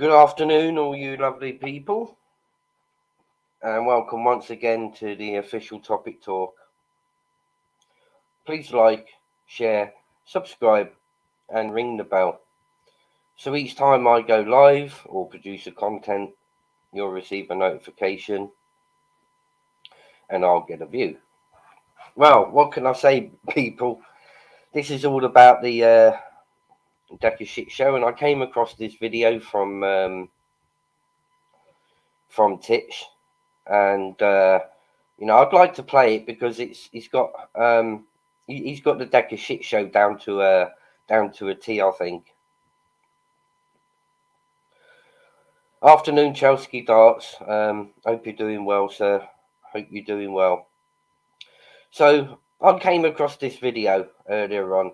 Good afternoon, all you lovely people, and welcome once again to the official topic talk. Please like, share, subscribe, and ring the bell. So each time I go live or produce a content, you'll receive a notification and I'll get a view. Well, what can I say, people? This is all about the Decca shit show, and I came across this video from Titch, and I'd like to play it because he's got the Decca shit show down to a T, I think. Afternoon, Chelsea Darts. Hope you're doing well, sir. Hope you're doing well. So I came across this video earlier on,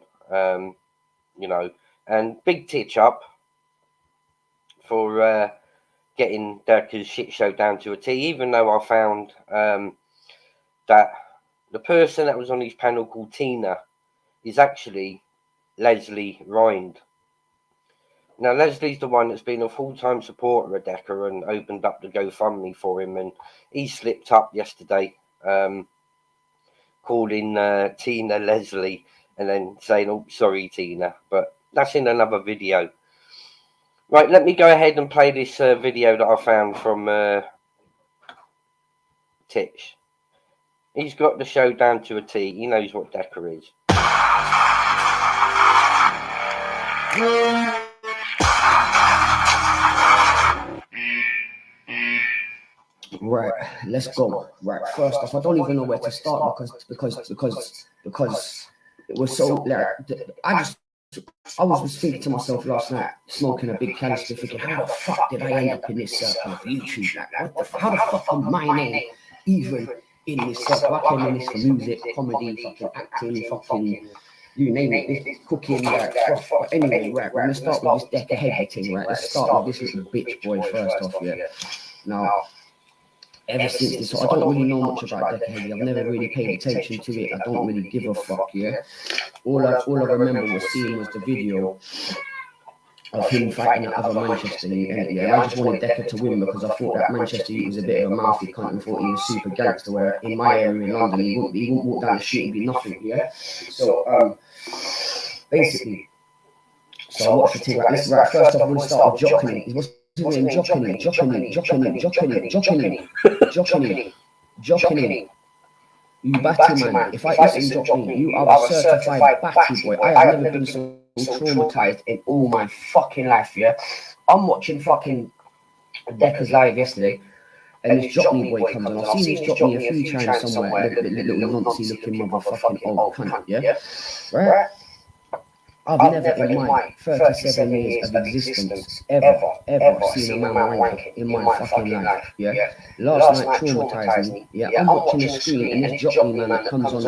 and big titch up for getting Decca's shit show down to a T, even though I found that the person that was on his panel called Tina is actually Lesley Rhind. Now, Lesley's the one that's been a full-time supporter of Decca and opened up the GoFundMe for him, and he slipped up yesterday, calling Tina Lesley and then saying, "Oh, sorry, Tina," but that's in another video. Right, let me go ahead and play this video that I found from Titch. He's got the show down to a T. He knows what Decca is. Right, let's go. Right, first off, I don't even know where to start because it was so like I was thinking to myself last night, smoking a big canister, thinking, how the fuck did I end up in this circle of YouTube? Like, how the fuck am my name even in this circle? I came in this for music, comedy, fucking acting, fucking you name it, this cooking, like stuff. But anyway, right, we're gonna start with this Decca heavy thing, right? Let's start with this little bitch boy first off, yeah. Now, ever since this, so I don't really know much about Decca heavy. I've never really paid attention to it. I don't really give a fuck, yeah. All I remember was seeing was the video of him fighting that other Manchester youth, and I just wanted Decca to win because I thought that Manchester youth was a bit of a mouthy cunt and thought he was super gangster, where in my area in London he wouldn't walk down the street and be nothing, yeah. So basically, so I watched the thing. Right, first off, I'm going to start with Jockening. What's his name? Jockening. You batty man. If I listen Jockening, you are a certified batty boy. I have never been so traumatized in all my fucking life, yeah. I'm watching fucking Decca's live yesterday, and this Jockening boy comes on. I've seen this Jockening a few times somewhere, little noncy looking motherfucking old cunt, yeah. Right? I've never in my 37 years of existence ever seen a man wank in my fucking life, yeah. Last night traumatized me, yeah. I'm watching the screen and this Jockney man that comes on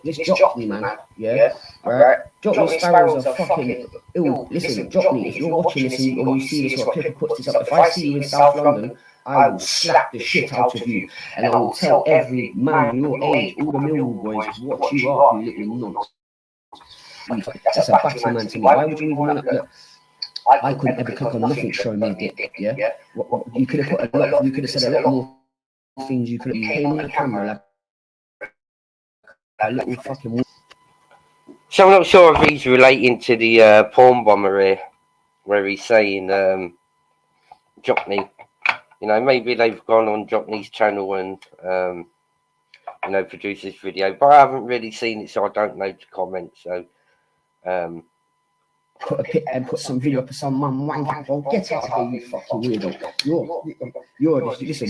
this Jockney man, yeah, right. Jockney Sparrows are fucking ill. Listen, Jockney, if you're watching this or you see this or Clipper puts this up, if I see you in South London, I will slap the shit out of you, and I will tell every man your age, all the Millwall boys, what you are, you little nonce. That's a batty man to me. Why would you even want to look? I couldn't ever click on nothing showing me a dick, yeah? You could have put a lot, you could have said a lot more things, you could have came on the camera like a little fucking... So I'm not sure if he's relating to the porn bomber here, where he's saying Jockney. Maybe they've gone on Jockney's channel and produced this video, but I haven't really seen it, so I don't know to comment. So put a pic and put some video up of some man wanking. Well, get out of here, you fucking weirdo. You're listen,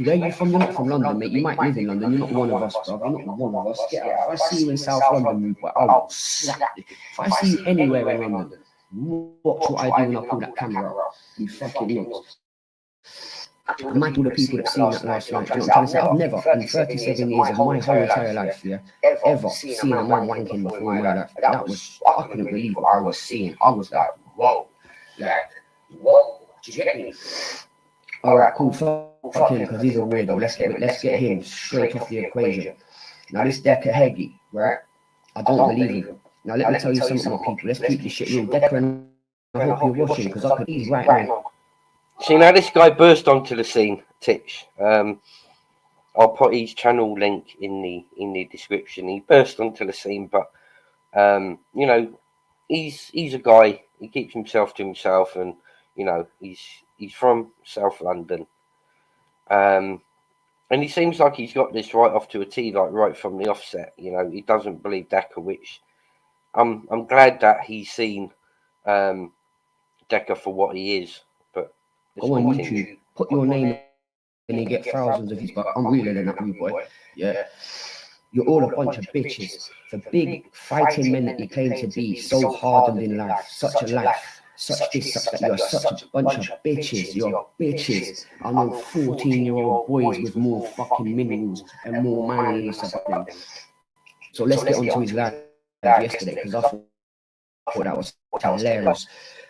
where you from? You're not from London, mate. You might live in London. You're not one of us, bro. You're not one of us. Get out. If I see you in South London, I'll slap you. If I see you anywhere in London, watch what I do when I pull that camera up. You fucking nuts. Imagine all the people that seen that last night. Do you know what I'm trying to say? I've never, in 37 years of my whole entire life, ever seen a man wanking before in my life. That was, I couldn't believe what I was seeing. I was like, whoa. Whoa. Do you get me? Alright, cool. Fuck him, because he's a weirdo. Let's get him straight off the equation. Now, this Decca Heggie, right? I don't believe him. Now, let me tell you something, more people. Let's keep this shit real. Decca, and I hope you're watching, because I could ease right now. See, now this guy burst onto the scene, Titch. I'll put his channel link in the description. He burst onto the scene, but you know, he's a guy. He keeps himself to himself, and you know, he's from South London. And he seems like he's got this right off to a T, like right from the offset. You know, he doesn't believe Decca, which I'm glad that he's seen Decca for what he is. But go on YouTube, put your name and you get thousands of views, but I'm realer than that, rude boy. Yeah. You're all a bunch of bitches. The big fighting men that you claim to be, so hardened in life, such a life, such this, such that. You're such a bunch of bitches. You're bitches. I know 14-year-old boys with more fucking minerals and more manliness about them. So let's get onto his live yesterday, because I thought that was hilarious.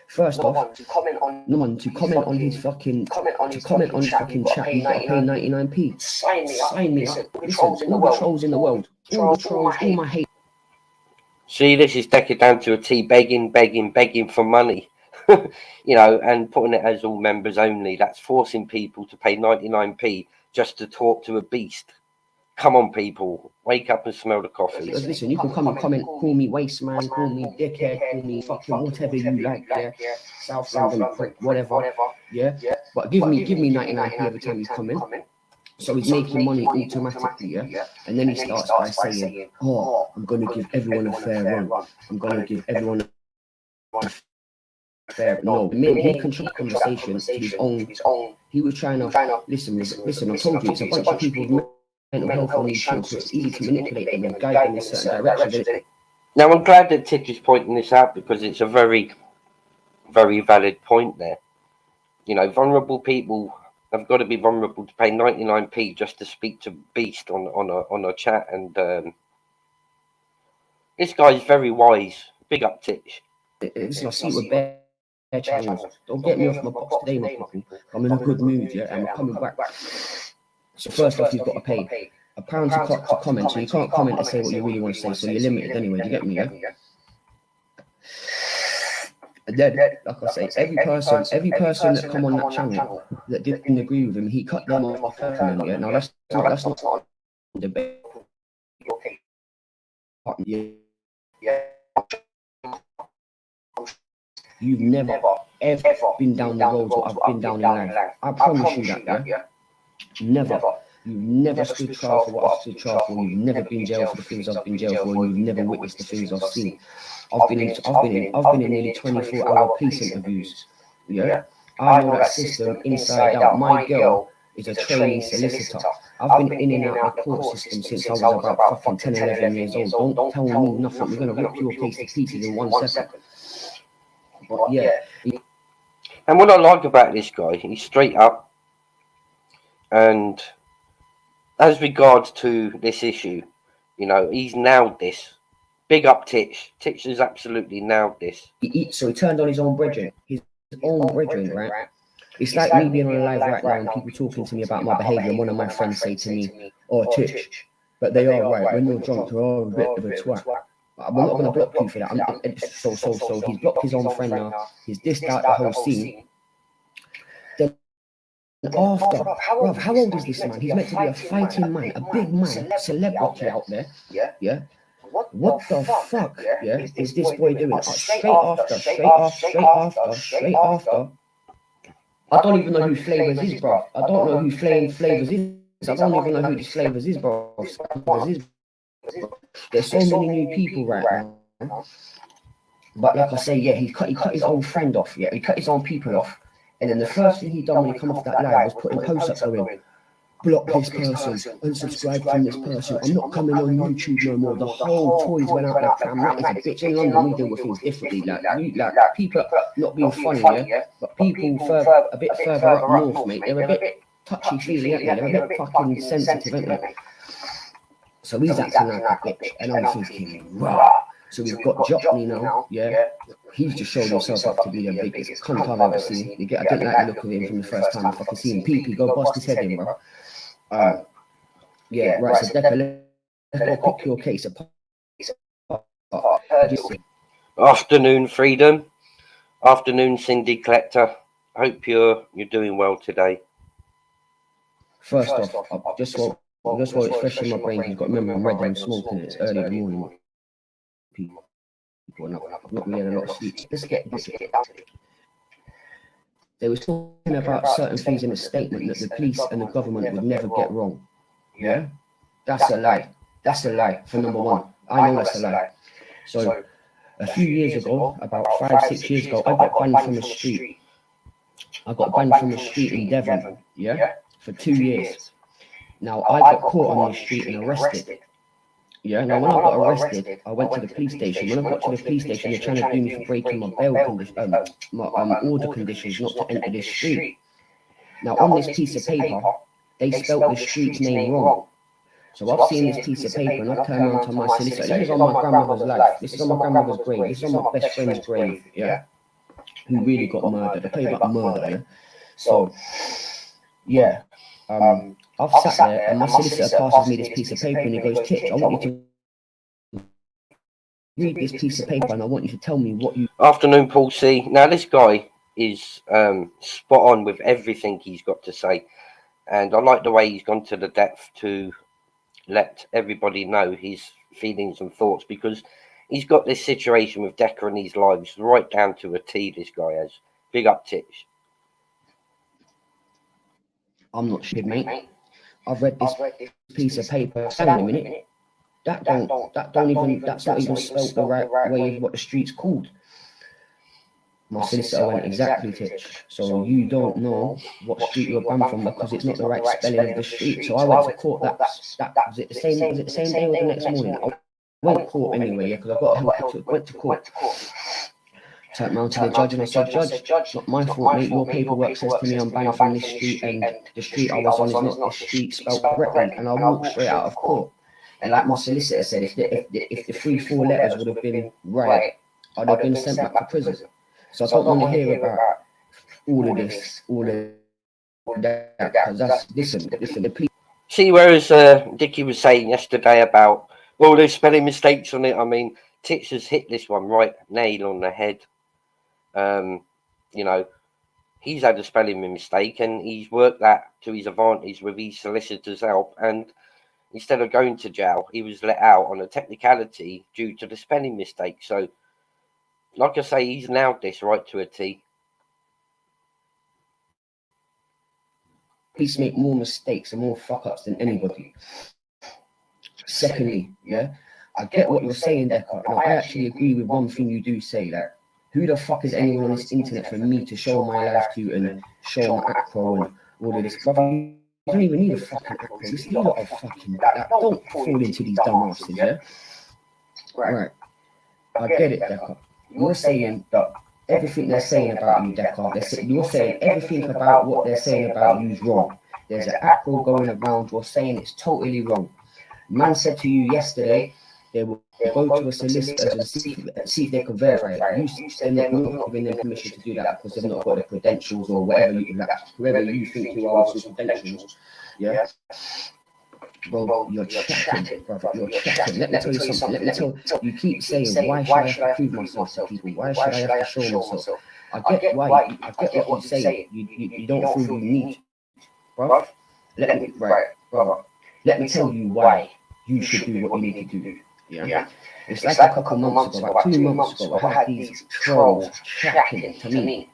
First off, to comment on his fucking chat, you gotta pay 99p. Sign me up. Listen, all the trolls in the world, all the trolls, all my hate. See, this is Decca down to a T, begging for money, you know, and putting it as all members only. That's forcing people to pay 99p just to talk to a beast. Come on, people, wake up and smell the coffee. Listen, you can come and comment, call me waste man, call me dickhead, call me fucking whatever you like, yeah. South London prick, whatever, yeah. But give me 99p every time you comment. So he's making money automatically, yeah. And then he starts by saying, "Oh, I'm gonna give everyone a fair run. I'm gonna give everyone a fair." No, he controlled conversations to his own. He was trying to listen. I told you, it's a bunch of people with mental health on these shows, so it's easy to manipulate them and guide them in certain directions. Now, I'm glad that Titch is pointing this out, because it's a very, very valid point there. You know, vulnerable people have got to be vulnerable to pay 99p just to speak to Beast on a chat, and this guy's very wise. Big up, Titch. Listen, I see with bare channels. Don't get me off my box today, my people. I'm in a good mood, yeah, and I'm coming back. So first off, you've got to pay £1 to comment, so you can't comment and say what you really want to say, so you're limited anyway. Do you get me, yeah? And then, like I say, every person that come on that channel that didn't agree with him, he cut them off. Yeah? Now that's not debate. You've never ever been down the roads what I've been down in life. I promise you that, yeah? Never. You've never stood trial for what I've stood trial for. You've never been jailed for the things I've been jailed for, and you've never witnessed the things I've seen. I've been in nearly 24-hour police interviews. Yeah, I know that system inside out. My girl is a trainee solicitor. I've been in and out of the court system since I was about fucking 10, 11 years old. Don't tell me nothing. We're gonna rip your case to pieces in 1 second. But yeah. And what I like about this guy, he's straight up. And as regards to this issue, you know, he's nailed this. Big up Titch. Titch has absolutely nailed this. So he turned on his own brethren. Right? It's like me being on a live right now and people talking to me about my behaviour, and one of my friends say to me, "Oh, Titch, but they are right. When you're drunk, you're a bit of a twat." We're not going to block you for that. So he's blocked his own friend now. He's dissed out the whole scene. Then after, bruv, how old is this man? He's meant to be a fighting man, a big man, celebrity out there. Yeah. What the fuck? Yeah, is this boy doing? Straight after. I don't even know who Flavors is, bro. I don't know who Flavors is. I don't even know who this Flavors is, bro. There's so many new people right now. But like I say, yeah, he cut his own friend off. Yeah, he cut his own people off. And then the first thing he done when he come off that live was putting posts up going, "Block this person, unsubscribe from this person. I'm not coming on YouTube no more." The whole toys went out like, "Fam, that is a bitch." In London, we deal with things differently. Like people not being funny, yeah, but people a bit further up north, mate, they're a bit touchy-feely, aren't they? They're a bit fucking sensitive, aren't they? So he's acting like a bitch, and I'm thinking, wow. So we've got Jockney now, yeah. He's just shown himself up to be the biggest cunt I've ever seen. I didn't like the look of him from the first time I fucking seen him. PP, go bust his head in, bro. Yeah, right, so Decca, let's go pick your case apart. Afternoon, Freedom. Afternoon, Cindy Collector. Hope you're doing well today. First off, just while it's fresh in my brain, you've got to remember I'm red and I'm smoking it. It's early in the morning. People, and I've not really had a lot of sleep. Let's get down to it. They were talking about certain things in a statement that the police and the government would never get wrong. Yeah? That's a lie. That's a lie, for number one. I know that's a lie. So, a few years ago, about 5-6 years ago, I got banned from the street. I got banned from the street in Devon, yeah, for 2 years. Now, I got caught on the street and arrested. Yeah, now when I got arrested, I went to the police station. When I got to the police station, they're trying to do me for breaking my bail condition, my order conditions not to enter this street. Now, on this piece of paper, they spelt the street's name wrong. So I've seen this piece of paper and I turn around to my solicitor. This is on my grandmother's life. This is on my grandmother's grave. This is on my best friend's grave, yeah, who really got murdered. I tell you about murder, yeah. So, yeah, I've sat there and my solicitor passes me this piece of paper and he goes, Titch, I want you to read this piece of paper and I want you to tell me what you... Afternoon, Paul C. Now, this guy is spot on with everything he's got to say. And I like the way he's gone to the depth to let everybody know his feelings and thoughts, because he's got this situation with Decca and his lives right down to a T, this guy has. Big up, Titch. I'm not shit, mate. I've read this piece of paper. Hang on a minute. That's not even spelt the right way of what the street's called. My solicitor went, exactly, Titch. So you don't know what street you're banned from because it's not the right spelling of the street. So I went to court. That was it. The same day or the next morning. I went to court anyway, yeah, because I went to court. Turned round to the judge and I said, Judge, not my fault, mate. Your paperwork says to me I'm banned from this street, and the street I was on is not the street spelled correctly. And I walked straight out of court. And like my solicitor said, if the 3-4 letters would have been right, I'd have been sent back to prison. So I don't want to hear about all of this, all of that, because that's, listen, the police. See, whereas Dickie was saying yesterday about, well, there's spelling mistakes on it. I mean, Titch has hit this one right nail on the head. You know, he's had a spelling mistake and he's worked that to his advantage with his solicitor's help. And instead of going to jail, he was let out on a technicality due to the spelling mistake. So, like I say, he's nailed this right to a T. Police make more mistakes and more fuck-ups than anybody. Secondly, yeah, I get what you're saying, Decca. Now, I actually agree with one thing you do say, like, who the fuck is anyone on this internet for me to show my life to and show my acro and all of this? Brother, you don't even need a fucking acro. This is a lot of fucking... don't fall into these dumb asses, yeah? Right. I get it, Decca. You're saying that everything they're saying about you, Decca, you're saying everything about what they're saying about you is wrong. There's an acro going around, you're saying it's totally wrong. Man said to you yesterday, they will go to a solicitor and see if they can verify it. You're not giving them permission to do that because they've not got the credentials or whatever whoever you think you are with credentials. Yeah? Bro, you're chatting, brother. You're chatting. Let me tell you something. You keep saying, why should I have to prove myself to people? Why should I have to show myself? I get why. I get what you say. You don't feel you need to, bro. Let me tell you why you should do what you need to do. Yeah. It's like a couple months ago, about 2 months ago, I had these trolls chatting to me.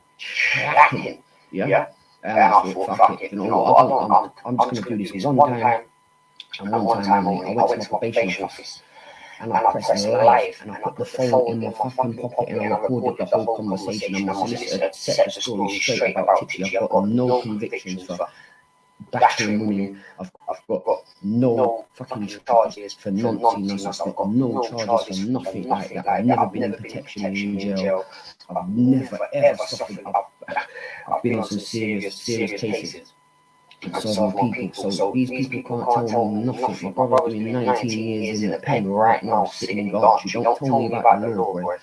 Yeah. And I thought, fuck it. You know what? I'm just gonna do this one time. And one time only, I went to my probation office and I pressed live and I put the phone in my fucking pocket and I recorded the whole conversation, and my solicitor set the story straight about Titchy. I've got no convictions for battering women. I've got no fucking charges for nonsense. I've got no charges for nothing like that. I've never been in protection in jail. I've never ever suffered. I've been on some serious cases. So people. So these people can't tell me nothing. My brother doing 19 years in the pen right now, sitting in Garch. You don't tell me about the law, boy.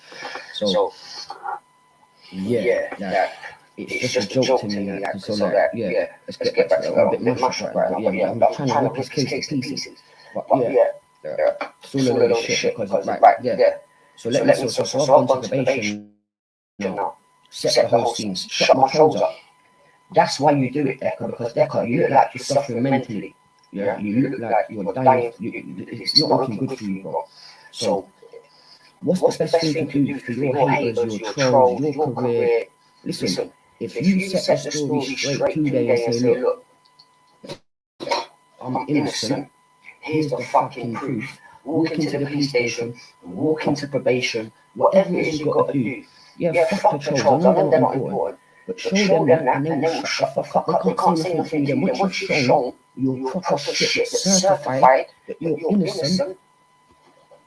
So yeah, it's just a joke to me. So let's get back to it. I'm a bit mushy right now. Yeah, I'm trying to rip his case to pieces. But it's all a load of shit because So let me so I've gone to probation now. Set the whole scene. Shut my trousers up. That's why you do it, Decca, because Decca, you look like you're suffering mentally. Yeah, you look like you're dying. It's not looking good for you, bro. So, what's the best thing to do for your haters, your trolls, your career? Listen, if you set the story straight today and say, look, I'm innocent, here's the fucking proof. Walk into the police station, walk into probation, whatever it is you've got to do. Yeah, fuck the trolls, I know they're not important. But show them that and they will shut the fuck up. They can't say nothing to you. Then once you've shown your proper shit certified that you're innocent,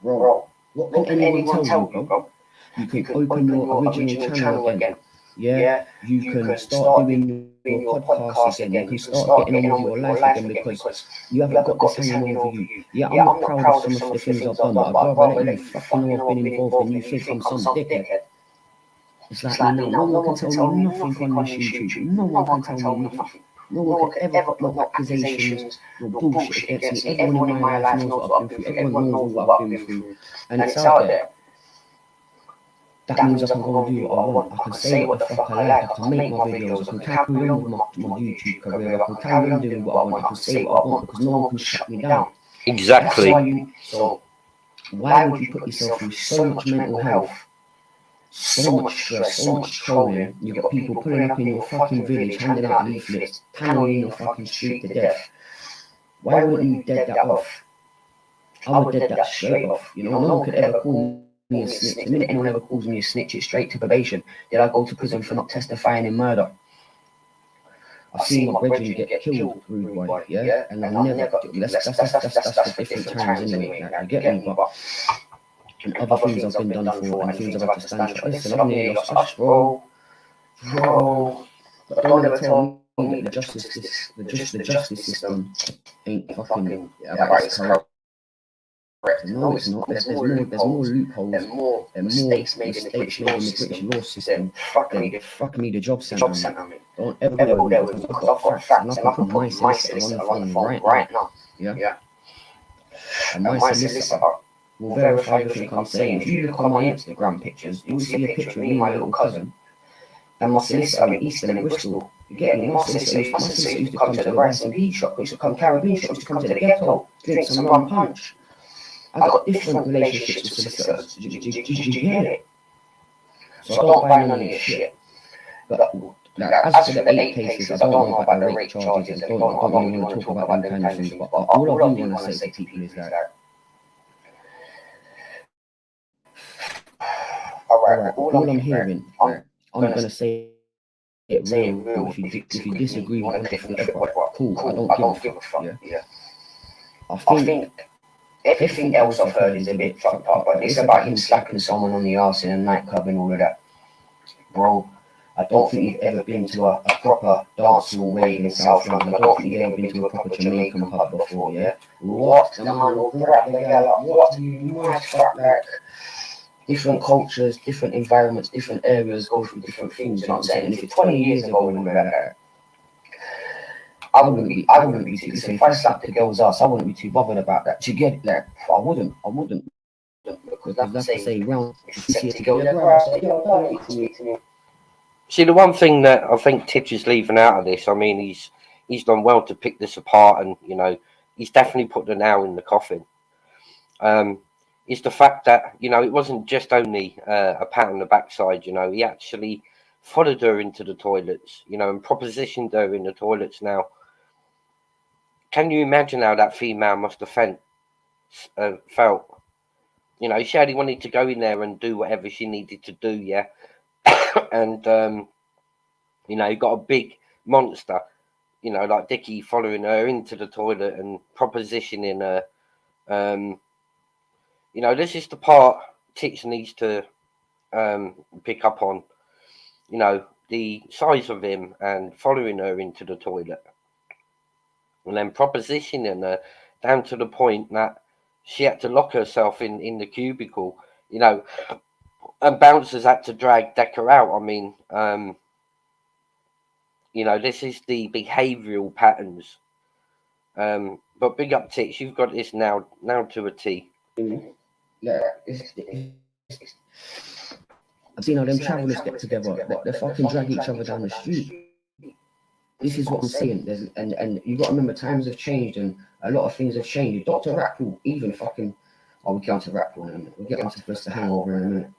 bro, what can anyone tell you, bro? You can open your original channel again. Yeah, you can start doing your podcast again. You can start getting on with your life again because you haven't got this hanging over you. Yeah, I'm not proud of some of the things I've done, but I'd rather let you fucking know I've been involved than you think I'm some dickhead. It's like me now. No one can tell me nothing on this YouTube. No one can tell me nothing. No one can ever put no accusations, no bullshit against me. Everyone in my life knows what I've been through. Everyone knows what I've been through. And it's out there. That means I can go and do what I want. I can say what the fuck I like. I can make my videos. I can carry on with my YouTube career. I can carry on doing what I want. I can say what I want because no one can shut me down. Exactly. So why would you put yourself through so much mental health, so much stress, so much trolling? You got people pulling up in your fucking village, handing out leaflets, tanning your fucking street to death. Why wouldn't you dead that off? I would dead that straight off. You know, no one could ever call me a snitch. The minute anyone ever calls me a snitch, it's straight to probation. Did I go to prison for not testifying in murder? I've seen my brethren get killed, rude boy, yeah? And I'll never, that's for different times anyway, like, you get me, but and other things I've been done for, and things I've had to stand for. Listen, I've nearly lost us, bro. But don't ever tell me that the justice system ain't fucking about its correct. No, it's not. There's more loopholes, there's more mistakes made in the British law system than fuck me the job centre. Don't ever go there with me because I've got facts and I can put my solicitor on the phone right now. Yeah. And my solicitor will verify everything I'm saying. If you look on my Instagram pictures, you'll see a picture of me and my little cousin and my solicitor in Easton and Bristol. You get me? My solicitor used to come to the rice and beef shop, used to come Caribbean shop, used to come to the ghetto, drink some rum punch. I got different relationships with solicitors. Do you get it? So I don't buy none of your shit. But as for the 8 cases, I don't know about the rape charges. I don't really want to talk about them kind of things. But all I do want to say to people is that, alright, all I'm hearing, I'm going to say it real. If you disagree with anything, cool. I don't give a fuck. Yeah. I think everything else I've heard is a bit fucked up, but it's about him slapping someone on the arse in a nightclub and all of that. Bro, I don't think you've ever been to a proper dancehall rave in South London. I don't think you've ever been to a proper Jamaican pub before, yeah? What? The man will grab the girl up. What? You mad fuck, like, different cultures, different environments, different areas go through different things, you know what I'm saying? And if it's 20 years ago when we were like, I wouldn't be too, listen, if I slapped the girl's ass, I wouldn't be too bothered about that. Do you get it? Like, I wouldn't. Because that's to say, round, if you see a girl, see, the one thing that I think Titch is leaving out of this, I mean, he's done well to pick this apart, and, you know, he's definitely put the nail in the coffin. Is the fact that, you know, it wasn't just only a pat on the backside, you know, he actually followed her into the toilets, you know, and propositioned her in the toilets. Now, can you imagine how that female must have felt? You know, she only wanted to go in there and do whatever she needed to do, yeah? And, you know, you got a big monster, you know, like Dickie following her into the toilet and propositioning her. You know, this is the part Titch needs to pick up on, you know, the size of him and following her into the toilet. And then propositioning her down to the point that she had to lock herself in the cubicle, you know, and bouncers had to drag Decca out. I mean, you know, this is the behavioural patterns. But big up Titch, you've got this now to a T. Yeah, I've seen how them travellers get together. They fucking drag each other down the street. This is what I'm saying. And you got to remember, times have changed and a lot of things have changed. Dr. Ratpool even fucking. Oh, we'll get onto Ratpool in a minute. We'll get onto Mr. Hangover in a minute.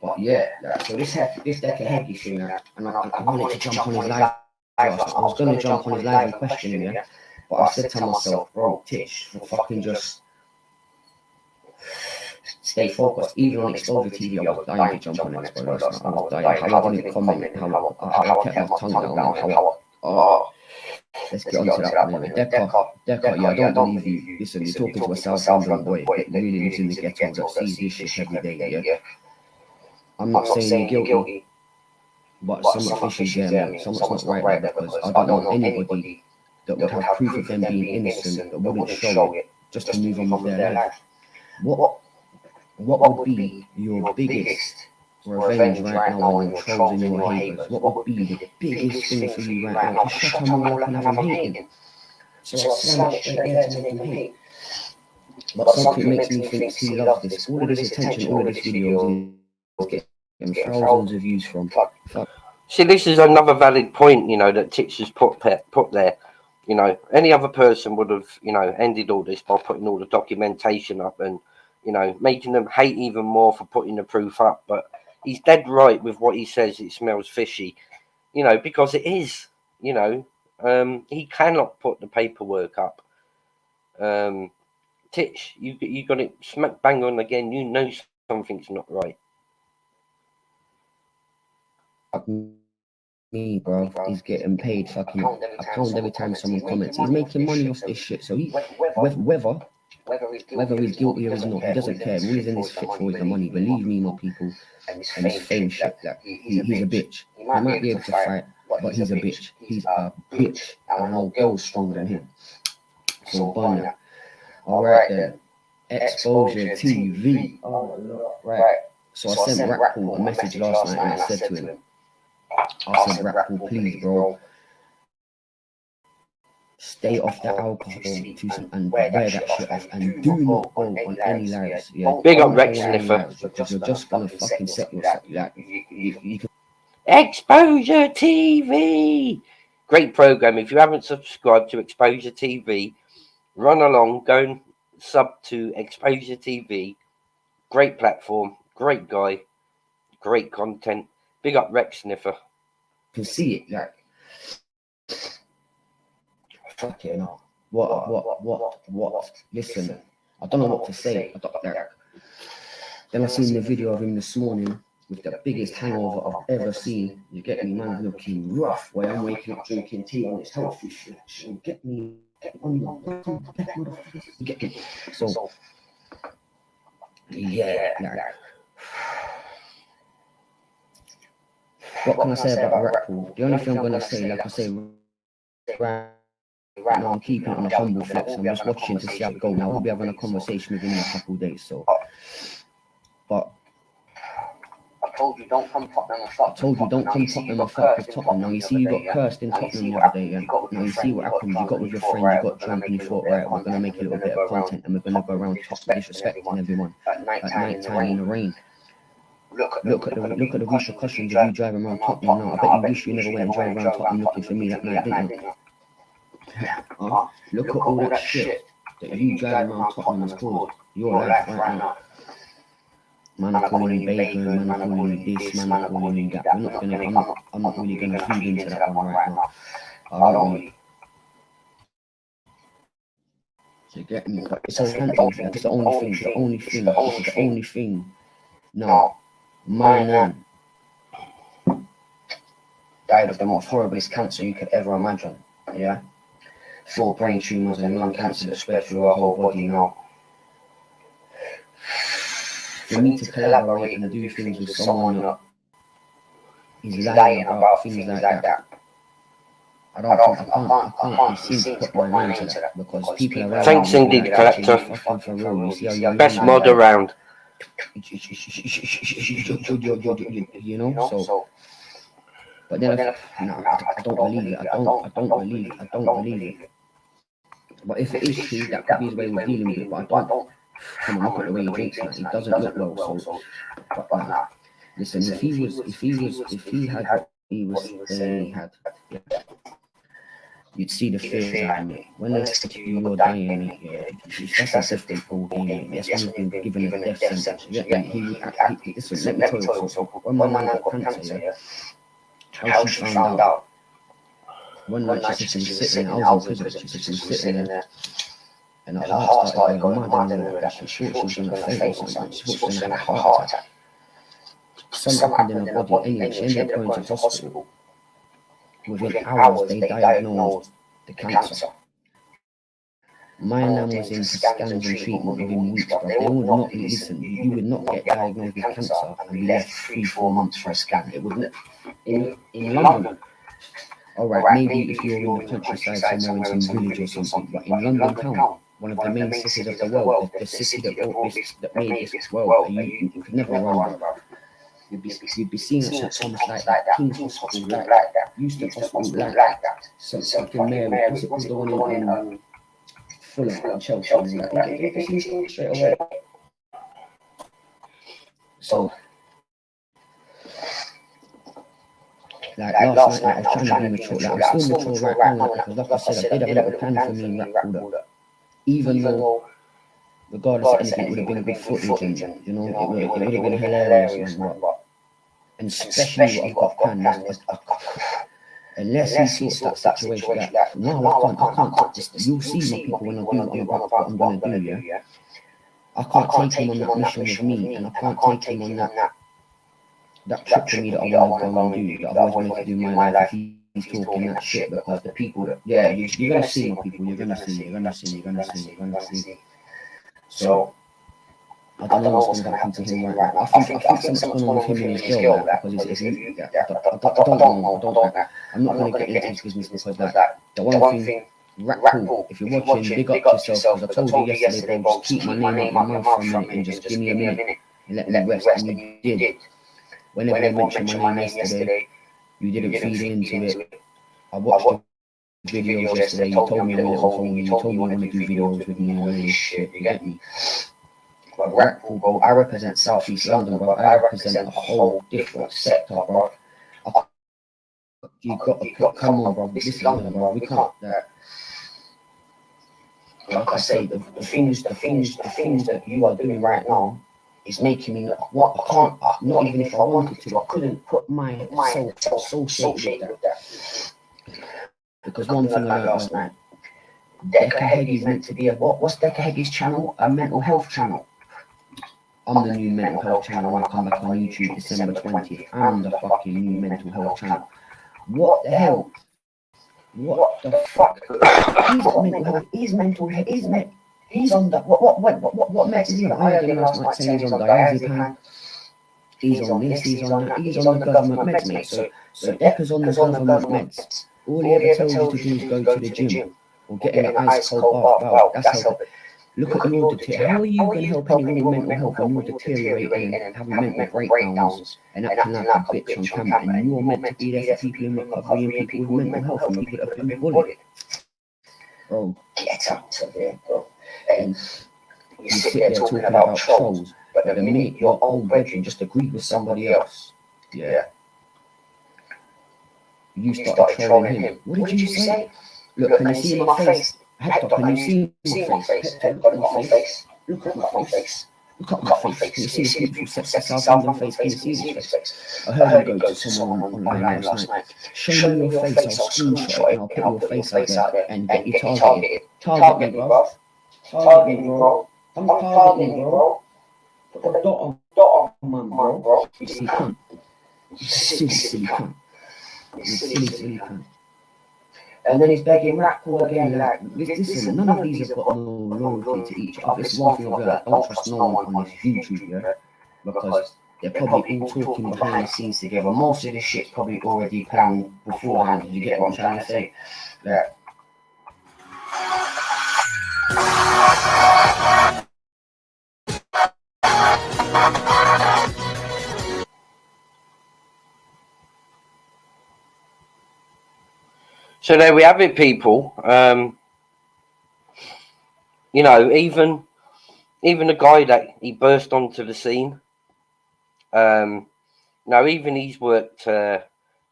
But yeah, so this Decca Hecky thing, and I wanted to jump on his live. I was going to jump on his live and question him, yeah. But I said to myself, bro, Titch, fucking just stay focused. Even on Exposure TV, I was dying to jump on it, bro. I was dying. How I didn't comment, how I kept my tongue down, let's get onto that one anyway. Decca, yeah, I don't believe you. Listen, you're talking to a South London boy that really lives in the ghetto that sees this shit every day, yeah. I'm not saying you're guilty, but some fishy there, something's not right there, because I don't know anybody that would have proof of them being innocent that wouldn't show it just to move on with their life. What would be your biggest revenge right now on your trolls and your haters? What would be the biggest thing for you right now? Just shut them all up and have them hating. So I slam it straight there to make them hate. But something makes me think he loves this. All of this attention, all of this videos is getting thousands of views from. See, this is another valid point, you know, that Titch has put there. You know, any other person would have, you know, ended all this by putting all the documentation up and, you know, making them hate even more for putting the proof up. But he's dead right with what he says. It smells fishy, you know, because it is, you know, he cannot put the paperwork up. Titch, you got it smack bang on again. You know something's not right. Me, bro, he's getting paid fucking a pound every time someone comments. He's making money off this shit. So he, whether he's guilty or he's not, he doesn't care. All he's in this shit for is the money. Believe me, my people, and this fame shit. Like he's a bitch. He might be able to fight, but he's a bitch. He's a bitch, and no girl's stronger than him. So burn that. All right then. Exposure TV. Oh look, right. So I sent Ratpool a message last night and I said to him, I said, Ratpool, please, bro, stay off that alcohol and wear that shit off, and do not go on any lives. Yeah, big up Rex Sniffer, because you're just gonna fucking set yourself. Like you can. Exposure TV, great program. If you haven't subscribed to Exposure TV, run along, go and sub to Exposure TV. Great platform, great guy, great content. Big up Rex Sniffer. You can see it, like fucking hell. What? Listen, I don't know what to say. Then I seen the video of him this morning with the biggest hangover I've ever seen. You get me, man, looking rough. Where I'm waking up drinking tea and it's healthy shit. You get me on your get me. So yeah, like, what can I say about Ratpool? The only thing I'm gonna say, like I say, right now I'm keeping it on a humble flex. I'm just watching to see how it goes. Now we'll be having a conversation with him in a couple of days. So, but I told you don't come Tottenham and fuck with Tottenham. Now you see you got cursed in Tottenham the other day, and now you see what happened. You got with your friend, you got drunk, and you thought, right, we're gonna make a little bit of content, and we're gonna go around disrespecting everyone at night time in the rain. Look at the repercussions of you driving around Tottenham now. I bet you wish you never went and drove around Tottenham looking for me that night, didn't you? Look at all that shit that you driving around Tottenham has caused your life right now. Man are calling you bacon, man are calling you this, man are calling you that. I'm not really gonna feed into that one right now. I don't really. So you get me? But it's a handle. That's the only thing. No. My man died of the most horriblest cancer you could ever imagine. Yeah, 4 brain tumors and lung cancer that spread through our whole body now. For me to collaborate and do things with someone that is lying about things like that, I can't seem to put my mind to that, because people around. Thanks indeed, Collector. Best mod around. You know, so. But then I don't believe it. I don't believe it. But if it is true, that could be his way of dealing with it. But I don't. Come on, look at the way he drinks now. He doesn't look well. So, but listen, if he had he was saying he had. Yeah. You'd see the fears out of me. When they say to you, you're dying, mate, yeah, that's a different ball game, mate. That's when you've been given a death sentence. You get me? He would listen, let me tell you something. When my man got cancer, yeah, how she found out. One night she said she was sitting there, I was in prison, she said she was sitting there, and her heart started going mad, and she thought she was going to faint or something. She thought she was going to have a heart attack. Something happened in her body. Anyway, she ended up going to hospital. Within hours, they diagnosed the cancer. My nan was in for scans and treatment within weeks, but they would not listen. You would not get diagnosed with cancer and be left 3-4 months for a scan. It wouldn't. In London, all right, maybe if you're in the countryside somewhere in some village or something, but in London town, one of the main cities of the world, the city that brought this, that made this world, you could never run, bro. You'd be seen at St Thomas like that, King's Hospital like that, Euston Hospital like that, St fucking Mary, what's it called, the one in Fulham and Chelsea, and like, you'd be seen straight away. So, like last night, I was trying to be mature, like I'm still mature right now, because like I said, I did have a little plan for me in rap order, even though, regardless of anything, it would have been good footage, and, you know, it would have been hilarious, man, and especially what I've got planned is, unless he sorts that situation out. No, I can't just, you'll see my people when I do what I'm going to do, yeah? I can't take him on that mission with me, and I can't take him on that trip with me that I want to go and do, that I've always wanted to do in my life, if he's talking that shit, because the people that, yeah, you're going to see my people, you're going to see. So, I don't know what's going to happen to him right now. I think something's going on with him and his girl, because I don't know. I'm not going to get into his business because the one thing, rap cool, if you're watching, big up to yourself, because I told you yesterday, bro, just keep my name out your mouth for a minute and just give me a minute and let me rest, and you did. Whenever you mentioned my name yesterday, you didn't feed into it. I watched the videos yesterday, you told me I'm a little homie, you told me you want to do videos with me and all this shit, you get me? But rap cool, bro, I represent South East London, bro, I represent a whole different sector, bro. You got to come on, bro, this is London, bro, we can't, like I say, the things that you are doing right now is making me what I can't, not even if I wanted to, I couldn't put myself associated with that. Because one thing I learned last night, Decca is meant to be what's Decca's channel? A mental health channel. I'm the new mental health channel when I come back on YouTube December 20th. I'm the fucking new mental health channel. What the hell? What the fuck? He's got mental health. He's on the what meds is he on? I heard him last night saying he's on diazepam. He's on this, he's on that, he's on the government meds, mate. So Decca's on the government meds. All he ever tells you to do is go to the gym or get in an ice cold bath. Wow, that's helping. Look at your deterioration. How are you going to help anyone with mental health when you're deteriorating and having mental breakdowns and acting like a bitch on camera? And you're meant to be there for people in recovery and people with mental health and people that have been bullied. Bro, get up to there, bro. And you sit there talking about trolls, but the minute your own brethren just agreed with somebody else, yeah, you started trolling him. What did you say? Look, can you see my face? Hector, can you see my face? Hector, look at my face. Look at my face. Look at my face. Can you see this beautiful sexy South London face? Can you see this face? I heard you go to someone online last night. Show me your face, I'll screenshot it and I'll put your face out there and get you targeted. Target me, bro. Target me, bro. Don't target me, bro. Put a dot on man, bro. You silly cunt. You silly cunt. You silly cunt. And then he's begging rap cool again, like, listen, none of these have got no loyalty to each other. This is one thing I've learned, I don't trust no one on this YouTube, yeah? Because they're probably all talking behind the scenes together. Most of this shit's probably already planned beforehand, you get what I'm trying to say? Yeah. So there we have it, people. You know, even the guy that he burst onto the scene. Now, even he's worked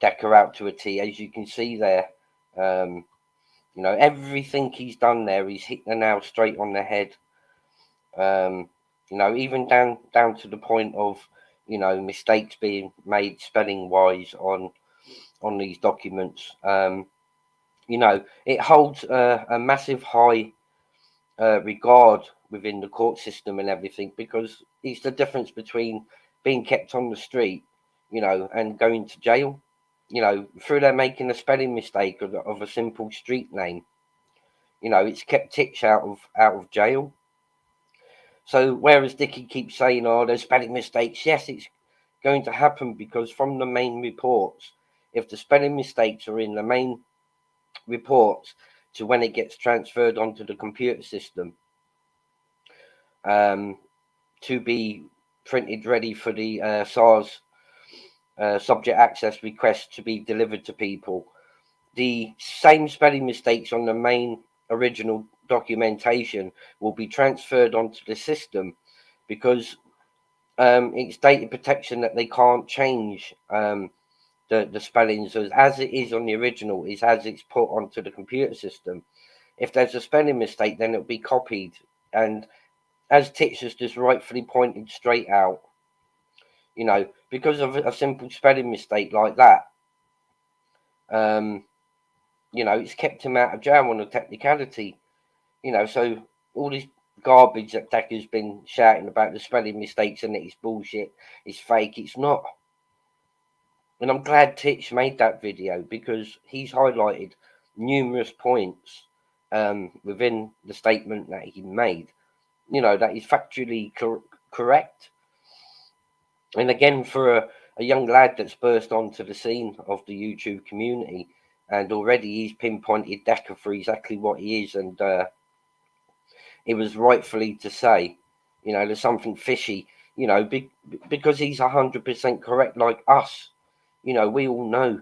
Decca out to a T, as you can see there. You know, everything he's done there, he's hit the nail straight on the head. You know, even down to the point of, you know, mistakes being made spelling wise on these documents. You know, it holds a massive high regard within the court system and everything, because it's the difference between being kept on the street, you know, and going to jail. You know, through them making a spelling mistake of a simple street name, you know, it's kept Titch out of jail. So whereas Dickie keeps saying, "Oh, there's spelling mistakes," yes, it's going to happen, because from the main reports, if the spelling mistakes are in the main reports to when it gets transferred onto the computer system, to be printed ready for the SARS subject access request to be delivered to people, the same spelling mistakes on the main original documentation will be transferred onto the system, because it's data protection that they can't change the spellings as it is on the original, is as it's put onto the computer system. If there's a spelling mistake, then it'll be copied, and as Titch has just rightfully pointed straight out, you know, because of a simple spelling mistake like that, you know, it's kept him out of jail on a technicality, you know. So all this garbage that Decca's been shouting about, the spelling mistakes, and it's bullshit, it's fake, it's not. And I'm glad Titch made that video, because he's highlighted numerous points within the statement that he made, you know, that is factually correct. And again, for a young lad that's burst onto the scene of the YouTube community, and already he's pinpointed Decca for exactly what he is, and it was rightfully to say, you know, there's something fishy, you know, because he's 100% correct, like us. You know, we all know,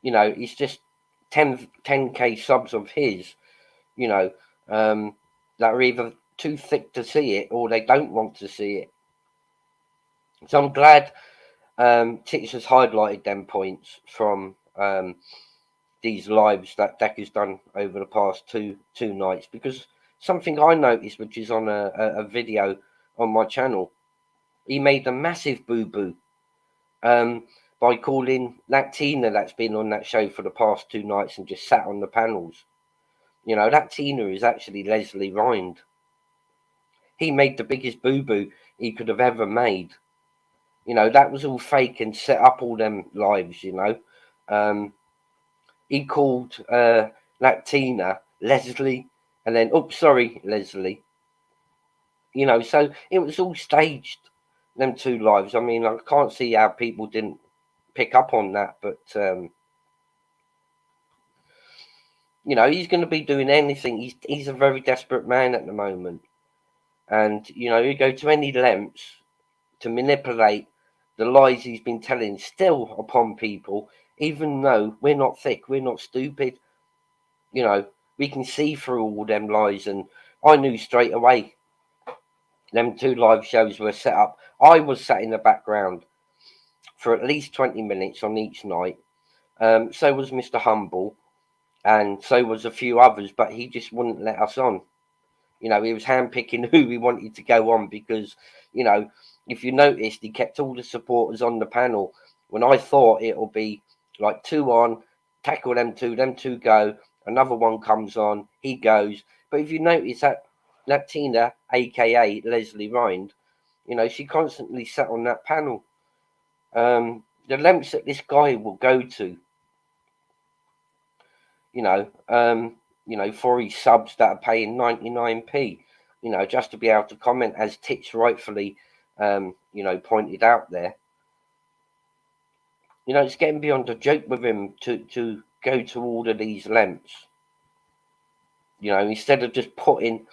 you know, it's just 10K subs of his, you know, that are either too thick to see it or they don't want to see it. So I'm glad Titch has highlighted them points from these lives that Decca's done over the past two nights, because something I noticed, which is on a video on my channel, he made a massive boo-boo by calling that Tina that's been on that show for the past 2 nights and just sat on the panels. You know, that Tina is actually Lesley Rhind. He made the biggest boo-boo he could have ever made. You know, that was all fake and set up, all them lives, you know. He called that Tina Lesley, and then, oops, sorry, Lesley. You know, so it was all staged, them 2 lives. I mean, I can't see how people didn't pick up on that, but you know, he's going to be doing anything. He's a very desperate man at the moment, and you know, you go to any lengths to manipulate the lies he's been telling still upon people, even though we're not thick, we're not stupid. You know, we can see through all them lies, and I knew straight away them 2 live shows were set up. I was sat in the background for at least 20 minutes on each night. So was Mr. Humble, and so was a few others, but he just wouldn't let us on. You know, he was handpicking who we wanted to go on, because, you know, if you noticed, he kept all the supporters on the panel when I thought it'll be like 2 on, tackle them 2 go, another one comes on, he goes. But if you notice that Tina, aka Lesley Rhind, you know, she constantly sat on that panel. The lengths that this guy will go to, you know, for his subs that are paying 99p, you know, just to be able to comment, as Titch rightfully, you know, pointed out there. You know, it's getting beyond a joke with him to go to all of these lengths. You know, instead of just putting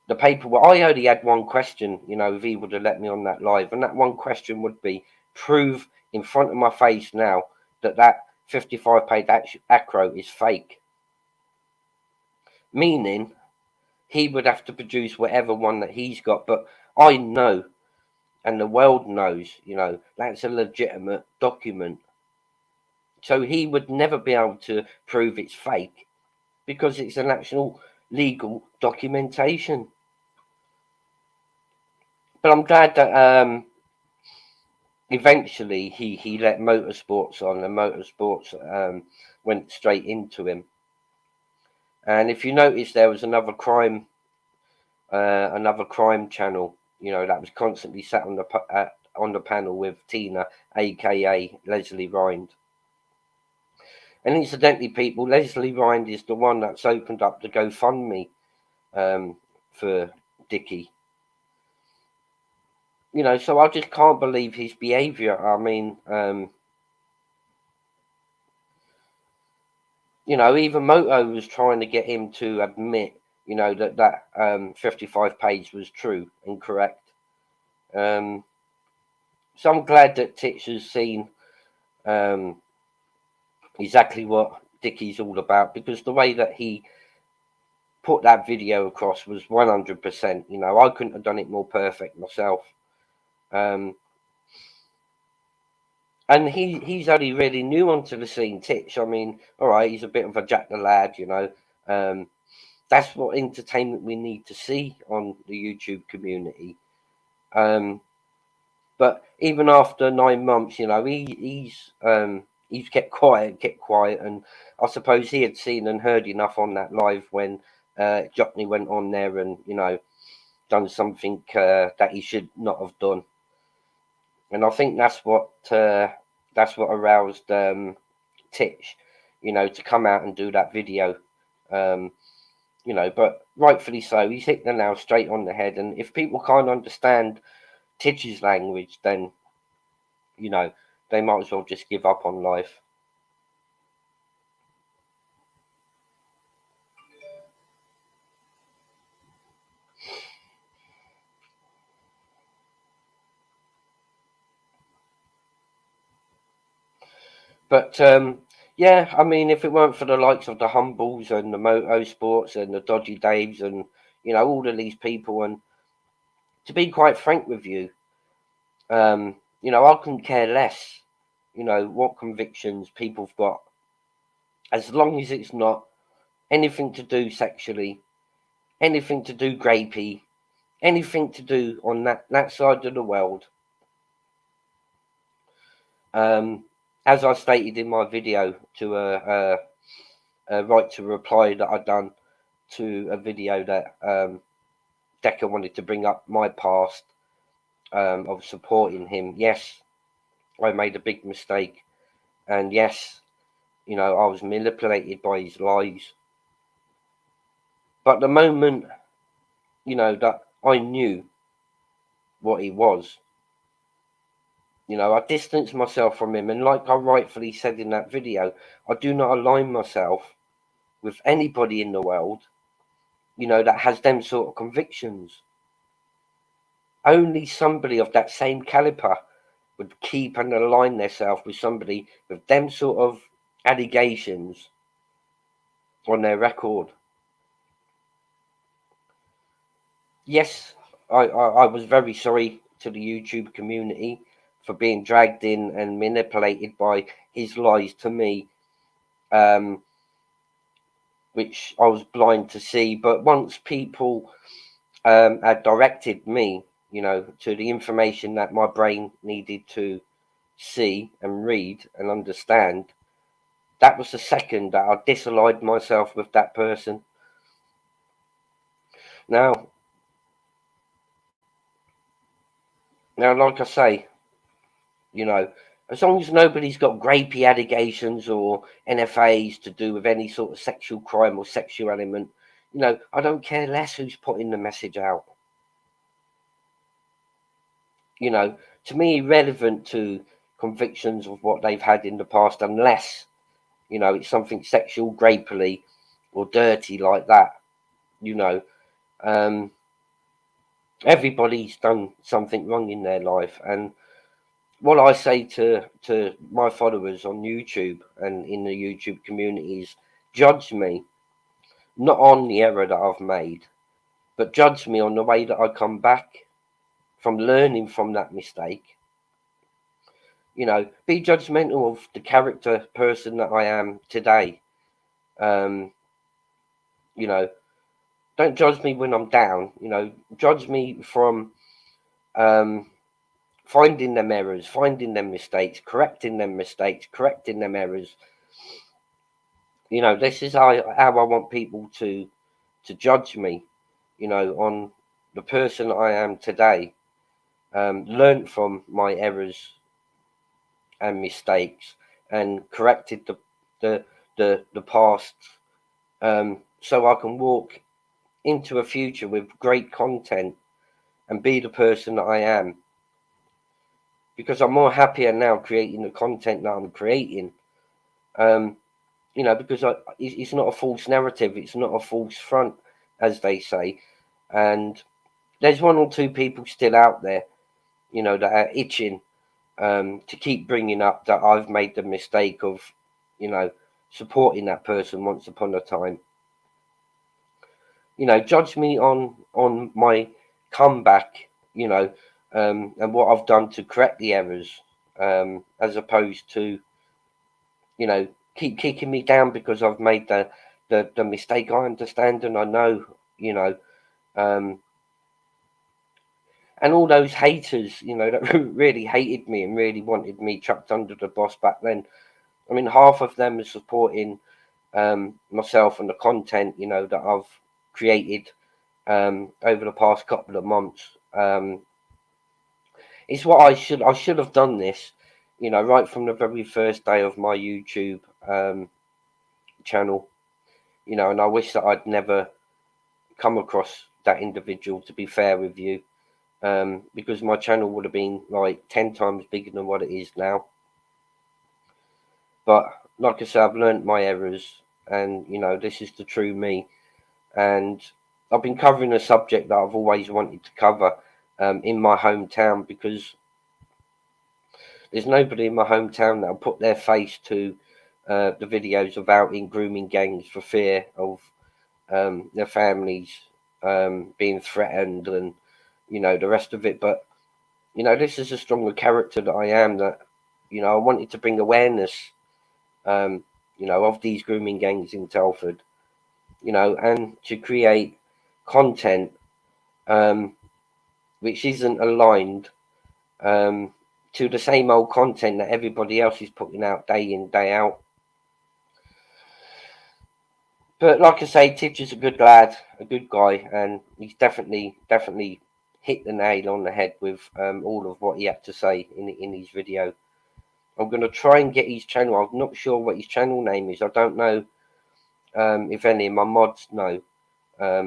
the paperwork. I only had one question, you know, if he would have let me on that live, and that one question would be, prove in front of my face now that 55-page acro is fake. Meaning, he would have to produce whatever one that he's got, but I know, and the world knows, you know, that's a legitimate document. So he would never be able to prove it's fake because it's an actual legal documentation. But I'm glad that eventually he let motorsports on, and motorsports went straight into him. And if you notice, there was another crime channel, you know, that was constantly sat on the panel with Tina, aka Lesley Rhind. And incidentally, people, Lesley Rhind is the one that's opened up the GoFundMe for Dickie. You know, so I just can't believe his behaviour. I mean, you know, even Moto was trying to get him to admit, you know, that 55 page was true and correct. So I'm glad that Titch has seen exactly what Dickie's all about, because the way that he put that video across was 100%. You know, I couldn't have done it more perfect myself. And he's only really new onto the scene, Titch. I mean, all right, he's a bit of a Jack the Lad, you know. That's what entertainment we need to see on the YouTube community. But even after 9 months, you know, he's kept quiet, and I suppose he had seen and heard enough on that live when Jockney went on there and, you know, done something that he should not have done. And I think that's what aroused Titch, you know, to come out and do that video. You know, but rightfully so, he's hit the nail straight on the head. And if people can't understand Titch's language, then, you know, they might as well just give up on life. But yeah, I mean, if it weren't for the likes of the Humbles and the Motorsports and the Dodgy Daves and, you know, all of these people, and to be quite frank with you, you know, I couldn't care less, you know, what convictions people have got, as long as it's not anything to do sexually, anything to do grapey, anything to do on that side of the world. As I stated in my video to a right to reply that I'd done to a video that Decca wanted to bring up my past of supporting him. Yes, I made a big mistake, and yes, you know, I was manipulated by his lies. But the moment, you know, that I knew what he was, you know, I distanced myself from him. And like I rightfully said in that video, I do not align myself with anybody in the world, you know, that has them sort of convictions. Only somebody of that same caliber would keep and align themselves with somebody with them sort of allegations on their record. Yes, I was very sorry to the YouTube community for being dragged in and manipulated by his lies to me, which I was blind to see. But once people had directed me, you know, to the information that my brain needed to see and read and understand, that was the second that I disaligned myself with that person. Now, like I say, you know, as long as nobody's got grapey allegations or NFAs to do with any sort of sexual crime or sexual element, you know, I don't care less who's putting the message out. You know, to me, irrelevant to convictions of what they've had in the past, unless, you know, it's something sexual, grapely, or dirty like that. You know, everybody's done something wrong in their life, and what I say to my followers on YouTube and in the YouTube community is, judge me not on the error that I've made, but judge me on the way that I come back from learning from that mistake. You know, be judgmental of the character person that I am today. You know, don't judge me when I'm down. You know, judge me from finding them errors, finding them mistakes, correcting them mistakes, correcting them errors. You know, this is how I want people to judge me. You know, on the person I am today. Learned from my errors and mistakes and corrected the past, so I can walk into a future with great content and be the person that I am, because I'm more happier now creating the content that I'm creating. You know, because it's not a false narrative, it's not a false front, as they say. And there's one or two people still out there, you know, that are itching to keep bringing up that I've made the mistake of, you know, supporting that person once upon a time. You know, judge me on my comeback, you know, and what I've done to correct the errors, as opposed to, you know, keep kicking me down because I've made the mistake. I understand and I know, you know, and all those haters, you know, that really hated me and really wanted me chucked under the bus back then. I mean, half of them are supporting myself and the content, you know, that I've created over the past couple of months. It's what I should have done this, you know, right from the very first day of my YouTube channel, you know, and I wish that I'd never come across that individual, to be fair with you, because my channel would have been like 10 times bigger than what it is now. But like I said, I've learned my errors, and you know, this is the true me. And I've been covering a subject that I've always wanted to cover in my hometown, because there's nobody in my hometown that'll put their face to the videos of outing grooming gangs for fear of their families being threatened, and you know, the rest of it. But you know, this is a stronger character that I am, that, you know, I wanted to bring awareness, you know, of these grooming gangs in Telford, you know, and to create content which isn't aligned to the same old content that everybody else is putting out day in, day out. But like I say, Titch is a good lad, a good guy, and he's definitely hit the nail on the head with all of what he had to say in his video. I'm going to try and get his channel. I'm not sure what his channel name is. I don't know if any of my mods know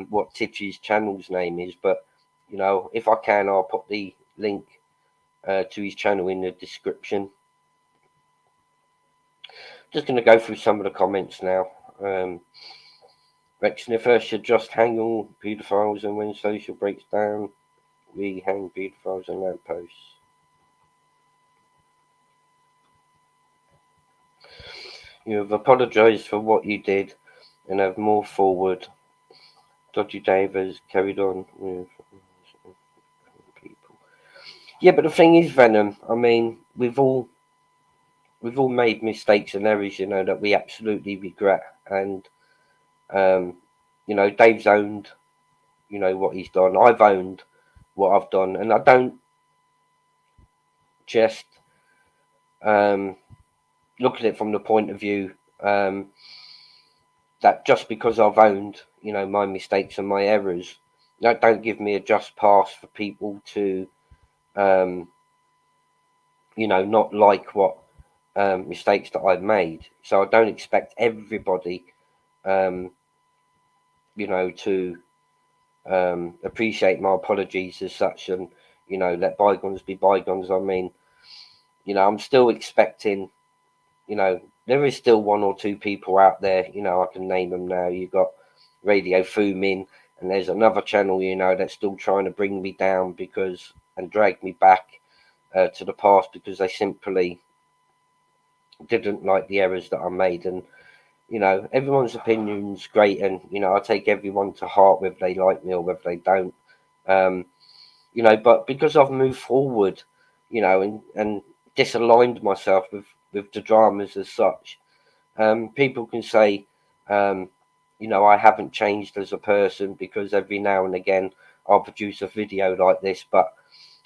what Titch's channel's name is, but you know, if I can, I'll put the link to his channel in the description. Just going to go through some of the comments now. Rex Sniffer should just hang all paedophiles, and when social breaks down, we hang paedophiles on lampposts. You have apologised for what you did and have moved forward. Dodgy Dave has carried on with people. Yeah, but the thing is, Venom, I mean, we've all made mistakes and errors, you know, that we absolutely regret. And you know, Dave's owned, you know, what he's done. I've owned what I've done, and I don't just look at it from the point of view that just because I've owned, you know, my mistakes and my errors, that don't give me a just pass for people to, you know, not like what mistakes that I've made. So I don't expect everybody, you know, to appreciate my apologies as such, and you know, let bygones be bygones. I mean, you know, I'm still expecting, you know, there is still one or two people out there, you know, I can name them now. You've got Radio Fumin, and there's another channel, you know, that's still trying to bring me down because, and drag me back to the past, because they simply didn't like the errors that I made. And you know, everyone's opinion's great, and you know, I take everyone to heart, whether they like me or whether they don't. You know, but because I've moved forward, you know, and disaligned myself with the dramas as such. People can say, you know, I haven't changed as a person because every now and again I'll produce a video like this, but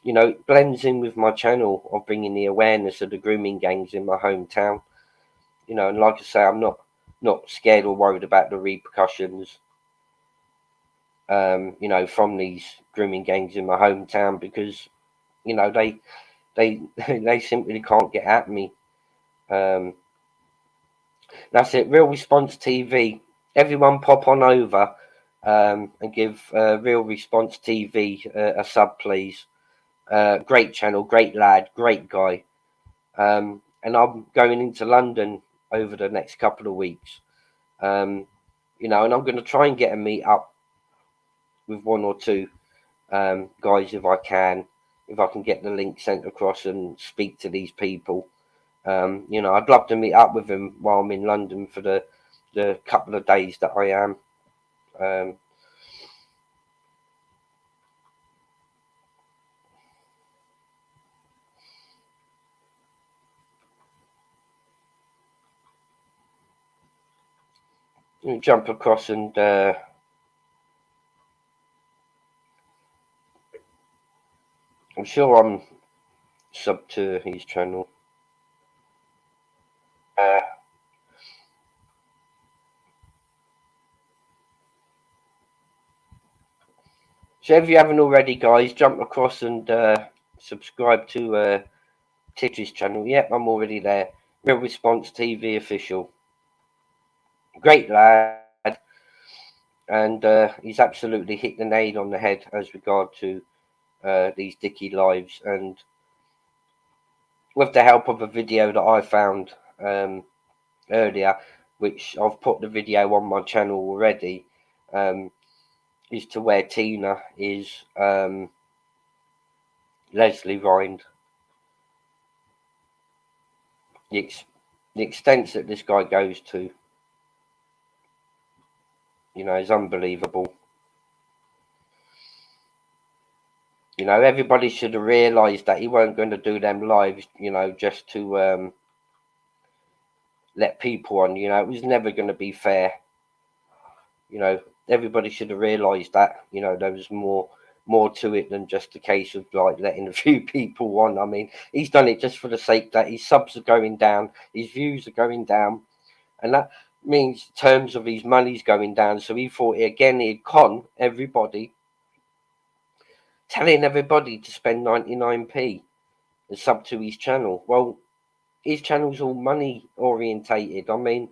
you know, it blends in with my channel of bringing the awareness of the grooming gangs in my hometown. You know, and like I say, I'm not scared or worried about the repercussions, you know, from these grooming gangs in my hometown, because you know they simply can't get at me. That's it. Real Response TV. Everyone pop on over and give Real Response TV a sub, please. Great channel, great lad, great guy. And I'm going into London over the next couple of weeks. You know, and I'm going to try and get a meet up with one or two guys if I can get the link sent across and speak to these people. You know, I'd love to meet up with them while I'm in London for the couple of days that I am. Jump across and I'm sure I'm sub to his channel. So if you haven't already, guys, jump across and subscribe to Titch's channel. Yep, I'm already there. Real Response TV official. Great lad. And he's absolutely hit the nail on the head as regard to these Dicky lives. And with the help of a video that I found earlier, which I've put the video on my channel already, is to where Tina is Lesley Rhind. The extent that this guy goes to, you know, is unbelievable. You know, everybody should have realised that he weren't going to do them lives, you know, just to let people on. You know, it was never going to be fair. You know, everybody should have realised that. You know, there was more to it than just a case of like letting a few people on. I mean, he's done it just for the sake that his subs are going down, his views are going down, and that means in terms of his money's going down. So he thought again he'd con everybody, telling everybody to spend 99p and sub to his channel. Well, his channel's all money orientated. I mean,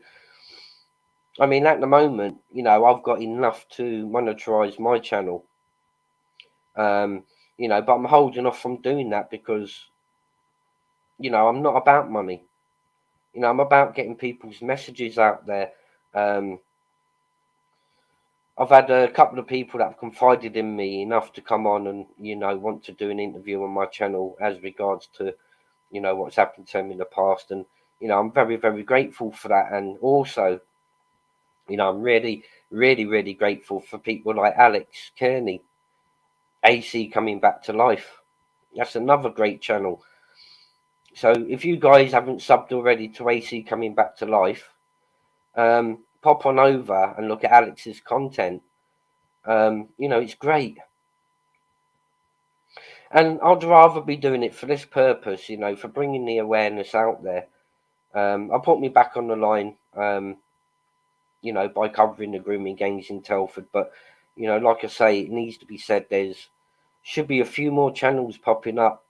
at the moment, you know, I've got enough to monetize my channel. You know, but I'm holding off from doing that because, you know, I'm not about money. You know, I'm about getting people's messages out there. I've had a couple of people that have confided in me enough to come on and, you know, want to do an interview on my channel as regards to, you know, what's happened to them in the past. And, you know, I'm very, very grateful for that. And also, you know, I'm really, really, really grateful for people like Alex Kearney, AC Coming Back to Life. That's another great channel. So if you guys haven't subbed already to AC Coming Back to Life, pop on over and look at Alex's content. You know, it's great. And I'd rather be doing it for this purpose, you know, for bringing the awareness out there. I put me back on the line, you know, by covering the grooming gangs in Telford. But, you know, like I say, it needs to be said, should be a few more channels popping up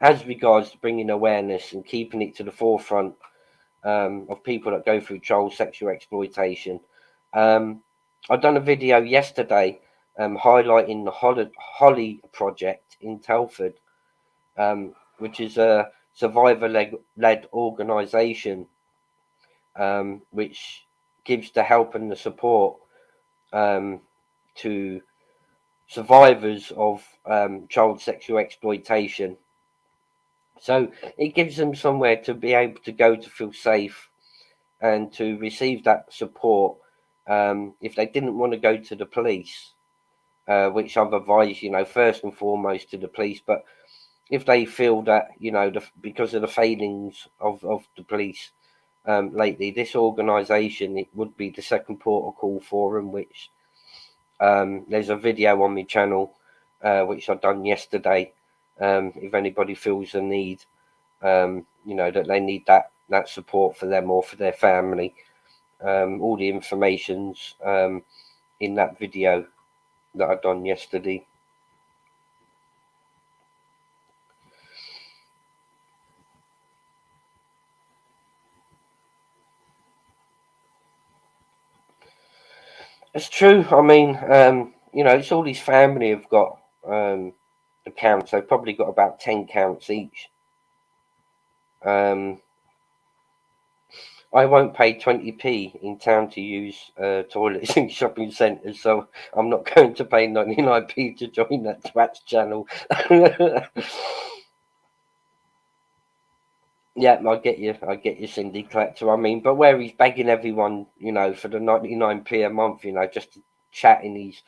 as regards to bringing awareness and keeping it to the forefront of people that go through child sexual exploitation. I've done a video yesterday highlighting the Holly Project in Telford, which is a survivor-led organisation which gives the help and the support to survivors of child sexual exploitation. So it gives them somewhere to be able to go to feel safe and to receive that support if they didn't want to go to the police, which I've advised, you know, first and foremost to the police. But if they feel that, you know, because of the failings of the police lately, this organisation, it would be the second port of call for them, which there's a video on my channel which I've done yesterday. If anybody feels the need, you know, that they need that support for them or for their family, all the information's in that video that I've done yesterday. It's true. I mean, you know, it's all his family have got accounts. They've probably got about 10 counts each. I won't pay 20p in town to use toilets in shopping centres, so I'm not going to pay 99p to join that Twatch channel. Yeah, I get you, Cindy Collector. I mean, but where he's begging everyone, you know, for the 99p a month, you know, just to chat in these.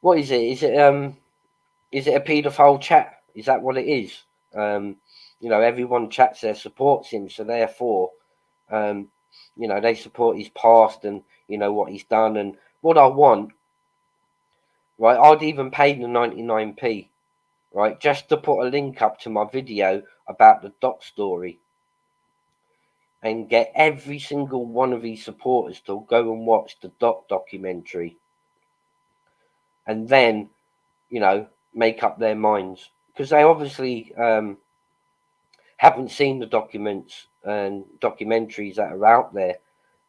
What is it? Is it a paedophile chat? Is that what it is? You know, everyone chats there, supports him, so therefore, you know, they support his past and, you know, what he's done. And what I want, right, I'd even pay the 99p, right, just to put a link up to my video about the doc story and get every single one of his supporters to go and watch the documentary and then, you know, make up their minds, because they obviously haven't seen the documents and documentaries that are out there.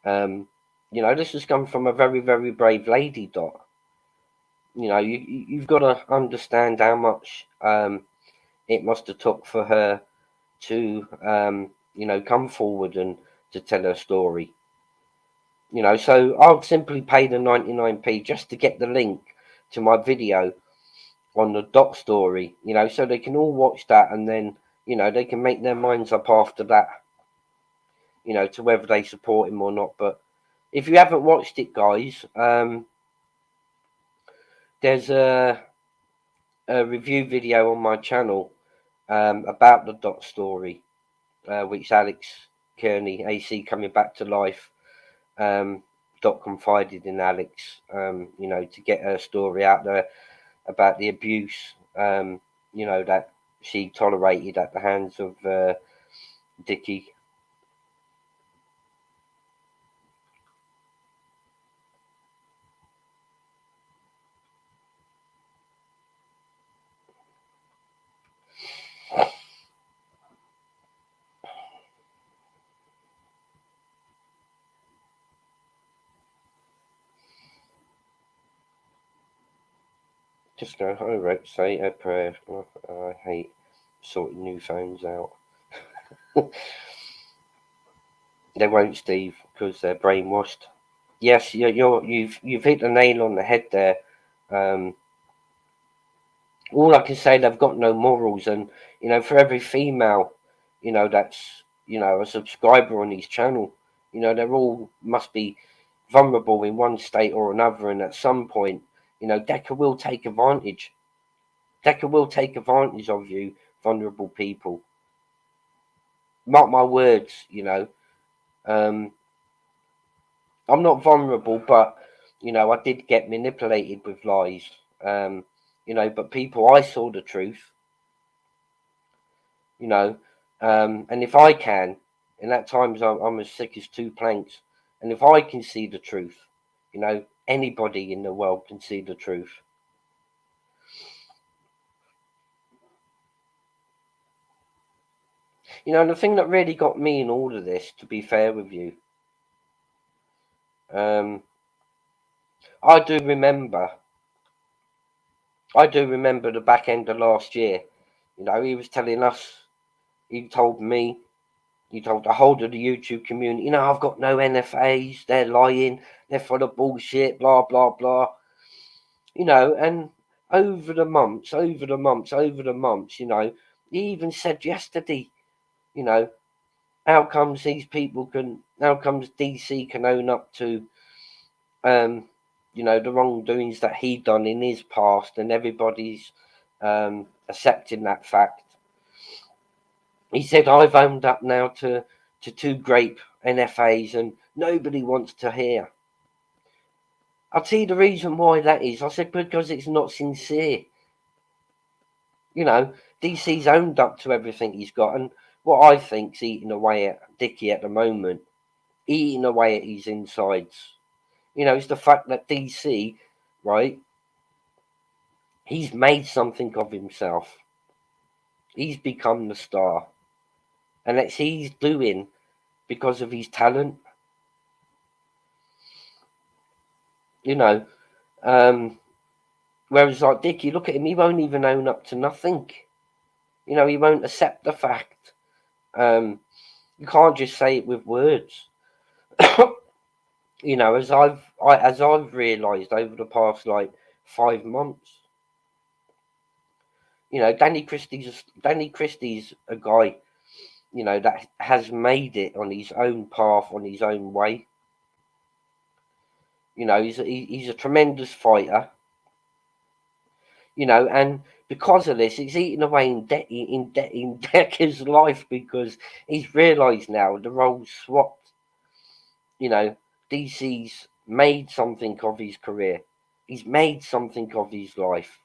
You know, this has come from a very, very brave lady, Dot. You know, you've got to understand how much it must have took for her to, you know, come forward and to tell her story. You know, so I'll simply pay the 99p just to get the link to my video on the doc story, you know, so they can all watch that and then, you know, they can make their minds up after that, you know, to whether they support him or not. But if you haven't watched it, guys, there's a review video on my channel about the doc story, which Alex Kearney, AC Coming Back to Life, Doc confided in Alex, you know, to get her story out there about the abuse, you know, that she tolerated at the hands of Decca. Just go home, right? Say a prayer. I hate sorting new phones out. They won't, Steve, because they're brainwashed. Yes, you've hit the nail on the head there. All I can say, they've got no morals, and you know, for every female, you know, that's, you know, a subscriber on his channel, you know, they're all must be vulnerable in one state or another, and at some point, you know, Decca will take advantage. Decca will take advantage of you, vulnerable people. Mark my words, you know. I'm not vulnerable, but you know, I did get manipulated with lies. You know, but people, I saw the truth. You know, and if I can, and at times I'm as sick as two planks, and if I can see the truth, you know, anybody in the world can see the truth. You know, the thing that really got me in all of this, to be fair with you, I do remember the back end of last year. You know, he was telling us, he told me, he told the whole of the YouTube community, you know, I've got no NFAs, they're lying, they're full of bullshit, blah, blah, blah. You know, and over the months, you know, he even said yesterday, you know, how comes DC can own up to, you know, the wrongdoings that he done in his past, and everybody's, accepting that fact. He said, I've owned up now to 2 grape NFAs and nobody wants to hear. I'll tell you the reason why that is. I said, because it's not sincere. You know, DC's owned up to everything he's got, and what I think's eating away at Dickie at the moment, eating away at his insides. You know, it's the fact that DC, right, he's made something of himself. He's become the star. And that's he's doing because of his talent. You know, whereas like Dickie, look at him, he won't even own up to nothing. You know, he won't accept the fact. You can't just say it with words. You know, as I've realised over the past like 5 months. You know, Danny Christie's a guy, you know, that has made it on his own path, on his own way. You know, he's a tremendous fighter. You know, and because of this, it's eaten away in Decca's life, because he's realised now the roles swapped. You know, DC's made something of his career. He's made something of his life.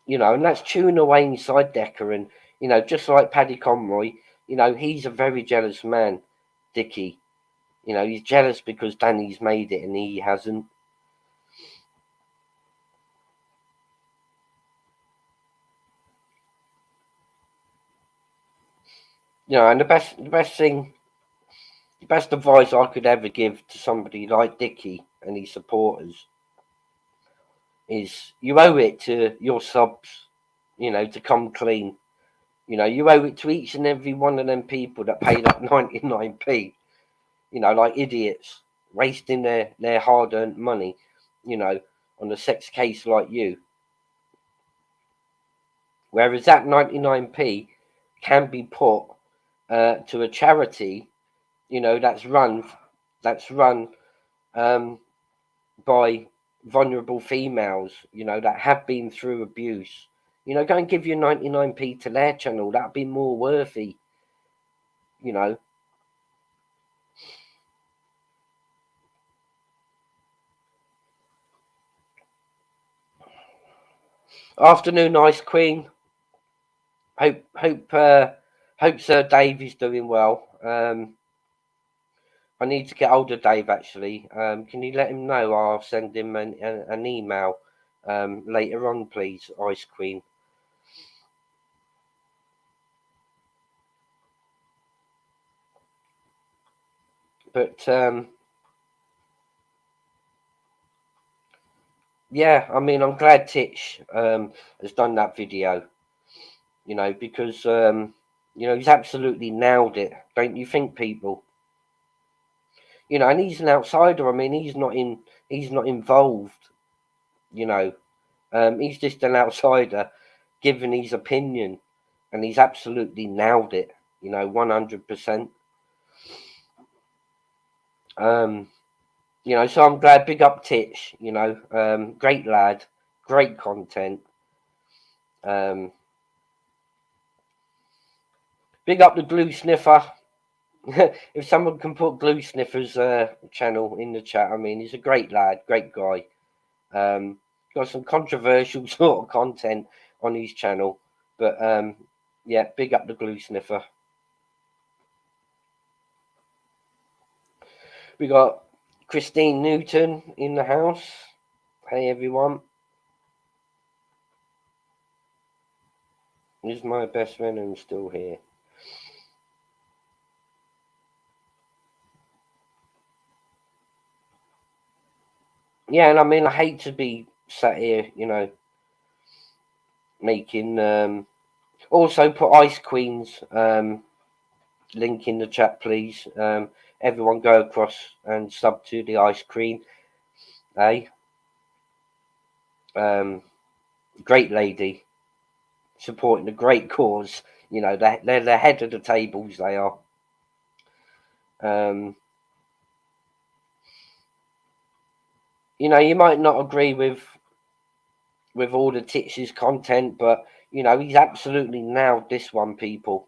You know, and that's chewing away inside Decca. And, you know, just like Paddy Conroy, you know, he's a very jealous man, Dickie. You know, he's jealous because Danny's made it and he hasn't. You know, and the best advice I could ever give to somebody like Dickie and his supporters is you owe it to your subs, you know, to come clean. You know, you owe it to each and every one of them people that paid up 99p, you know, like idiots, wasting their hard-earned money, you know, on a sex case like you. Whereas that 99p can be put to a charity, you know, that's run by vulnerable females, you know, that have been through abuse. You know, go and give your 99p to their channel. That'd be more worthy, you know. Afternoon, Ice Queen. Hope Sir Dave is doing well. I need to get hold of Dave actually. Can you let him know? I'll send him an email later on, please, Ice Queen. But yeah, I mean, I'm glad Titch has done that video. You know, because you know, he's absolutely nailed it. Don't you think, people? You know, and he's an outsider. I mean, he's not involved. You know, he's just an outsider giving his opinion, and he's absolutely nailed it. You know, 100%. You know, so I'm glad. Big up Titch. You know, great lad, great content. Big up the Glue Sniffer. If someone can put Glue Sniffer's channel in the chat, I mean, he's a great lad, great guy. Got some controversial sort of content on his channel, but yeah, big up the Glue Sniffer. We got Christine Newton in the house. Hey everyone. Is my best friend and still here? Yeah, and I mean, I hate to be sat here, you know, making also put Ice Queen's link in the chat, please. Everyone go across and sub to the Ice Queen. Hey, great lady, supporting a great cause. You know, they're the head of the tables. They are. You know, you might not agree with with all the Titch's content, but you know, he's absolutely nailed this one, people.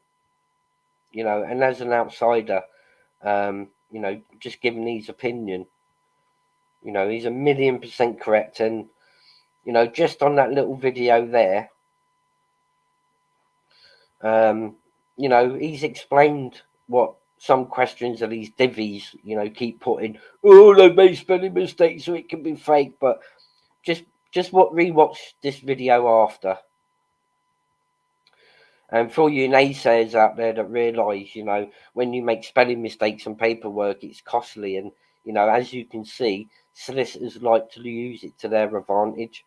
You know, and as an outsider, you know, just giving his opinion, you know, he's 1,000,000% correct. And you know, just on that little video there, you know, he's explained what some questions that these divvies, you know, keep putting. Oh, they made spelling mistakes, so it can be fake. But just rewatch this video after. And for you naysayers out there that realise, you know, when you make spelling mistakes and paperwork, it's costly. And, you know, as you can see, solicitors like to use it to their advantage,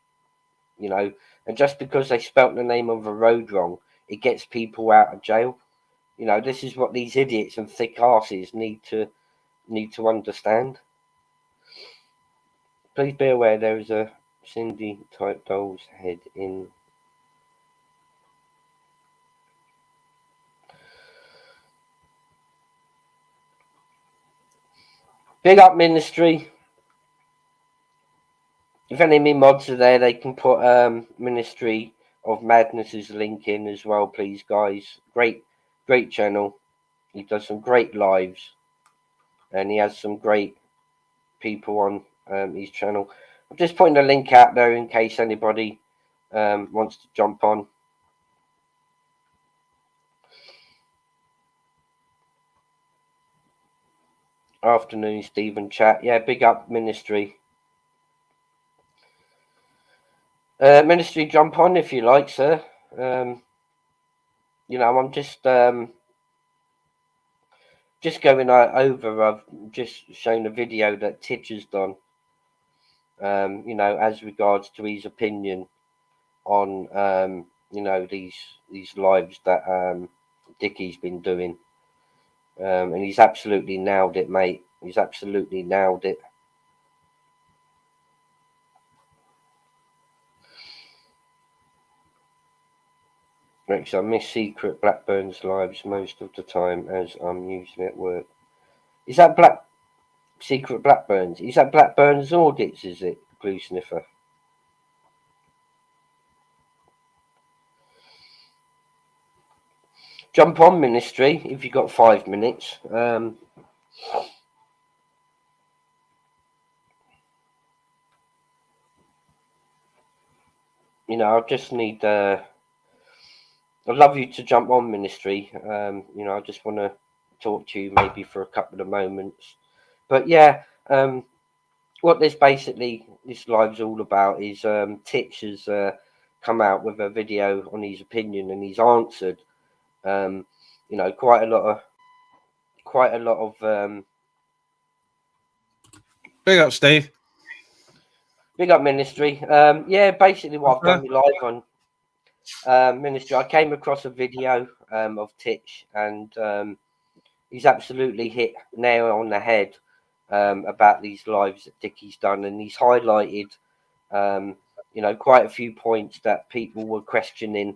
you know. And just because they spelt the name of a road wrong, it gets people out of jail. You know, this is what these idiots and thick asses need to understand. Please be aware there is a Cindy type doll's head in. Big up Ministry. If any of me mods are there, they can put Ministry of Madness's link in as well, please, guys. Great channel. He does some great lives, and he has some great people on his channel. I'm just putting a link out there in case anybody wants to jump on. Afternoon, Stephen chat. Yeah, big up Ministry. Ministry, jump on if you like, sir. You know, I'm just going over. I've just shown a video that Titch has done. You know, as regards to his opinion on you know, these lives that Dickie's been doing. And he's absolutely nailed it, mate. He's absolutely nailed it. Rex, I miss Secret Blackburn's lives most of the time as I'm usually at work. Is that Secret Blackburn's? Is that Blackburn's audits, is it, Glue Sniffer? Jump on, Ministry, if you've got 5 minutes. You know, I just need... I'd love you to jump on, Ministry. You know, I just want to talk to you maybe for a couple of moments. But yeah, what this live's all about is Titch has come out with a video on his opinion, and he's answered, you know, quite a lot of. Big up, Steve. Big up, Ministry. Yeah, basically what I've done me live on Ministry, I came across a video of Titch, and he's absolutely hit nail on the head about these lives that Dickie's done, and he's highlighted, you know, quite a few points that people were questioning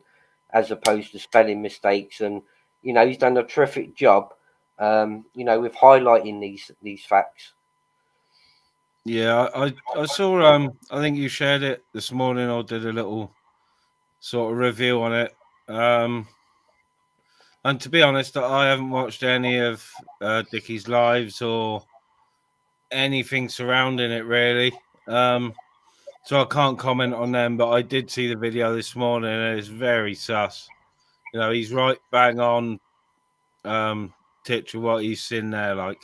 as opposed to spelling mistakes. And, you know, he's done a terrific job, you know, with highlighting these facts. Yeah, I saw, I think you shared it this morning or did a little sort of review on it. And to be honest, I haven't watched any of Dickie's lives or anything surrounding it really. So I can't comment on them, but I did see the video this morning and it's very sus. You know, he's right bang on Titch with what he's seen there, like.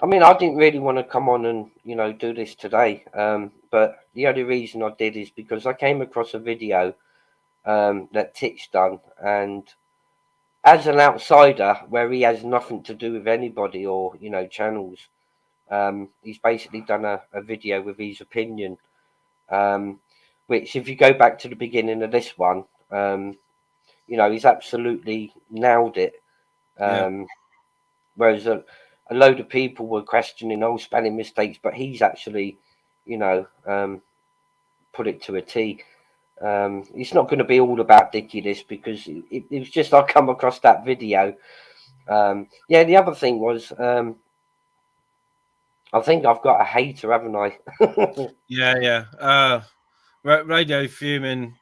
I mean, I didn't really want to come on and, you know, do this today. But the only reason I did is because I came across a video that Titch done, and as an outsider where he has nothing to do with anybody or, you know, channels, he's basically done a video with his opinion, which if you go back to the beginning of this one, you know, he's absolutely nailed it. Whereas a load of people were questioning spelling mistakes, but he's actually, you know, put it to a T. It's not going to be all about Dickie this, because it was just I come across that video. Yeah, the other thing was I think I've got a hater, haven't I? Yeah. Radio Fuming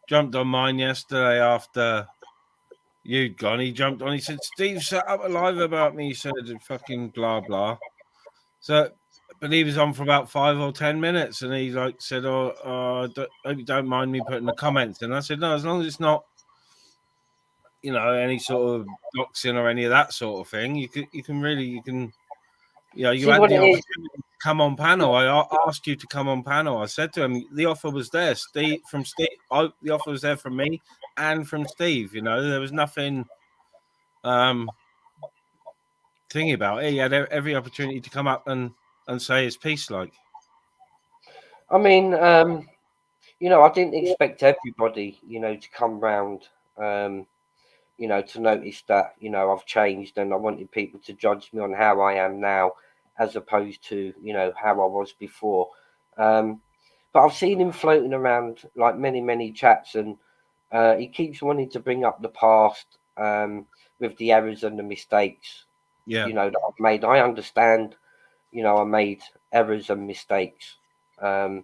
jumped on mine yesterday after you'd gone. He jumped on. He said, "Steve set up a live about me." He said, "Fucking blah blah." So, but he was on for about 5 or 10 minutes, and he like said, "Oh, hope you don't mind me putting the comments." And I said, "No, as long as it's not, any sort of doxing or any of that sort of thing, you can you See had what the it is? opportunity to come on panel. I asked you to come on panel. I said to him, the offer was there. The offer was there from me and from Steve. There was nothing thingy about it. He had every opportunity to come up and say his piece. Like, I mean, I didn't expect everybody, to come round, to notice that, I've changed, and I wanted people to judge me on how I am now, as opposed to, how I was before. But I've seen him floating around like many, many chats, and he keeps wanting to bring up the past, with the errors and the mistakes, yeah, that I've made. I understand, I made errors and mistakes. I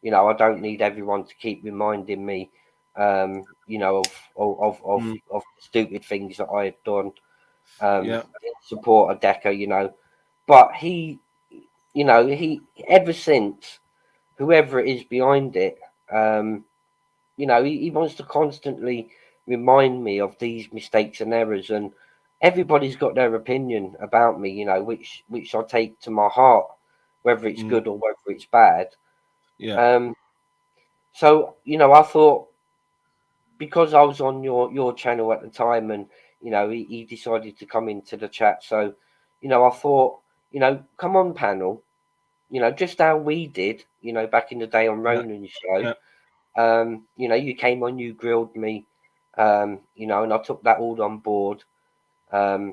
don't need everyone to keep reminding me, of stupid things that I had done, yeah, in support of Decca. But he ever since, whoever it is behind it, he wants to constantly remind me of these mistakes and errors, and everybody's got their opinion about me, which I take to my heart, whether it's good or whether it's bad. yeah, So, I thought, because I was on your channel at the time, and he decided to come into the chat. So, I thought, come on panel, just how we did, back in the day on yeah, Ronan's show. yeah, You came on, you grilled me, and I took that all on board, as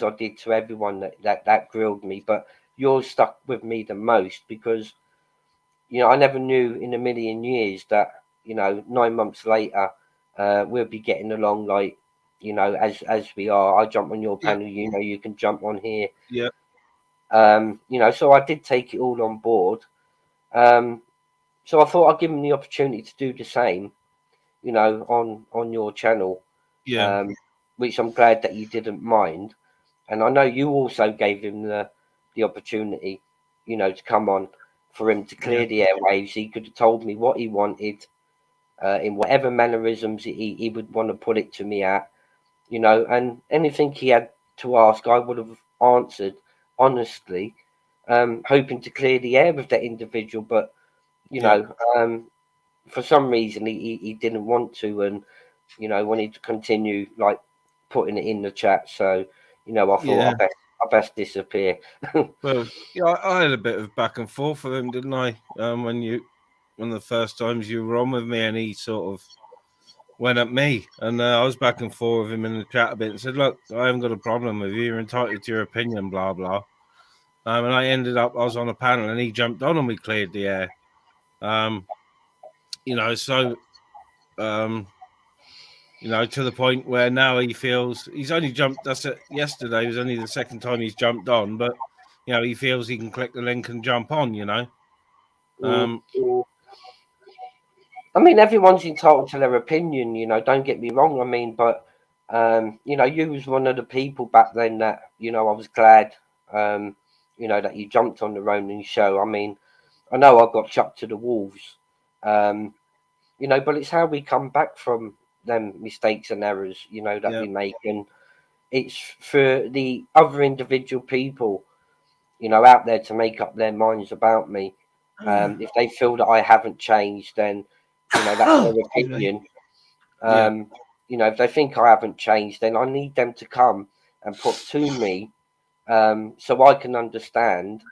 I did to everyone that grilled me. But yours stuck with me the most, because I never knew in a million years that 9 months later, we'll be getting along like, as we are. I jump on your yeah, panel, you can jump on here. yeah, So I did take it all on board. Um, so I thought I'd give him the opportunity to do the same, on your channel, yeah, um, which I'm glad that you didn't mind. And I know you also gave him the opportunity, to come on, for him to yeah, clear the airwaves. He could have told me what he wanted, in whatever mannerisms he would want to put it to me at, and anything he had to ask, I would have answered honestly, hoping to clear the air with that individual. But, yeah, for some reason, he didn't want to, and, wanted to continue, like, putting it in the chat. So, I thought yeah. I best disappear. Well, yeah, I had a bit of back and forth with him, didn't I? One of the first times you were on with me, and he sort of went at me, and I was back and forth with him in the chat a bit, and said, "Look, I haven't got a problem with you. You're entitled to your opinion, blah blah." And I was on a panel, and he jumped on, and we cleared the air. Um, so to the point where now he feels he's only jumped. That's it. Yesterday was only the second time he's jumped on, but he feels he can click the link and jump on. Mm. Um, I mean, everyone's entitled to their opinion, don't get me wrong. I mean, but, you was one of the people back then that, I was glad, that you jumped on the Ronin show. I mean, I know I got chucked to the wolves, um, but it's how we come back from them mistakes and errors, that yeah, we make. And it's for the other individual people, out there, to make up their minds about me. If they feel that I haven't changed, then, that's their excuse me. opinion. Yeah, If they think I haven't changed, then I need them to come and put to me, so I can understand,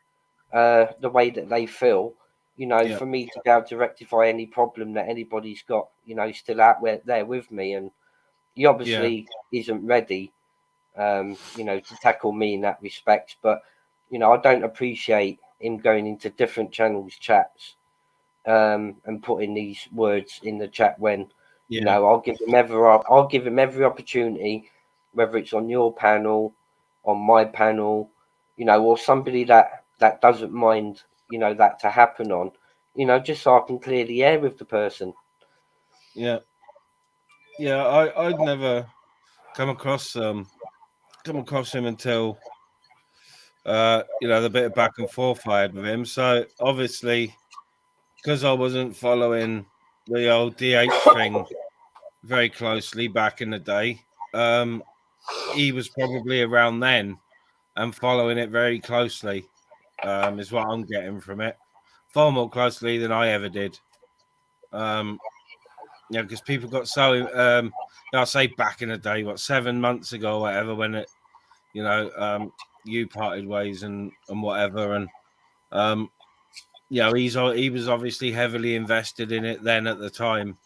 the way that they feel, yeah, for me to be able to rectify any problem that anybody's got, still out there with me. And he yeah, obviously isn't ready, to tackle me in that respect. But, I don't appreciate him going into different channels' chats, and putting these words in the chat when, yeah, I'll give him every opportunity, whether it's on your panel, on my panel, you know, or somebody that doesn't mind, you know, that to happen on, you know, just so I can clear the air with the person. Yeah. I'd never come across him until you know, the bit of back and forth I had with him. So obviously, because I wasn't following the old DH thing very closely back in the day, he was probably around then and following it very closely, is what I'm getting from it. Far more closely than I ever did. Yeah, because people got so I'll say back in the day, what, 7 months ago or whatever, when it, you know, you parted ways and whatever, and you know, he was obviously heavily invested in it then at the time,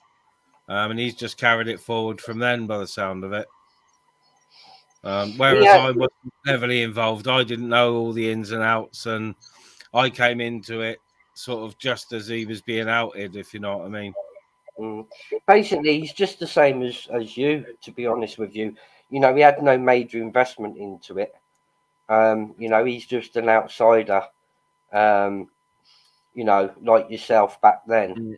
and he's just carried it forward from then by the sound of it. Whereas Yeah, I wasn't heavily involved, I didn't know all the ins and outs, and I came into it sort of just as he was being outed, if you know what I mean. basically, he's just the same as you, to be honest with you. You know, he had no major investment into it. You know, he's just an outsider. You know, like yourself back then.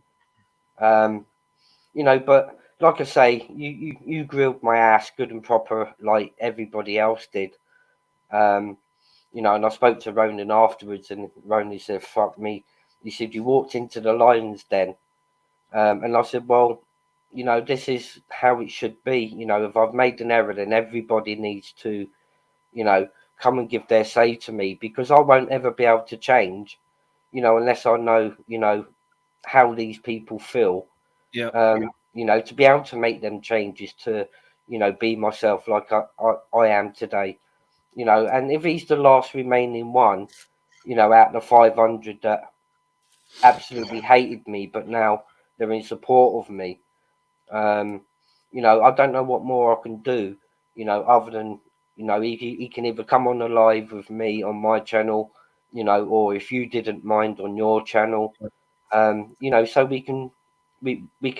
You know, but like I say, you grilled my ass good and proper, like everybody else did. You know, and I spoke to Ronan afterwards, and Ronan said, "Fuck me." He said, "You walked into the lion's den," and I said, "Well, you know, this is how it should be. You know, if I've made an error, then everybody needs to, you know, come and give their say to me, because I won't ever be able to change, you know, unless I know, you know, how these people feel. Yeah. You know, to be able to make them changes to, you know, be myself like I am today, you know, and if he's the last remaining one, you know, out of the 500 that absolutely hated me, but now they're in support of me, you know, I don't know what more I can do, you know, other than, you know, he can either come on a live with me on my channel, you know, or if you didn't mind on your channel, you know, so we can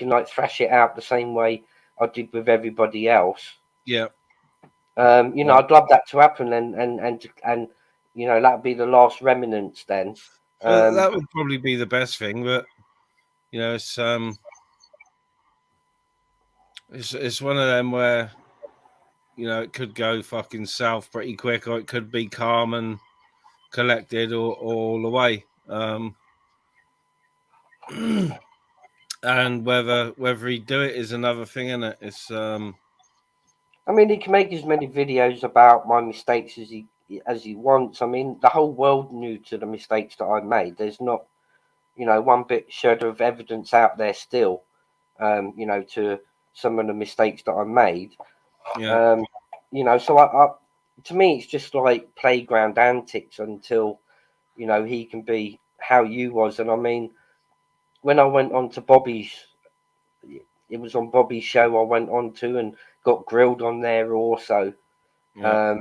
like thrash it out the same way I did with everybody else. Yeah. You know, I'd love that to happen, and you know, that'd be the last remnants then. Well, that would probably be the best thing, but you know, it's one of them where, you know, it could go fucking south pretty quick, or it could be calm and collected all the way. And whether he do it is another thing, isn't it? It's I mean, he can make as many videos about my mistakes as he wants. I mean, the whole world knew to the mistakes that I made. There's not, you know, one bit shadow of evidence out there still, you know, to some of the mistakes that I made. yeah, You know, so I to me, it's just like playground antics until, you know, he can be how you was. And I mean, when I went on to Bobby's, it was on Bobby's show I went on to and got grilled on there also. yeah,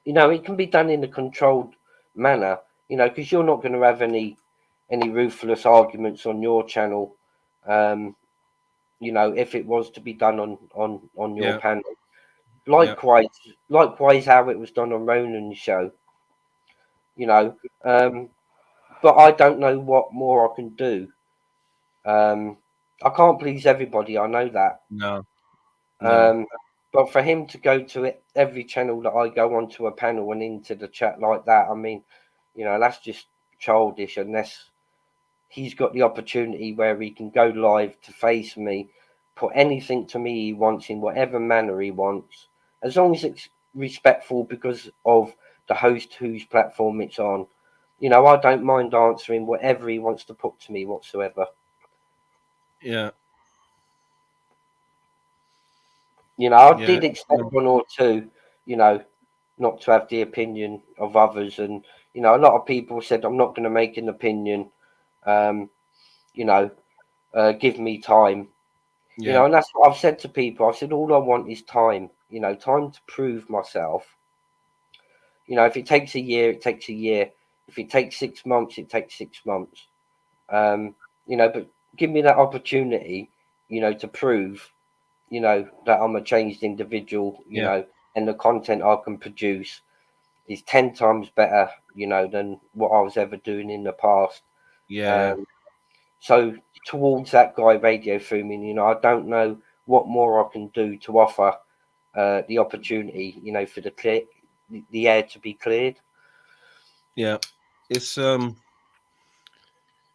You know, it can be done in a controlled manner, you know, because you're not going to have any ruthless arguments on your channel. You know, if it was to be done on your yeah, panel. yeah, Likewise, how it was done on Ronan's show, you know. But I don't know what more I can do. I can't please everybody, I know that. no, no, Um, but for him to go to every channel that I go onto a panel and into the chat like that, I mean, you know, that's just childish unless he's got the opportunity where he can go live to face me, put anything to me he wants in whatever manner he wants, as long as it's respectful because of the host whose platform it's on. You know, I don't mind answering whatever he wants to put to me whatsoever. yeah, You know, I yeah, did expect one or two, you know, not to have the opinion of others. And, you know, a lot of people said, I'm not going to make an opinion, um, you know, give me time. You know, yeah, and that's what I've said to people. I've said, all I want is time, you know, time to prove myself. You know, if it takes a year, it takes a year. If it takes 6 months, it takes 6 months. You know, but give me that opportunity, you know, to prove, you know, that I'm a changed individual, you yeah, know, and the content I can produce is 10 times better, you know, than what I was ever doing in the past. Yeah. So towards that guy radio filming, you know, I don't know what more I can do to offer the opportunity, you know, for the air to be cleared. Yeah, it's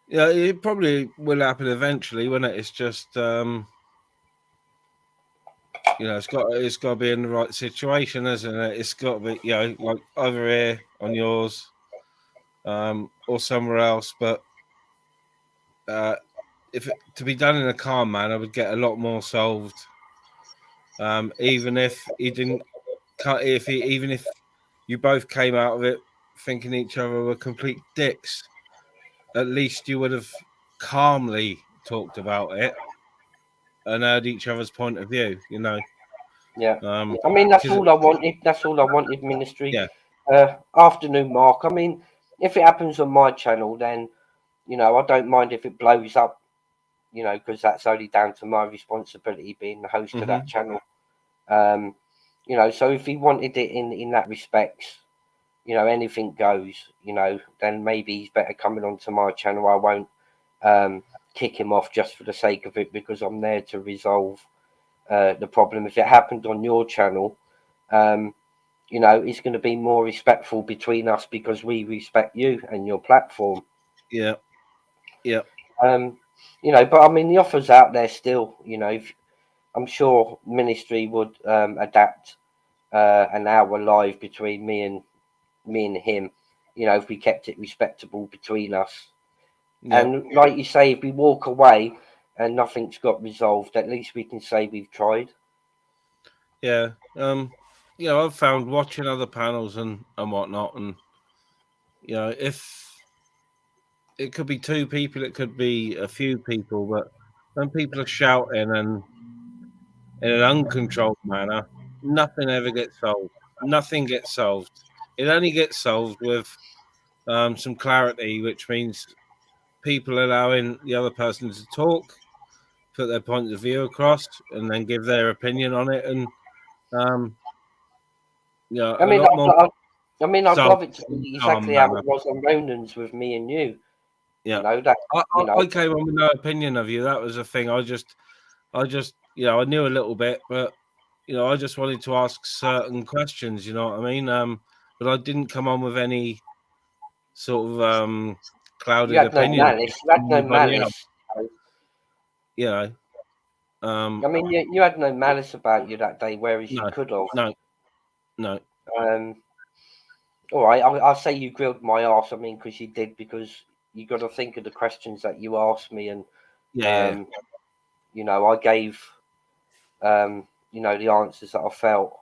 yeah, it probably will happen eventually, won't it? It's just you know, it's got to be in the right situation, isn't it? It's got to be, you know, like over here on yours, or somewhere else. But if it to be done in a calm manner, would get a lot more solved. Even if he didn't cut, even if you both came out of it thinking each other were complete dicks, at least you would have calmly talked about it and heard each other's point of view, you know. Yeah. I mean, that's 'Cause all I wanted. That's all I wanted, Ministry. yeah, Afternoon, Mark. I mean, if it happens on my channel, then, you know, I don't mind if it blows up, you know, because that's only down to my responsibility being the host of that channel. You know, so if he wanted it in that respect, you know, anything goes, you know, then maybe he's better coming onto my channel. I won't kick him off just for the sake of it, because I'm there to resolve the problem. If it happened on your channel, you know, it's going to be more respectful between us because we respect you and your platform. yeah, yeah, You know, but I mean, the offer's out there still. You know, I'm sure Ministry would adapt an hour live between me and him. You know, if we kept it respectable between us. yeah, And like you say, if we walk away and nothing's got resolved, at least we can say we've tried. yeah. You know, I've found watching other panels and whatnot, and you know, if it could be two people, it could be a few people, but when people are shouting and in an uncontrolled manner, nothing ever gets solved. Nothing gets solved. It only gets solved with some clarity, which means people allowing the other person to talk, put their point of view across, and then give their opinion on it, and you know, I a mean, lot more I'd solved love it to in be a calm exactly how manner. it was on Ronan's with me and you. Yeah, You know that. You know, I came on with no opinion of you. That was the thing. I just, you know, I knew a little bit, but you know, I just wanted to ask certain questions. You know what I mean? But I didn't come on with any sort of you clouded had no opinion malice. You had from no anybody else. malice. You know, I mean, you had no malice about you that day, whereas you no, could have. no, no. Um, all right, I'll say you grilled my arse. I mean, because you did, because you got to think of the questions that you asked me, and Yeah, yeah, you know, I gave you know, the answers that I felt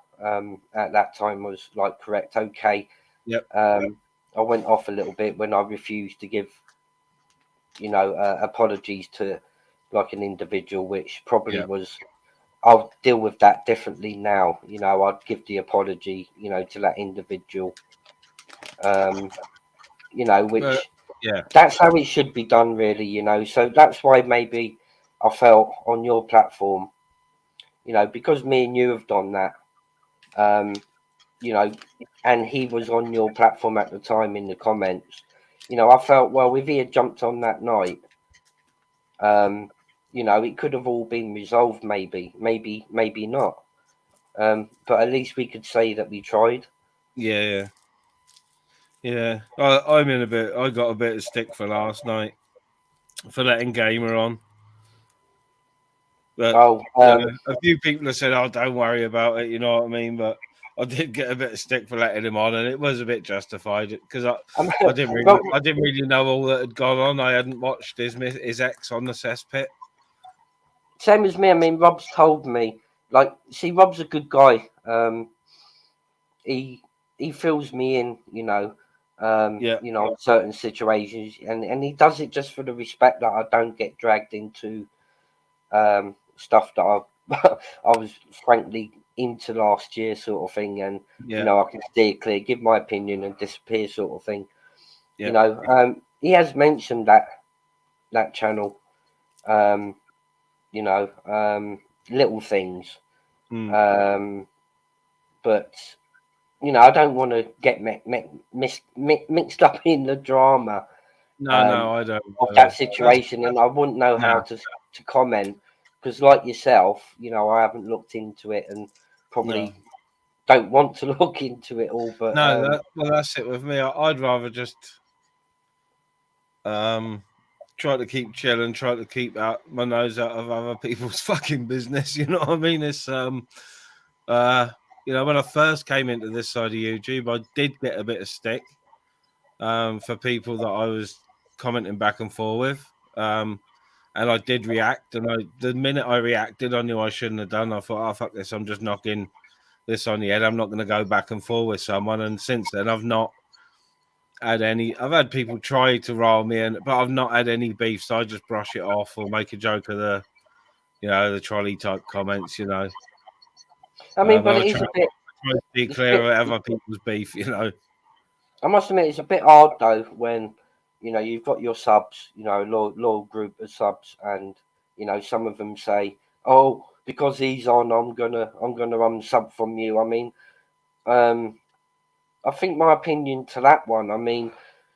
at that time was like correct. Okay, yep, I went off a little bit when I refused to give, you know, apologies to like an individual, which probably yeah, was. I'll deal with that differently now. You know, I'd give the apology, you know, to that individual. Um, you know, but which yeah, that's how it should be done, really. You know, so that's why maybe I felt on your platform, you know, because me and you have done that. You know, and he was on your platform at the time in the comments. You know, I felt, well, if he had jumped on that night, you know, it could have all been resolved. Maybe not. But at least we could say that we tried. yeah, yeah. Yeah, I'm in a bit. I got a bit of stick for last night for letting Gamer on, but Oh, yeah, a few people have said, "Oh, don't worry about it." You know what I mean? But I did get a bit of stick for letting him on, and it was a bit justified because I well, didn't really know all that had gone on. I hadn't watched his ex on the cesspit. same as me. I mean, Rob's told me, like, see, Rob's a good guy. He fills me in, Yeah, you know, in certain situations, and he does it just for the respect that I don't get dragged into stuff that I was frankly into last year, sort of thing, and you yeah, know, I can steer clear, give my opinion, and disappear, sort of thing. You yeah, know, he has mentioned that channel, um, you know, little things, mm, um, but I don't want to get mixed up in the drama No, I don't. of that situation, and I wouldn't know how to comment because, like yourself, I haven't looked into it and probably don't want to look into it all. But that's it with me. I'd rather just try to keep chill and try to keep my nose out of other people's fucking business. You know what I mean? It's when I first came into this side of YouTube, I did get a bit of stick for people that I was commenting back and forth with. And I did react, and the minute I reacted, I knew I shouldn't have done. I thought, oh, fuck this, I'm just knocking this on the head. I'm not going to go back and forth with someone. And since then, I've not had any. I've had people try to rile me, but I've not had any beef. So I just brush it off or make a joke of the trolley type comments. I mean, but it is a bit. To be clear of other people's beef. I must admit, it's a bit hard though when you've got your subs, loyal group of subs, and some of them say, "Oh, because he's on, I'm gonna unsub from you." I mean, I think my opinion to that one. I mean,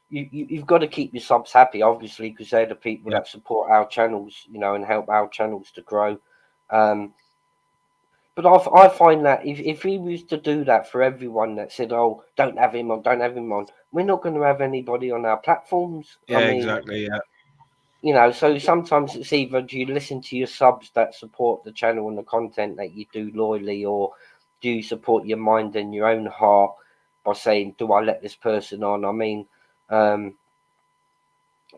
you've got to keep your subs happy, obviously, because they're the people that support our channels, and help our channels to grow. But I find that if he was to do that for everyone that said, "Oh, don't have him on," we're not going to have anybody on our platforms. Yeah, I mean, exactly. Yeah. So sometimes it's either do you listen to your subs that support the channel and the content that you do loyally, or do you support your mind and your own heart by saying, "Do I let this person on?" I mean,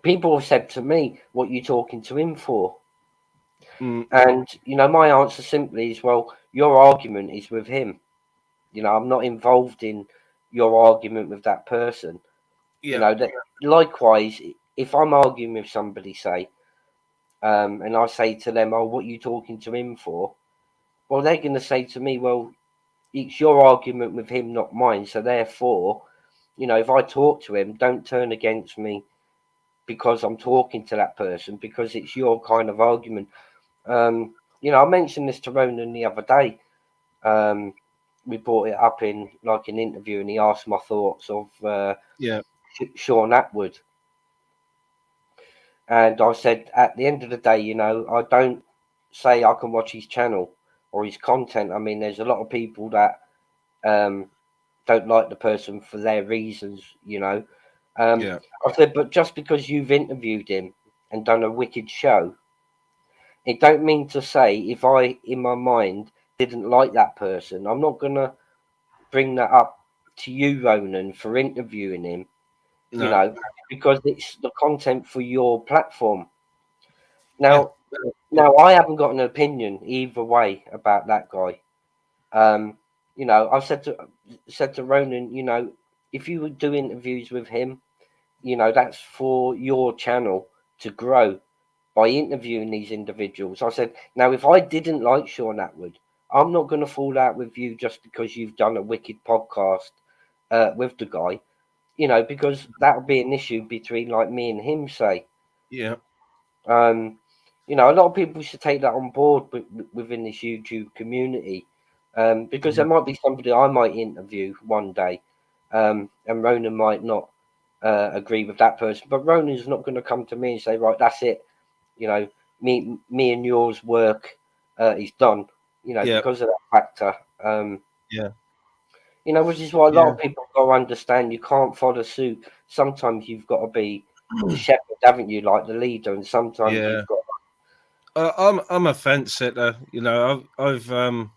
people have said to me, "What are you talking to him for?" And my answer simply is, well, your argument is with him. I'm not involved in your argument with that person. Likewise, if I'm arguing with somebody, say, and I say to them, "Oh, what are you talking to him for?" Well, they're going to say to me, "Well, it's your argument with him, not mine. So therefore, if I talk to him, don't turn against me because I'm talking to that person, because it's your kind of argument." I mentioned this to Ronan the other day. We brought it up in like an interview, and he asked my thoughts of Sean Atwood, and I said at the end of the day, I don't say I can watch his channel or his content. I mean, there's a lot of people that don't like the person for their reasons. I said, but just because you've interviewed him and done a wicked show, it don't mean to say if I, in my mind, didn't like that person, I'm not going to bring that up to you, Ronan, for interviewing him, because it's the content for your platform. Now, I haven't got an opinion either way about that guy. I've said to Ronan, if you would do interviews with him, that's for your channel to grow by interviewing these individuals. I said, now, if I didn't like Sean Atwood, I'm not going to fall out with you just because you've done a wicked podcast with the guy, because that would be an issue between like me and him, say. Yeah. A lot of people should take that on board within this YouTube community, because there might be somebody I might interview one day, and Ronan might not agree with that person, but Ronan's not going to come to me and say, right, that's it. Me and yours work is done. Because of that factor. Which is why a lot of people got to understand you can't follow suit. Sometimes you've got to be the shepherd, haven't you? Like the leader, and sometimes you've got. I'm a fence sitter. I've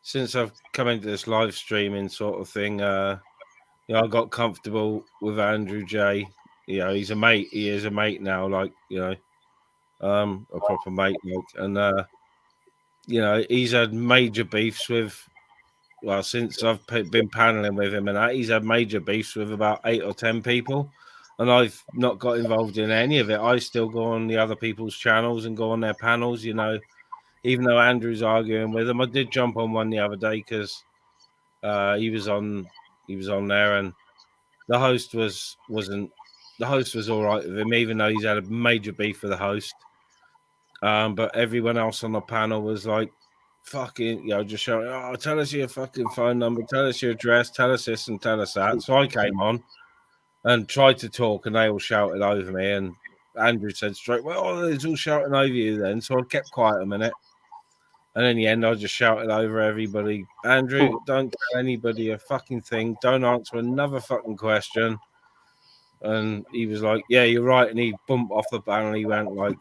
since I've come into this live streaming sort of thing. I got comfortable with Andrew J. He's a mate. He is a mate now. Like a proper mate. And he's had major beefs with. Well, since I've been paneling with him, and he's had major beefs with about 8 or 10 people, and I've not got involved in any of it. I still go on the other people's channels and go on their panels. Even though Andrew's arguing with them, I did jump on one the other day because he was on there, and the host wasn't. The host was all right with him, even though he's had a major beef with the host. But everyone else on the panel was like fucking, just shouting, oh, tell us your fucking phone number, tell us your address, tell us this and tell us that. So I came on and tried to talk, and they all shouted over me. And Andrew said straight, well, it's all shouting over you then. So I kept quiet a minute. And in the end, I just shouted over everybody, Andrew, don't tell anybody a fucking thing. Don't answer another fucking question. And he was like, yeah, you're right. And he bumped off the panel. He went like,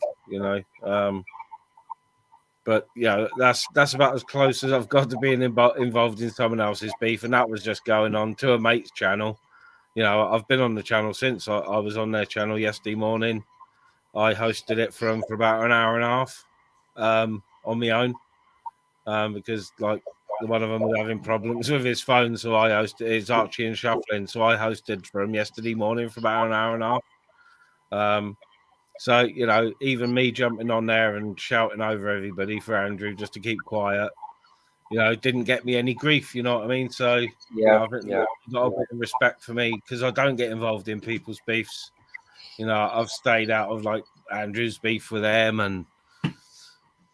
but yeah, that's about as close as I've got to being involved in someone else's beef. And that was just going on to a mate's channel. I've been on the channel since I was on their channel yesterday morning. I hosted it for them for about an hour and a half on my own because like one of them was having problems with his phone. So I hosted, it's Archie and Shuffling. So I hosted for him yesterday morning for about an hour and a half. So, even me jumping on there and shouting over everybody for Andrew just to keep quiet, didn't get me any grief, you know what I mean? So, I've got a bit of respect for me because I don't get involved in people's beefs. I've stayed out of like Andrew's beef with them and,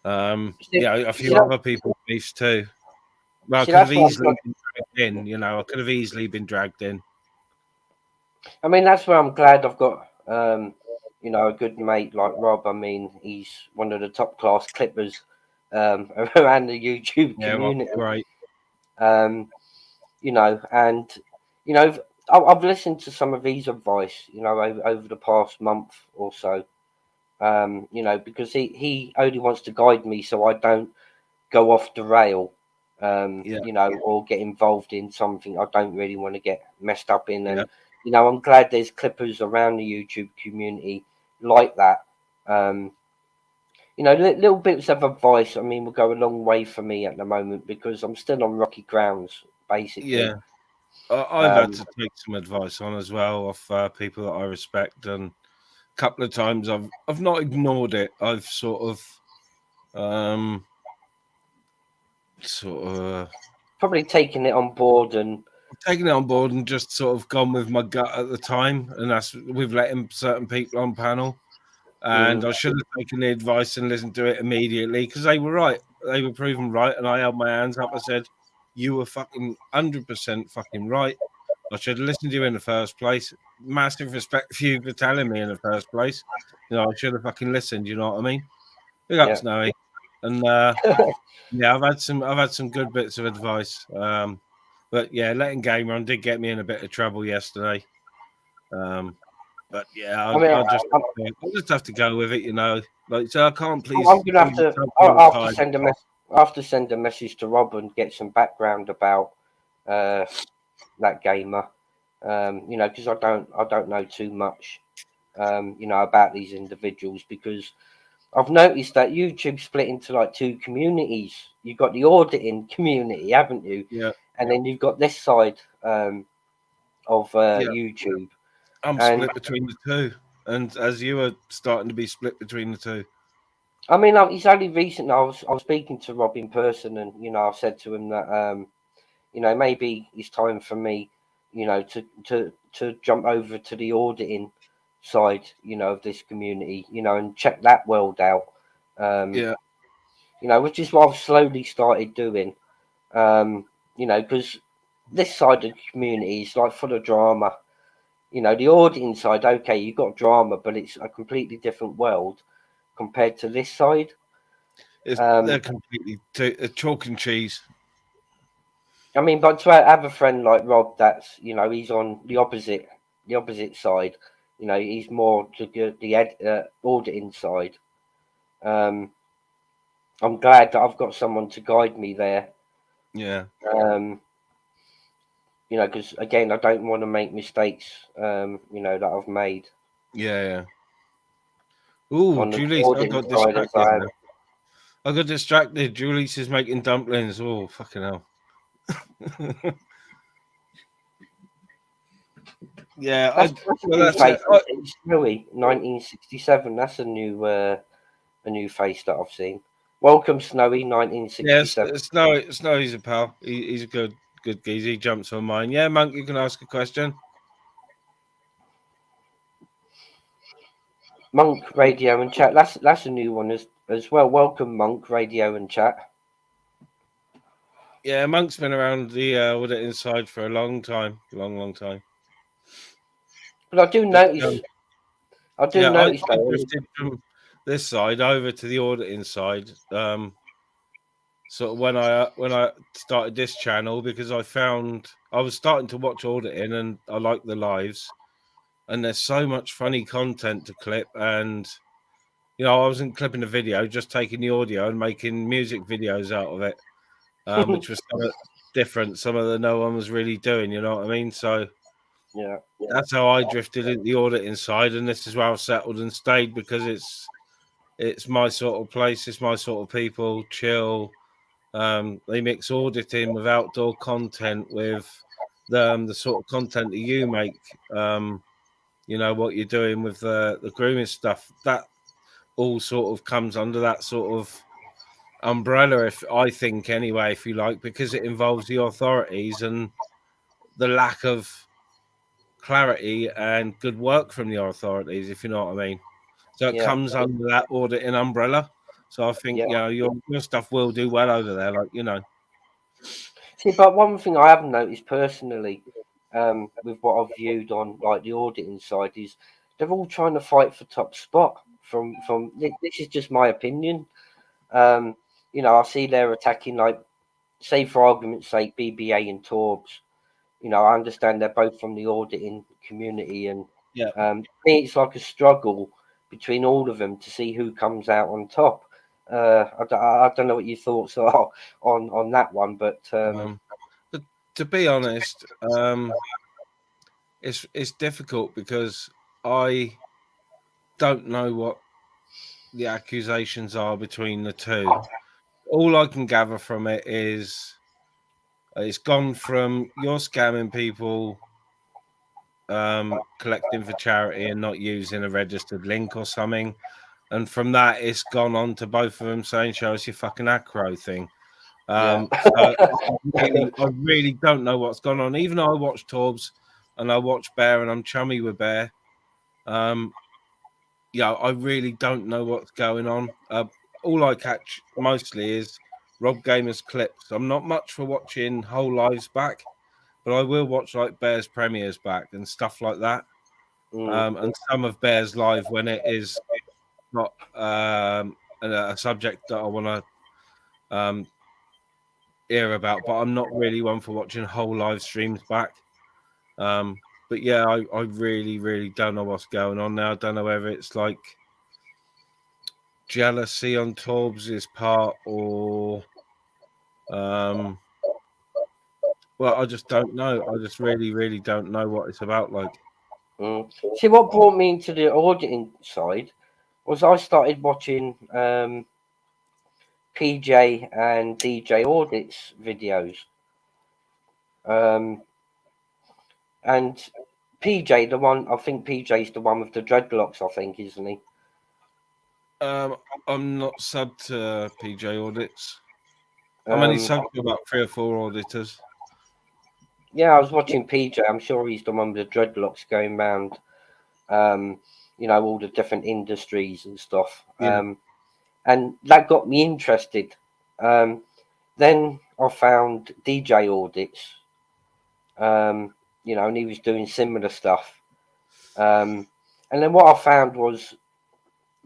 a few other people's beefs too. Well, I could have easily been dragged in, I could have easily been dragged in. I mean, that's where I'm glad I've got, a good mate like Rob. I mean, he's one of the top class clippers around the YouTube community. Right. I've listened to some of his advice, over the past month or so, because he only wants to guide me so I don't go off the rail, or get involved in something I don't really want to get messed up in. And, I'm glad there's clippers around the YouTube community like that. Little bits of advice, I mean, will go a long way for me at the moment because I'm still on rocky grounds, basically. Yeah. I've had to take some advice on as well off people that I respect, and a couple of times I've not ignored it. I've sort of probably taken it on board and just sort of gone with my gut at the time, and that's with letting certain people on panel. And I should have taken the advice and listened to it immediately because they were right. They were proven right, and I held my hands up. I said, "You were fucking 100% fucking right. I should have listened to you in the first place. Massive respect for you for telling me in the first place. I should have fucking listened. You know what I mean? Big up, Snowy. And I've had some good bits of advice. But yeah, letting game run did get me in a bit of trouble yesterday. But yeah, I'll just have to go with it, Like, so I can't please. I'm gonna have to. I'll have to send a message to Rob and get some background about that gamer. Because I don't know too much, about these individuals because I've noticed that YouTube split into like two communities. You've got the auditing community, haven't you? Yeah. And then you've got this side of YouTube. I'm split between the two, and as you are starting to be split between the two. I mean, it's only recent. I was speaking to Rob in person, and I said to him that maybe it's time for me, to jump over to the auditing side, of this community, and check that world out. Which is what I've slowly started doing. Because this side of the community is like full of drama. The auditing side, okay, you've got drama, but it's a completely different world compared to this side. They're completely chalk and cheese. I mean, but to have a friend like Rob, that's he's on the opposite side. He's more to the auditing side. I'm glad that I've got someone to guide me there. Yeah. Because again, I don't want to make mistakes. That I've made. Yeah. Ooh, Julie, I got distracted. I got distracted. Julie's is making dumplings. Oh, fucking hell. Yeah, that's Snowy 1967. That's a new face that I've seen. Welcome, Snowy 1967. Yeah, Snowy's a pal. He's a good geezer. He jumps on mine. Yeah, Monk, you can ask a question. Monk Radio and Chat. That's a new one as well. Welcome, Monk Radio and Chat. Yeah, Monk's been around the auditing side for a long time, long time. But I do notice. I I though. drifted from this side over to the auditing side. Sort of when I started this channel, because I found I was starting to watch auditing and I like the lives, and there's so much funny content to clip, and I wasn't clipping the video, just taking the audio and making music videos out of it, which was something different, something that no one was really doing. You know what I mean? So Yeah. that's how I drifted into the auditing side, and this is where I've settled and stayed, because it's my sort of place, it's my sort of people, chill. They mix auditing with outdoor content with the sort of content that you make. What you're doing with the grooming stuff, that all sort of comes under that sort of umbrella, if I think anyway, if you like, because it involves the authorities and the lack of clarity and good work from the authorities, if you know what I mean. So it Yeah. comes under that auditing umbrella. So I think your stuff will do well over there, See, but one thing I haven't noticed personally, with what I've viewed on like the auditing side, is they're all trying to fight for top spot. This is just my opinion. I see they're attacking, like, say for argument's sake, BBA and Torbs. I understand they're both from the auditing community, and Yeah. to me, it's like a struggle between all of them to see who comes out on top. I don't know what your thoughts are on that one, but to be honest, it's difficult because I don't know what the accusations are between the two. All I can gather from it is it's gone from you're scamming people, collecting for charity and not using a registered link or something, and from that it's gone on to both of them saying, show us your fucking acro thing. yeah. So I really don't know what's gone on. Even though I watch Torbs and I watch Bear and I'm chummy with Bear, I really don't know what's going on. All I catch mostly is Rob Gamer's clips. I'm not much for watching whole lives back, but I will watch like Bear's premieres back and stuff like that. And some of Bear's live when it is not a subject that I want to hear about, but I'm not really one for watching whole live streams back. But yeah, I really, really don't know what's going on now. I don't know whether it's like jealousy on Torbs' part or well, I just don't know. I just really, really don't know what it's about. See, what brought me into the auditing side was I started watching PJ and DJ audits videos. And PJ, I think PJ's the one with the dreadlocks, I think, isn't he? I'm not subbed to PJ audits. I'm only subbed to about 3 or 4 auditors. Yeah, I was watching PJ. I'm sure he's the one with the dreadlocks going round, all the different industries and stuff. Yeah. And that got me interested. Then I found DJ audits, and he was doing similar stuff. And then what I found was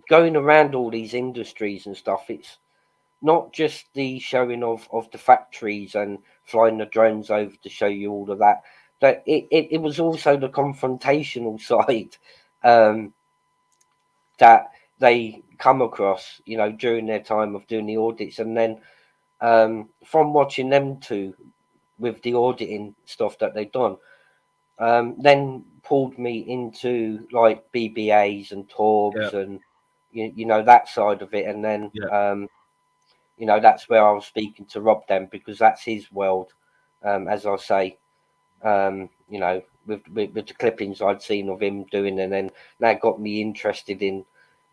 going around all these industries and stuff, it's not just the showing of the factories and flying the drones over to show you all of that. That it was also the confrontational side that they come across, during their time of doing the audits. And then from watching them two with the auditing stuff that they've done, then pulled me into like BBAs and Torbs and that side of it. And then that's where I was speaking to Rob then, because that's his world, as I say. With the clippings I'd seen of him doing, and then that got me interested in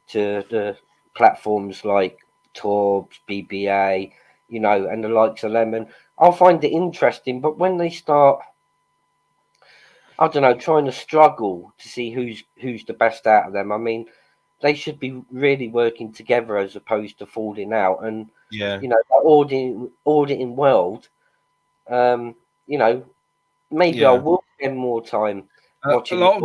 to the platforms like Torbs, BBA, and the likes of them. And I'll find it interesting, but when they start, I don't know, trying to struggle to see who's the best out of them, I mean, they should be really working together as opposed to falling out. And yeah, the auditing world, you know, maybe I will spend more time watching. A lot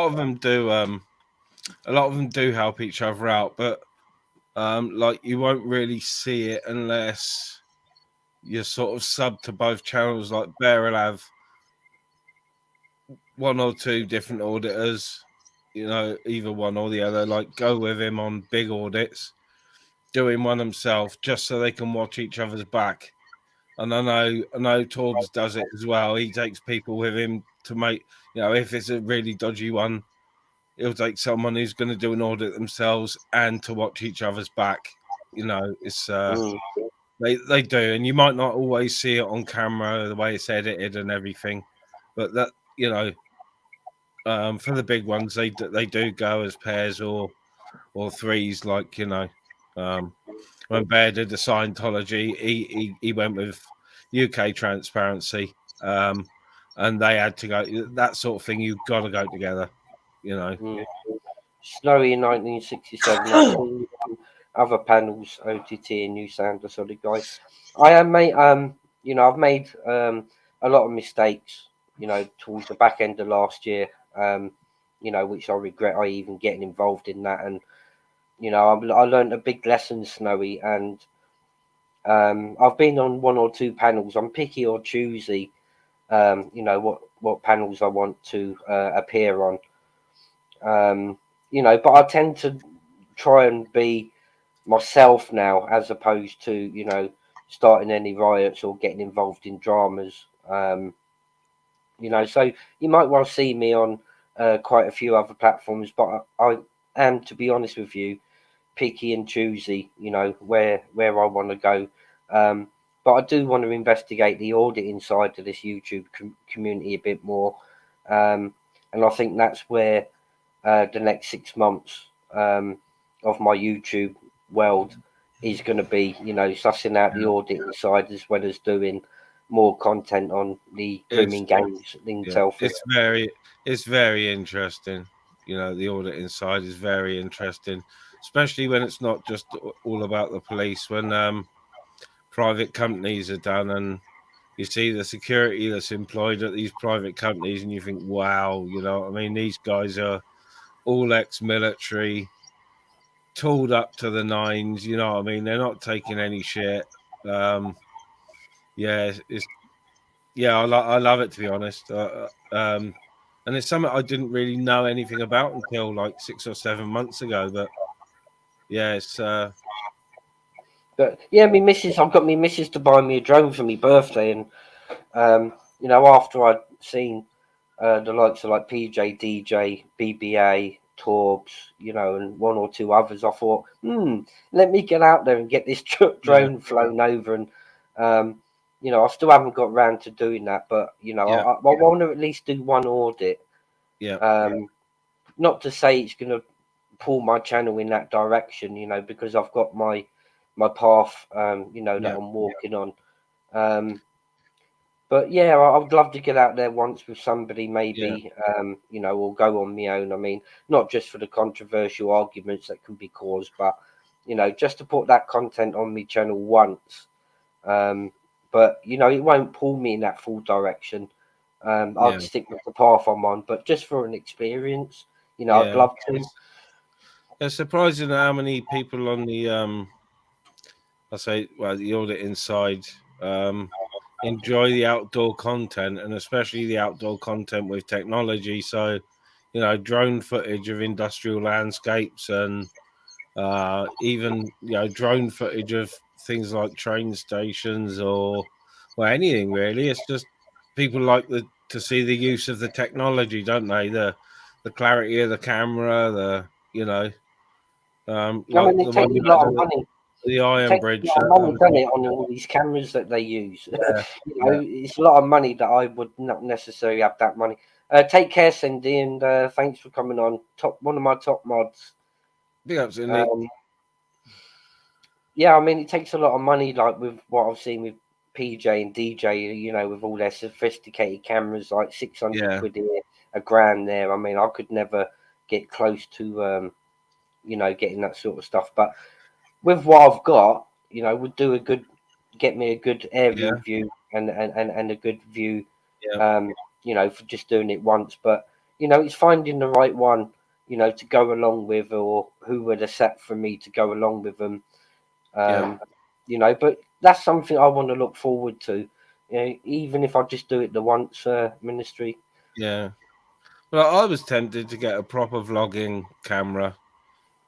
of them do. A lot of them do help each other out, but like you won't really see it unless you're sort of sub to both channels. Like Bear will have 1 or 2 different auditors, you know, either one or the other. Like go with him on big audits, doing one himself, just so they can watch each other's back. And I know Torbs does it as well. He takes people with him to make, you know, if it's a really dodgy one, he'll take someone who's going to do an audit themselves and to watch each other's back. You know, it's they do, and you might not always see it on camera the way it's edited and everything, but that, you know, for the big ones, they do go as pairs or threes. Like, you know, when Bear did the Scientology, he went with UK Transparency, and they had to go, that sort of thing. You've got to go together, you know. Snowy in 1967. I've seen other panels, OTT and New Sound, solid guy. I am, mate. You know, I've made a lot of mistakes, you know, towards the back end of last year. You know, which I regret. I even getting involved in that, and you know, I learned a big lesson, Snowy, and I've been on 1 or 2 panels. I'm picky or choosy. You know what panels I want to appear on. You know, but I tend to try and be myself now, as opposed to, you know, starting any riots or getting involved in dramas. You know, so you might well see me on quite a few other platforms, but I am, to be honest with you, picky and choosy. You know, where I want to go. But I do want to investigate the auditing side of this YouTube community a bit more, and I think that's where the next 6 months of my YouTube world is going to be, you know, sussing out the auditing side as well as doing more content on the grooming gangs themselves. It's very interesting. You know, the auditing side is very interesting, especially when it's not just all about the police. When private companies are done and you see the security that's employed at these private companies, and you think, wow, you know what I mean? These guys are all ex-military, tooled up to the nines. You know what I mean? They're not taking any shit. Yeah, I love it, to be honest. And it's something I didn't really know anything about until like 6 or 7 months ago. But yeah, it's But yeah, I've got me missus to buy me a drone for my birthday, and you know, after I'd seen the likes of like PJ, DJ, BBA, Torbs, you know, and 1 or 2 others, I thought, let me get out there and get this drone flown over. And you know, I still haven't got around to doing that, but you know, I want to at least do 1 audit. Not to say it's going to pull my channel in that direction, you know, because I've got my path, you know, that I'm walking on. But yeah, I would love to get out there once with somebody, maybe, you know, or go on my own. I mean, not just for the controversial arguments that can be caused, but, you know, just to put that content on my channel once. But, you know, it won't pull me in that full direction. I'd stick with the path I'm on, but just for an experience, you know, I'd love to. It's surprising how many people on the the auditing side enjoy the outdoor content, and especially the outdoor content with technology. So, you know, drone footage of industrial landscapes, and even, you know, drone footage of things like train stations or anything really. It's just people like to see the use of the technology, don't they? The clarity of the camera, the, you know, I mean, it takes a lot of money. The Iron Bridge. A lot of money, doesn't it, on all these cameras that they use? You know, it's a lot of money that I would not necessarily have that money. Take care, Cindy, and thanks for coming on. One of my top mods. Big ups, Cindy. Yeah, I mean, it takes a lot of money, like with what I've seen with PJ and DJ, you know, with all their sophisticated cameras, like 600 quid here, £1,000 there. I mean, I could never get close to, you know, getting that sort of stuff. But with what I've got, you know, would do a good get me a good aerial view and a good view. You know, for just doing it once, but you know, it's finding the right one, you know, to go along with, or who would have set for me to go along with them. You know, but that's something I want to look forward to. You know, even if I just do it the once, ministry. Yeah. Well, I was tempted to get a proper vlogging camera,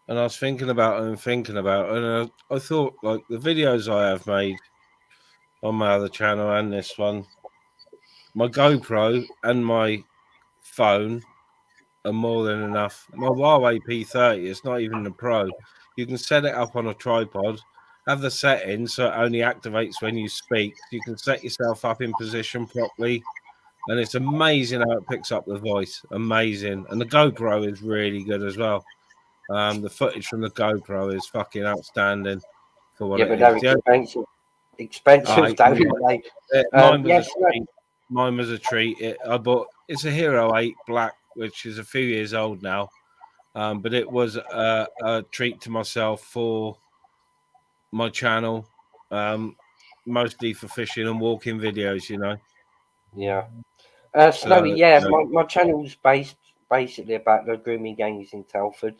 and I was thinking about it and thinking about it, and I thought, like, the videos I have made on my other channel and this one, my GoPro and my phone are more than enough. My Huawei P30, it's not even the Pro. You can set it up on a tripod, have the settings so it only activates when you speak. You can set yourself up in position properly, and it's amazing how it picks up the voice. Amazing. And the GoPro is really good as well. The footage from the GoPro is fucking outstanding for what Yeah, it but is. they're expensive. Expensive, don't they? Mine was Yes, a treat. Mine was a treat. I bought. It's a Hero 8 Black, which is a few years old now. But it was a treat to myself for my channel, mostly for fishing and walking videos. You know. yeah. So Snowy, yeah, my channel's basically about the grooming gangs in Telford.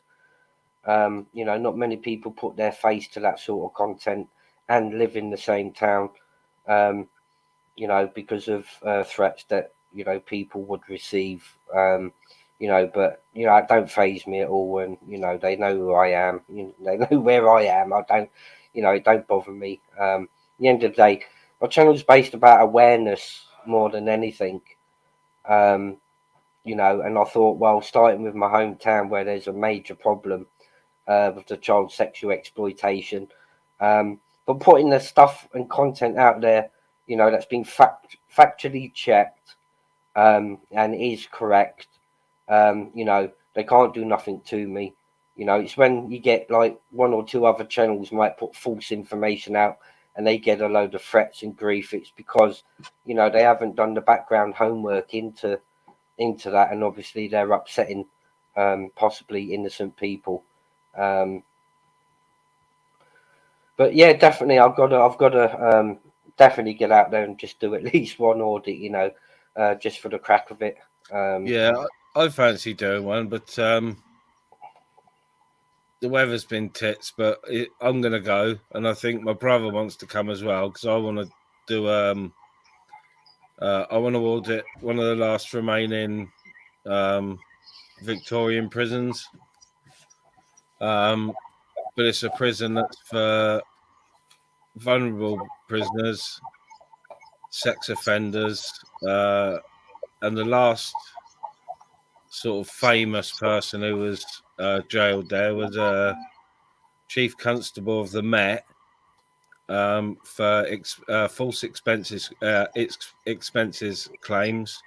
You know, not many people put their face to that sort of content and live in the same town. You know, because of threats that, you know, people would receive. You know, but you know, it don't faze me at all, and you know, they know who I am. You know, they know where I am. I don't, you know, it don't bother me. At the end of the day, my channel's based about awareness more than anything. Um, you know, and I thought, well, starting with my hometown where there's a major problem with the child sexual exploitation, but putting the stuff and content out there, you know, that's been factually checked and is correct. You know, they can't do nothing to me. You know, it's when you get like one or two other channels might put false information out and they get a load of threats and grief. It's because, you know, they haven't done the background homework into that, and obviously they're upsetting possibly innocent people. But yeah, definitely, I've got to definitely get out there and just do at least one audit, you know, just for the crack of it. yeah, I fancy doing one, but the weather's been tits. But I'm gonna go, and I think my brother wants to come as well because I want to do I want to audit one of the last remaining Victorian prisons. But it's a prison that's for vulnerable prisoners, sex offenders, and the last sort of famous person who was jailed there was a chief constable of the Met for false expenses claims,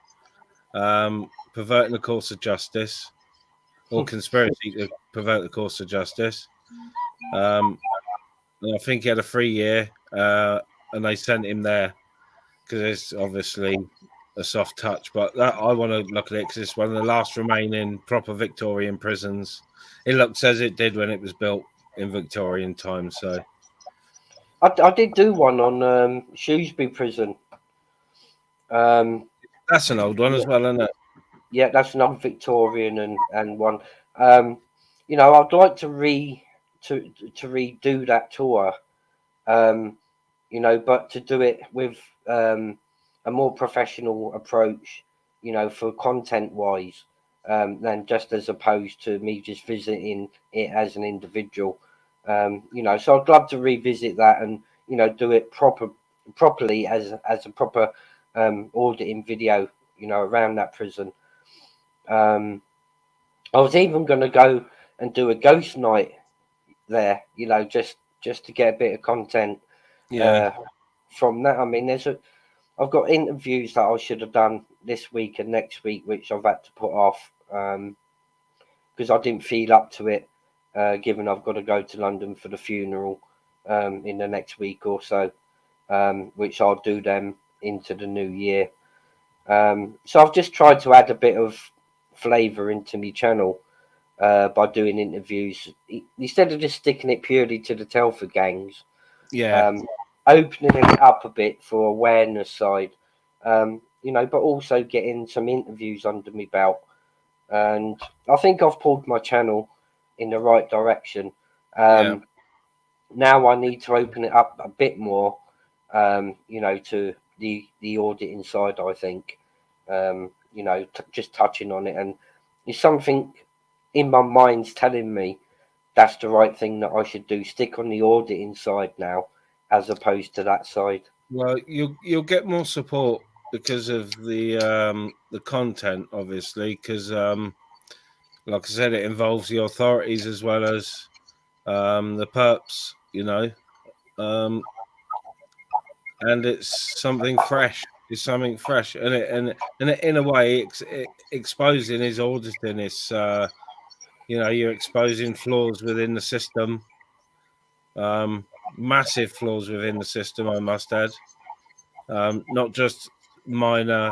perverting the course of justice, or conspiracy to pervert the course of justice. And I think he had a 3-year, and they sent him there because it's obviously a soft touch. But that, I want to look at it because it's one of the last remaining proper Victorian prisons. It looks as it did when it was built in Victorian times. So I did do one on Shrewsbury Prison. that's an old one as well, isn't it? Yeah, that's another Victorian and one. You know, I'd like to redo that tour. You know, but to do it with a more professional approach, you know, for content wise, than just as opposed to me just visiting it as an individual. You know, so I'd love to revisit that and, you know, do it properly as a proper auditing video, you know, around that prison. I was even going to go and do a ghost night there, you know, just to get a bit of content from that. I mean, I've got interviews that I should have done this week and next week, which I've had to put off because I didn't feel up to it, given I've got to go to London for the funeral in the next week or so, which I'll do them into the new year. So I've just tried to add a bit of flavour into my channel by doing interviews instead of just sticking it purely to the Telford gangs. Yeah. opening it up a bit for awareness side, you know, but also getting some interviews under my belt. And I think I've pulled my channel in the right direction. Now I need to open it up a bit more, you know, to the auditing side, I think. You know, just touching on it, and it's something in my mind's telling me that's the right thing that I should do. Stick on the auditing side now, as opposed to that side. Well, you'll get more support because of the content, obviously, because like I said, it involves the authorities as well as the perps, you know, and it's something fresh. It's something fresh, and in a way, exposing is auditing. It's you know, you're exposing flaws within the system, massive flaws within the system, I must add. Not just minor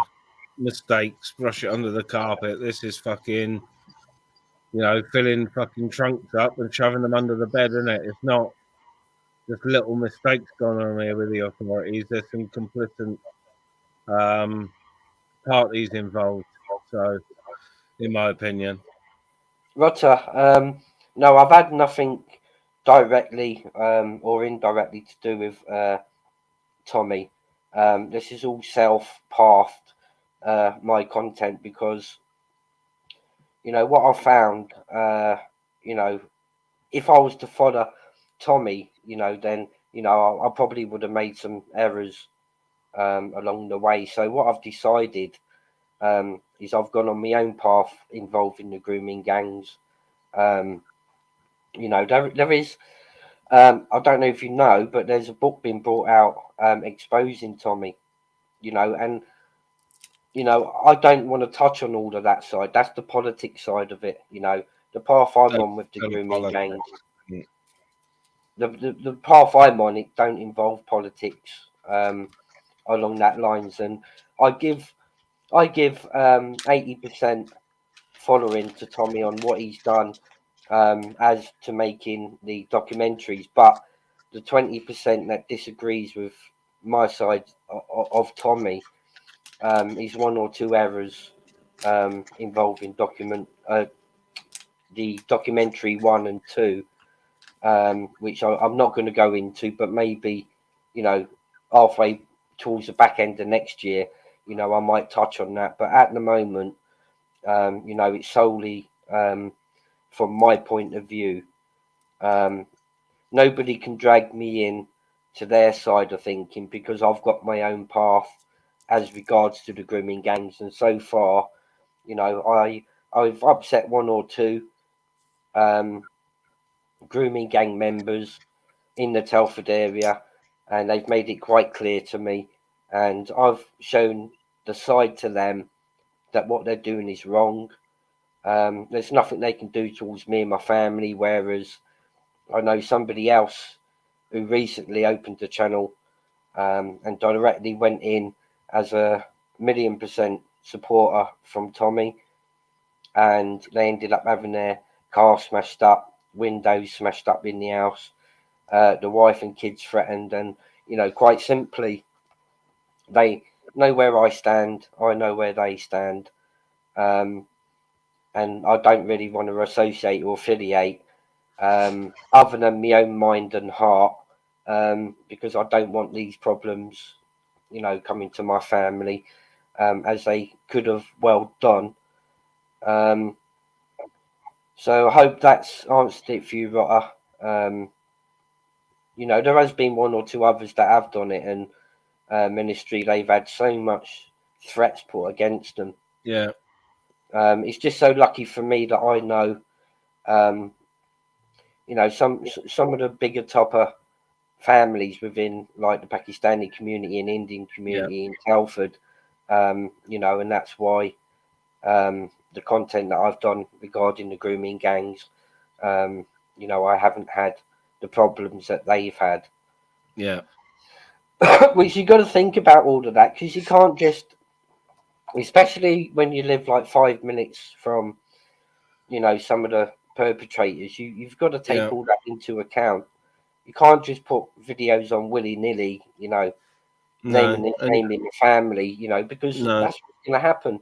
mistakes, brush it under the carpet. This is fucking, you know, filling fucking trunks up and shoving them under the bed, isn't it? It's not just little mistakes going on here with the authorities. There's some complicit parties involved. So, in my opinion, Rotter, no, I've had nothing directly or indirectly to do with Tommy. This is all self-pathed, my content, because, you know, what I found, you know, if I was to follow Tommy, you know, then, you know, I probably would have made some errors along the way. So what I've decided is I've gone on my own path involving the grooming gangs. You know, there is, I don't know if you know, but there's a book being brought out exposing Tommy, you know, and, you know, I don't want to touch on all of that side. That's the politics side of it, you know, the path I'm on with the grooming gangs. The path I'm on, it don't involve politics along that lines, and I give 80% following to Tommy on what he's done as to making the documentaries, but the 20% that disagrees with my side of Tommy is one or two errors involving the documentary 1 and 2, which I'm not going to go into, but maybe, you know, halfway towards the back end of next year, you know, I might touch on that. But at the moment, you know, it's solely from my point of view. Nobody can drag me in to their side of thinking because I've got my own path as regards to the grooming gangs. And so far, you know, I've upset one or two grooming gang members in the Telford area, and they've made it quite clear to me, and I've shown the side to them that what they're doing is wrong. There's nothing they can do towards me and my family, whereas I know somebody else who recently opened the channel and directly went in as a 1,000,000% supporter from Tommy, and they ended up having their car smashed up, windows smashed up in the house, the wife and kids threatened, and, you know, quite simply, they know where I stand, I know where they stand, and I don't really want to associate or affiliate other than my own mind and heart, because I don't want these problems, you know, coming to my family, as they could have well done. So I hope that's answered it for you, Rotter. You know, there has been one or two others that have done it, and Ministry, they've had so much threats put against them. yeah. It's just so lucky for me that I know, you know, some of the bigger topper families within, like, the Pakistani community and Indian community in Telford, you know, and that's why the content that I've done regarding the grooming gangs, you know, I haven't had the problems that they've had. Yeah. Which you got to think about all of that, because you can't just, especially when you live like 5 minutes from, you know, some of the perpetrators, you've got to take all that into account. You can't just put videos on willy-nilly, you know, naming the family, you know, because that's what's going to happen.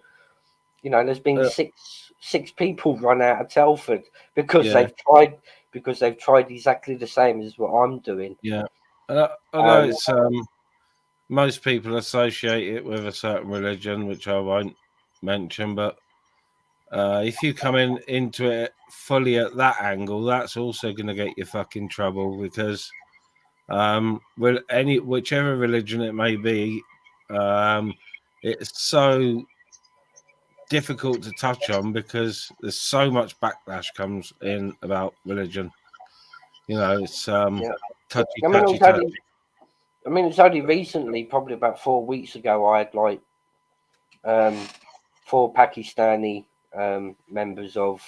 You know, there's been six people run out of Telford because they've tried exactly the same as what I'm doing. Yeah, I know it's most people associate it with a certain religion, which I won't mention, but if you come into it fully at that angle, that's also going to get you fucking trouble, because whichever religion it may be, it's so difficult to touch on because there's so much backlash comes in about religion. You know, it's touchy. I mean, it's only recently, probably about 4 weeks ago, I had like 4 Pakistani members of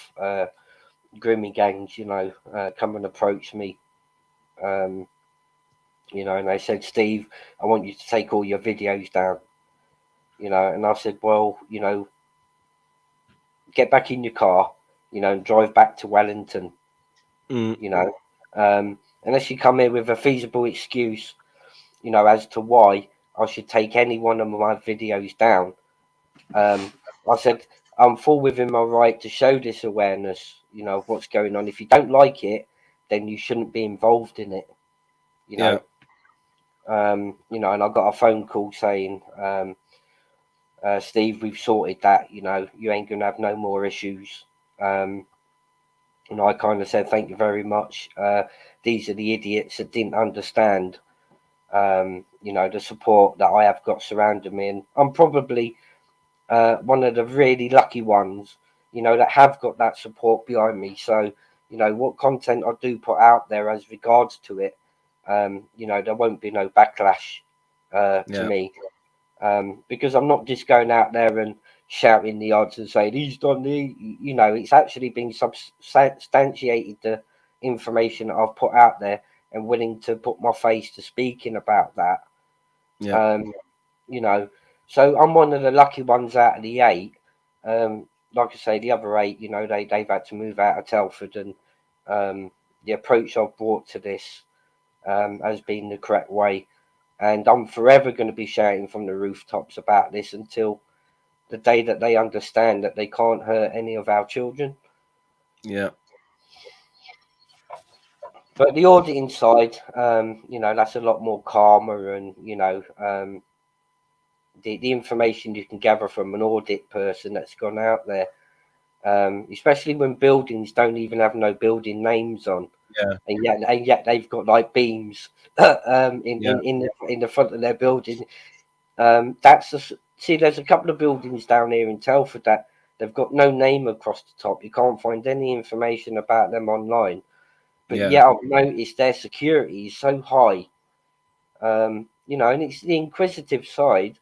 grooming gangs, you know, come and approach me, you know, and they said, Steve, I want you to take all your videos down, you know, and I said, well, you know, get back in your car, you know, and drive back to Wellington, you know, unless you come here with a feasible excuse, you know, as to why I should take any one of my videos down. I said, I'm full within my right to show this awareness, you know, of what's going on. If you don't like it, then you shouldn't be involved in it, you know. You know, and I got a phone call saying, Steve, we've sorted that, you know, you ain't gonna have no more issues. And I kind of said, thank you very much. These are the idiots that didn't understand, you know, the support that I have got surrounding me, and I'm probably one of the really lucky ones, you know, that have got that support behind me. So, you know, what content I do put out there as regards to it, you know, there won't be no backlash to me, because I'm not just going out there and shouting the odds and saying he's done the, you know, it's actually been substantiated, the information that I've put out there, and willing to put my face to speaking about that. You know, so I'm one of the lucky ones out of the 8. Like I say, the other 8, you know, they've had to move out of Telford, and the approach I've brought to this has been the correct way, and I'm forever going to be shouting from the rooftops about this until the day that they understand that they can't hurt any of our children. Yeah. But the auditing side, you know, that's a lot more calmer, and you know, the information you can gather from an audit person that's gone out there, especially when buildings don't even have no building names on, and yet they've got like beams in the front of their building. See, there's a couple of buildings down here in Telford that they've got no name across the top. You can't find any information about them online. But yet I've noticed their security is so high. You know, and it's the Inquisitive side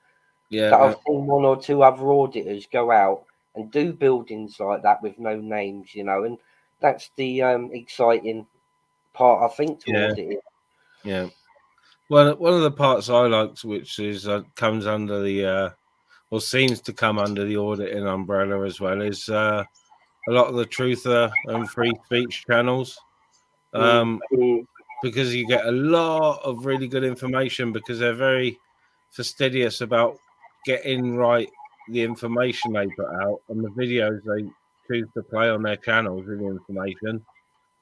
that I've seen 1 or 2 other auditors go out and do buildings like that with no names, you know, and that's the exciting part, I think, to auditing. Yeah. Well, one of the parts I liked, which is comes under the or seems to come under the auditing umbrella as well, is a lot of the truther and free speech channels, because you get a lot of really good information, because they're very fastidious about getting right the information they put out and the videos they choose to play on their channels with the information.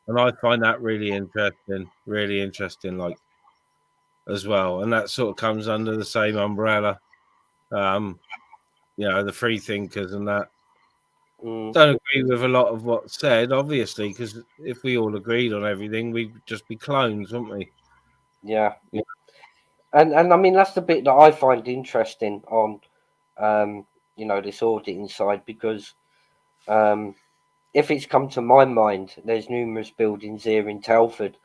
And I find that really interesting, like, as well. And that sort of comes under the same umbrella. You know, the free thinkers and that. Don't agree with a lot of what's said, obviously, because if we all agreed on everything, we'd just be clones, wouldn't we? Yeah. And I mean, that's the bit that I find interesting on, you know, this auditing side, because if it's come to my mind, there's numerous buildings here in Telford.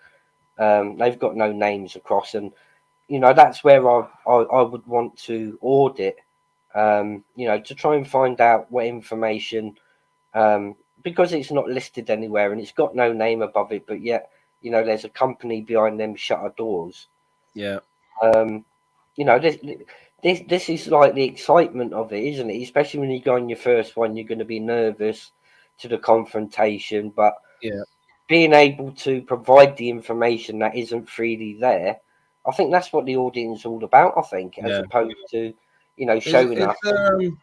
They've got no names across, and you know, that's where I would want to audit, you know, to try and find out what information, because it's not listed anywhere and it's got no name above it, but yet, you know, there's a company behind them shutter doors. Yeah. You know, this is like the excitement of it, isn't it? Especially when you go on your first one, you're going to be nervous to the confrontation, but being able to provide the information that isn't freely there. I think that's what the auditing is all about. I think, as opposed to, showing us. Because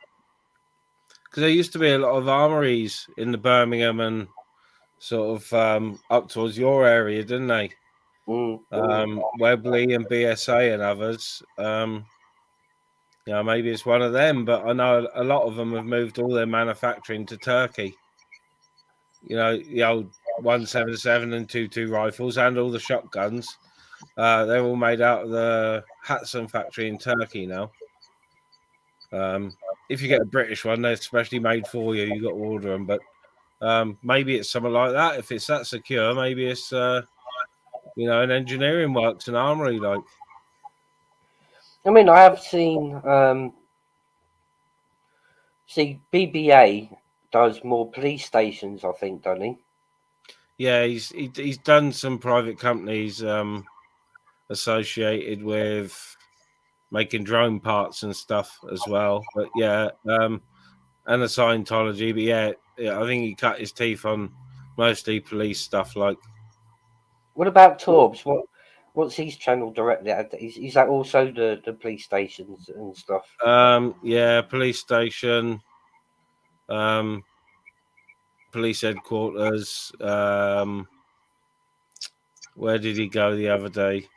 there used to be a lot of armories in the Birmingham and sort of up towards your area, didn't they? Webley and BSA and others. Maybe it's one of them, but I know a lot of them have moved all their manufacturing to Turkey. The old 177 and 22 rifles and all the shotguns. They're all made out of the Hatson factory in Turkey now. If you get a British one, they're specially made for you. You got to order them, but maybe it's something like that. If it's that secure, maybe it's an engineering works, an armory like. I mean, I have seen BBA does more police stations, I think, doesn't he? Yeah, he's done some private companies associated with making drone parts and stuff as well. But yeah, and a Scientology. But yeah, I think he cut his teeth on mostly police stuff. Like, what about Torbs? What's his channel directly at? Is that also the police stations and stuff? Yeah, police station, police headquarters. Where did he go the other day?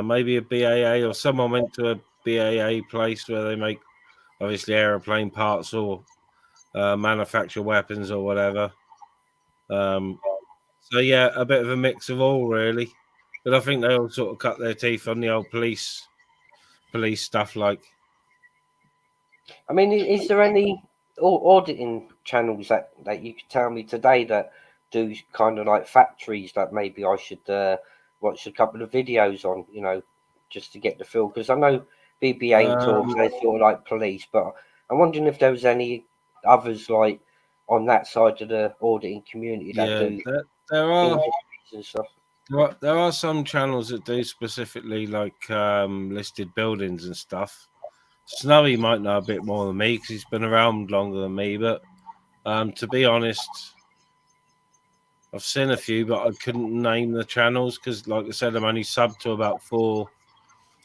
Maybe a BAA, or someone went to a BAA place where they make obviously aeroplane parts or manufacture weapons or whatever. So yeah, a bit of a mix of all really, but I think they all sort of cut their teeth on the old police stuff. Like, I mean, is there any auditing channels that you could tell me today that do kind of like factories that maybe I should watch a couple of videos on, just to get the feel? Because I know BBA and Talks, they're sort of like police, but I'm wondering if there was any others like on that side of the auditing community that do there are industries and stuff. There are some channels that do specifically like listed buildings and stuff. Snowy might know a bit more than me because he's been around longer than me, but to be honest, I've seen a few, but I couldn't name the channels because, like I said, I'm only subbed to about 4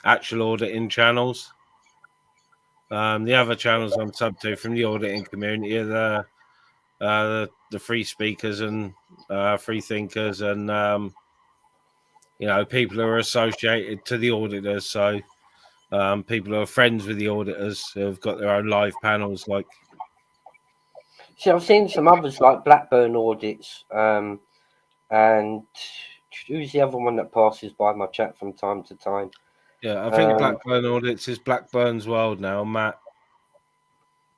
actual auditing channels. The other channels I'm subbed to from the auditing community are the free speakers and free thinkers and people who are associated to the auditors. So people who are friends with the auditors who have got their own live panels. Like, see, I've seen some others like Blackburn Audits, and who's the other one that passes by my chat from time to time? Yeah, I think Blackburn Audits is Blackburn's World now, Matt.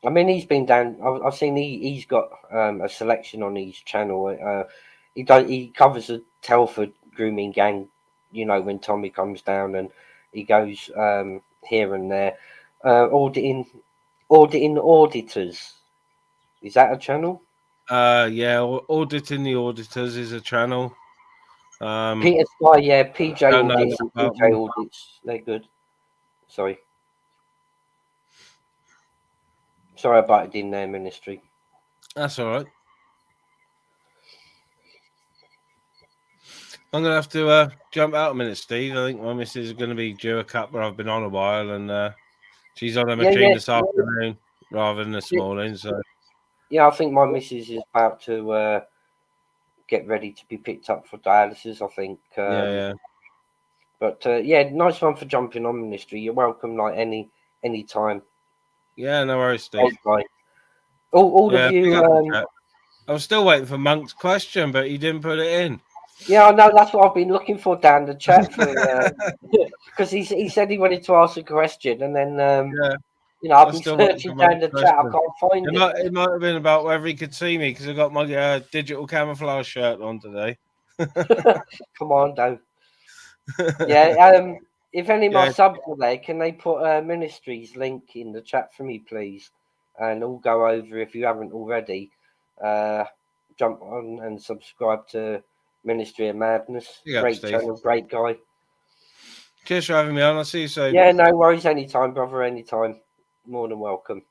I mean, he's been down. I've seen he's got a selection on his channel. He covers the Telford grooming gang. When Tommy comes down, and he goes here and there, auditing auditors. Is that a channel? Yeah, Auditing the Auditors is a channel. Peter Sky, yeah, PJ Audits and PJ Audits. They're good. Sorry I butted in their ministry. That's all right. I'm going to have to jump out a minute, Steve. I think my missus is going to be due a cuppa. I've been on a while, and she's on a machine this afternoon rather than this morning. So yeah, I think my missus is about to get ready to be picked up for dialysis, I think. Yeah. But yeah, nice one for jumping on, ministry. You're welcome, like any time. Yeah, no worries, Steve. Bye. All of you. I was still waiting for Monk's question, but he didn't put it in. Yeah, I know. That's what I've been looking for down the chat because he said he wanted to ask a question, and then I've been searching down the chat. I can't find it. It might have been about whether he could see me because I got my digital camouflage shirt on today. Come on, don't. Yeah. If any of my subs are there, can they put ministry's link in the chat for me, please? And we'll go over, if you haven't already, jump on and subscribe to Ministry of Madness. Great channel, great guy. Cheers for having me on. I'll see you soon. Yeah, no worries. Anytime, brother. Anytime. More than welcome.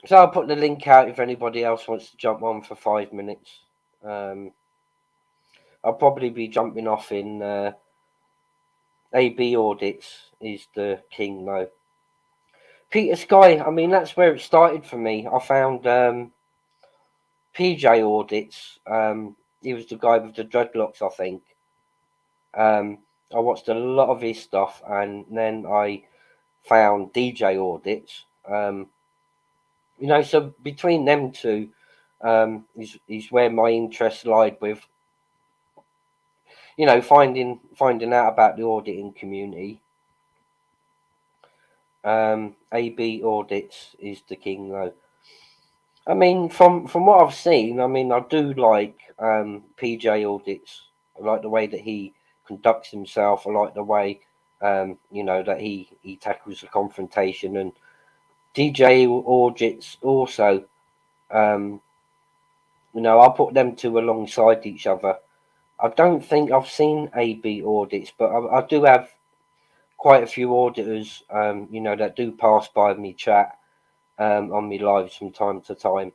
So I'll put the link out if anybody else wants to jump on for 5 minutes. I'll probably be jumping off in AB audits is the king though. Peter Sky, I mean, that's where it started for me. I found PJ audits. He was the guy with the dreadlocks, I think. I watched a lot of his stuff, and then I found DJ audits. So between them two is where my interest lied with, finding out about the auditing community. AB audits is the king though. I mean, from what I've seen, I mean, I do like PJ audits. I like the way that he conducts himself. I like the way, that he tackles the confrontation. And DJ audits also, I'll put them two alongside each other. I don't think I've seen AB audits, but I do have quite a few auditors, that do pass by me chat on me lives from time to time.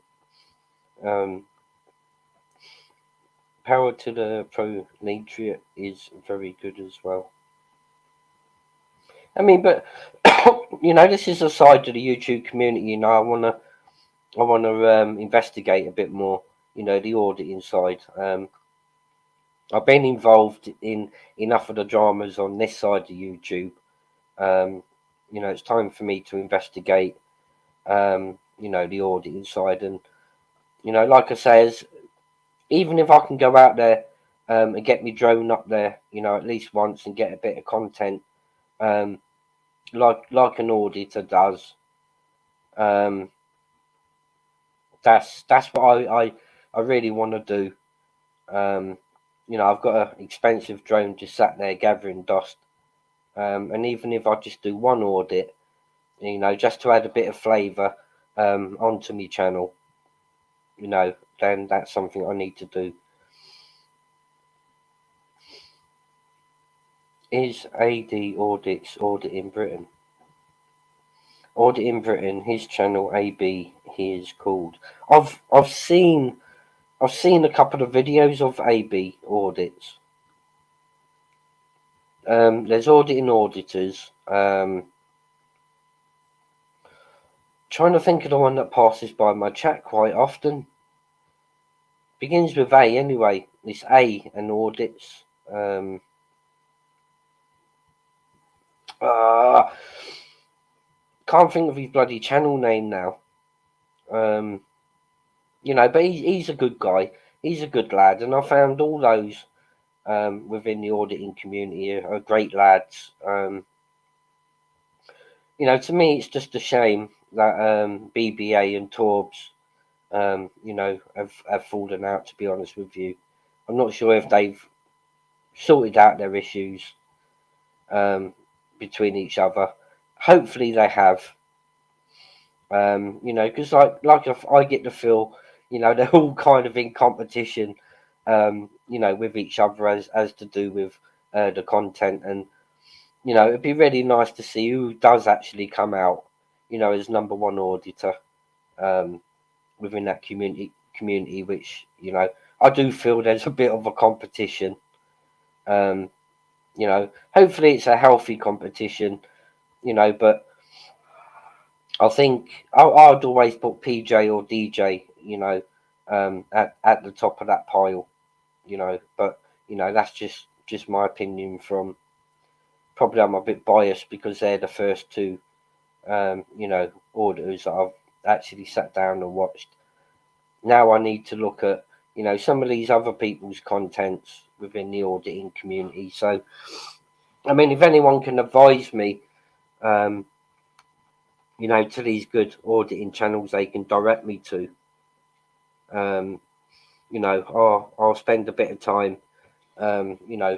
Power to the proletariat is very good as well. I mean, but this is a side of the YouTube community. I wanna investigate a bit more. The auditing side. I've been involved in enough of the dramas on this side of YouTube. It's time for me to investigate. The auditing side, and like I say, even if I can go out there and get me drone up there, at least once and get a bit of content, like an auditor does. That's what I really want to do. I've got an expensive drone just sat there gathering dust, and even if I just do one audit, just to add a bit of flavour onto my channel, then that's something I need to do. Is AD Audits Auditing Britain? Auditing Britain, his channel AB, he is called. I've seen a couple of videos of AB audits. There's auditing auditors. Trying to think of the one that passes by my chat quite often. Begins with A anyway. It's A and audits. Can't think of his bloody channel name now. But he's a good guy. He's a good lad, and I found all those within the auditing community are great lads. To me, it's just a shame that BBA and Torbs, have fallen out. To be honest with you, I'm not sure if they've sorted out their issues between each other. Hopefully, they have. Because like if I get the feel, they're all kind of in competition, with each other as to do with the content, and it'd be really nice to see who does actually come out, as number one auditor within that community, which I do feel there's a bit of a competition. Hopefully it's a healthy competition, but I think I'd always put PJ or DJ, at the top of that pile, but that's just my opinion. From probably I'm a bit biased because they're the first two, auditors that I've actually sat down and watched. Now I need to look at, some of these other people's contents within the auditing community. So, I mean, if anyone can advise me, to these good auditing channels they can direct me to, I'll spend a bit of time,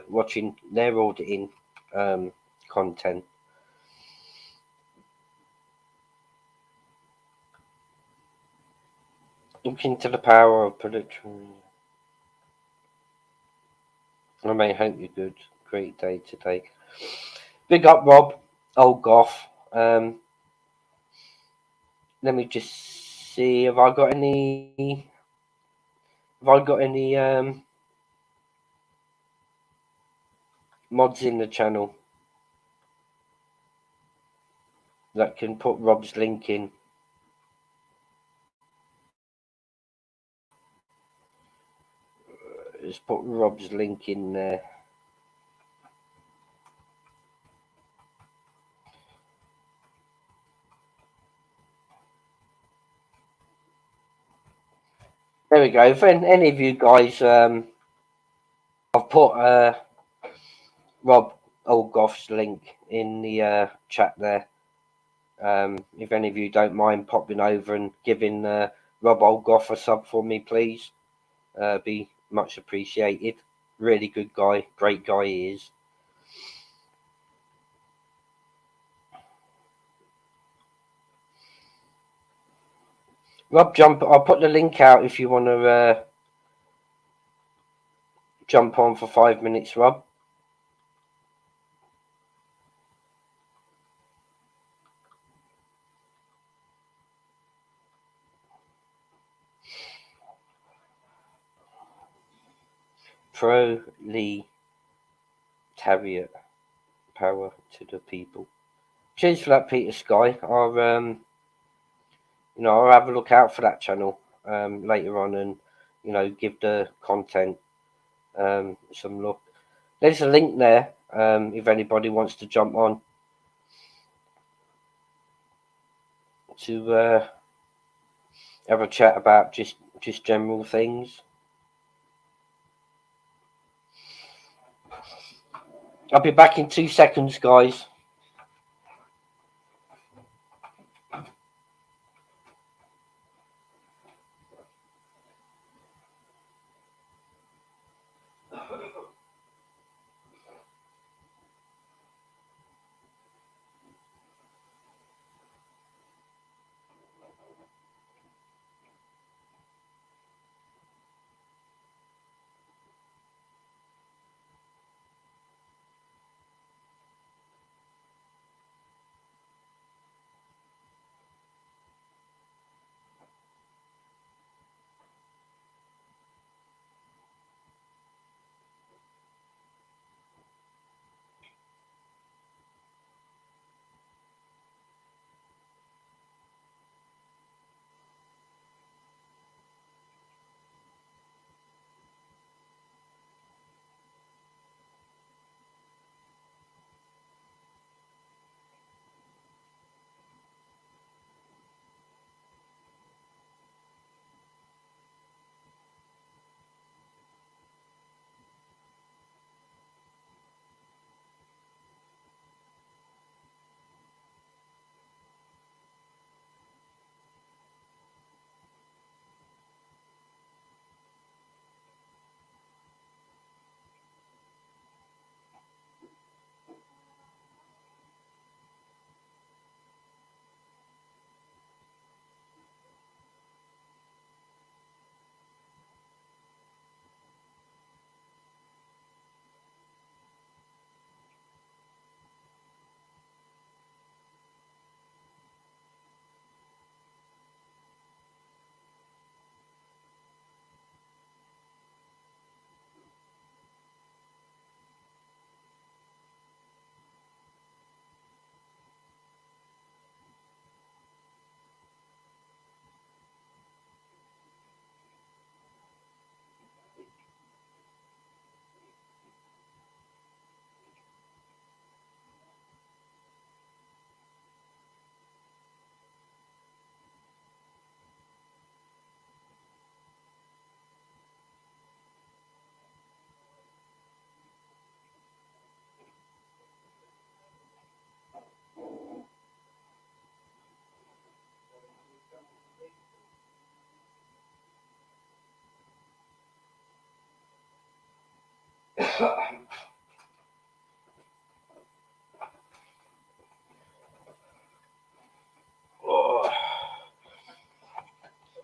watching their auditing content. Look into the power of prediction. I may hope you're good. Great day today. Big up, Rob. Old Goth. Let me just see, have I got any mods in the channel that can put Rob's link in? Let's put Rob's link in there. There we go. If any of you guys, I've put Rob Olgoff's link in the chat there. If any of you don't mind popping over and giving Rob Olgoff a sub for me, please, be much appreciated. Really good guy, great guy he is. Rob, jump! I'll put the link out if you want to jump on for 5 minutes, Rob. Proletariat, power to the people. Cheers for that, Peter Sky. I'll I'll have a look out for that channel later on, and give the content some look. There's a link there if anybody wants to jump on to have a chat about just general things. I'll be back in 2 seconds, guys.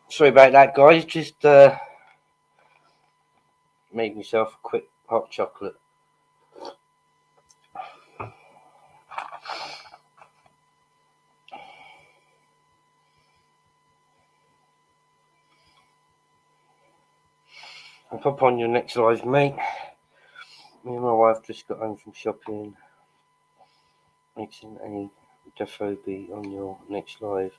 Sorry about that, guys. Just made myself a quick hot chocolate. I'll pop on your next live, mate. Me and my wife just got home from shopping. Making a defo be on your next live.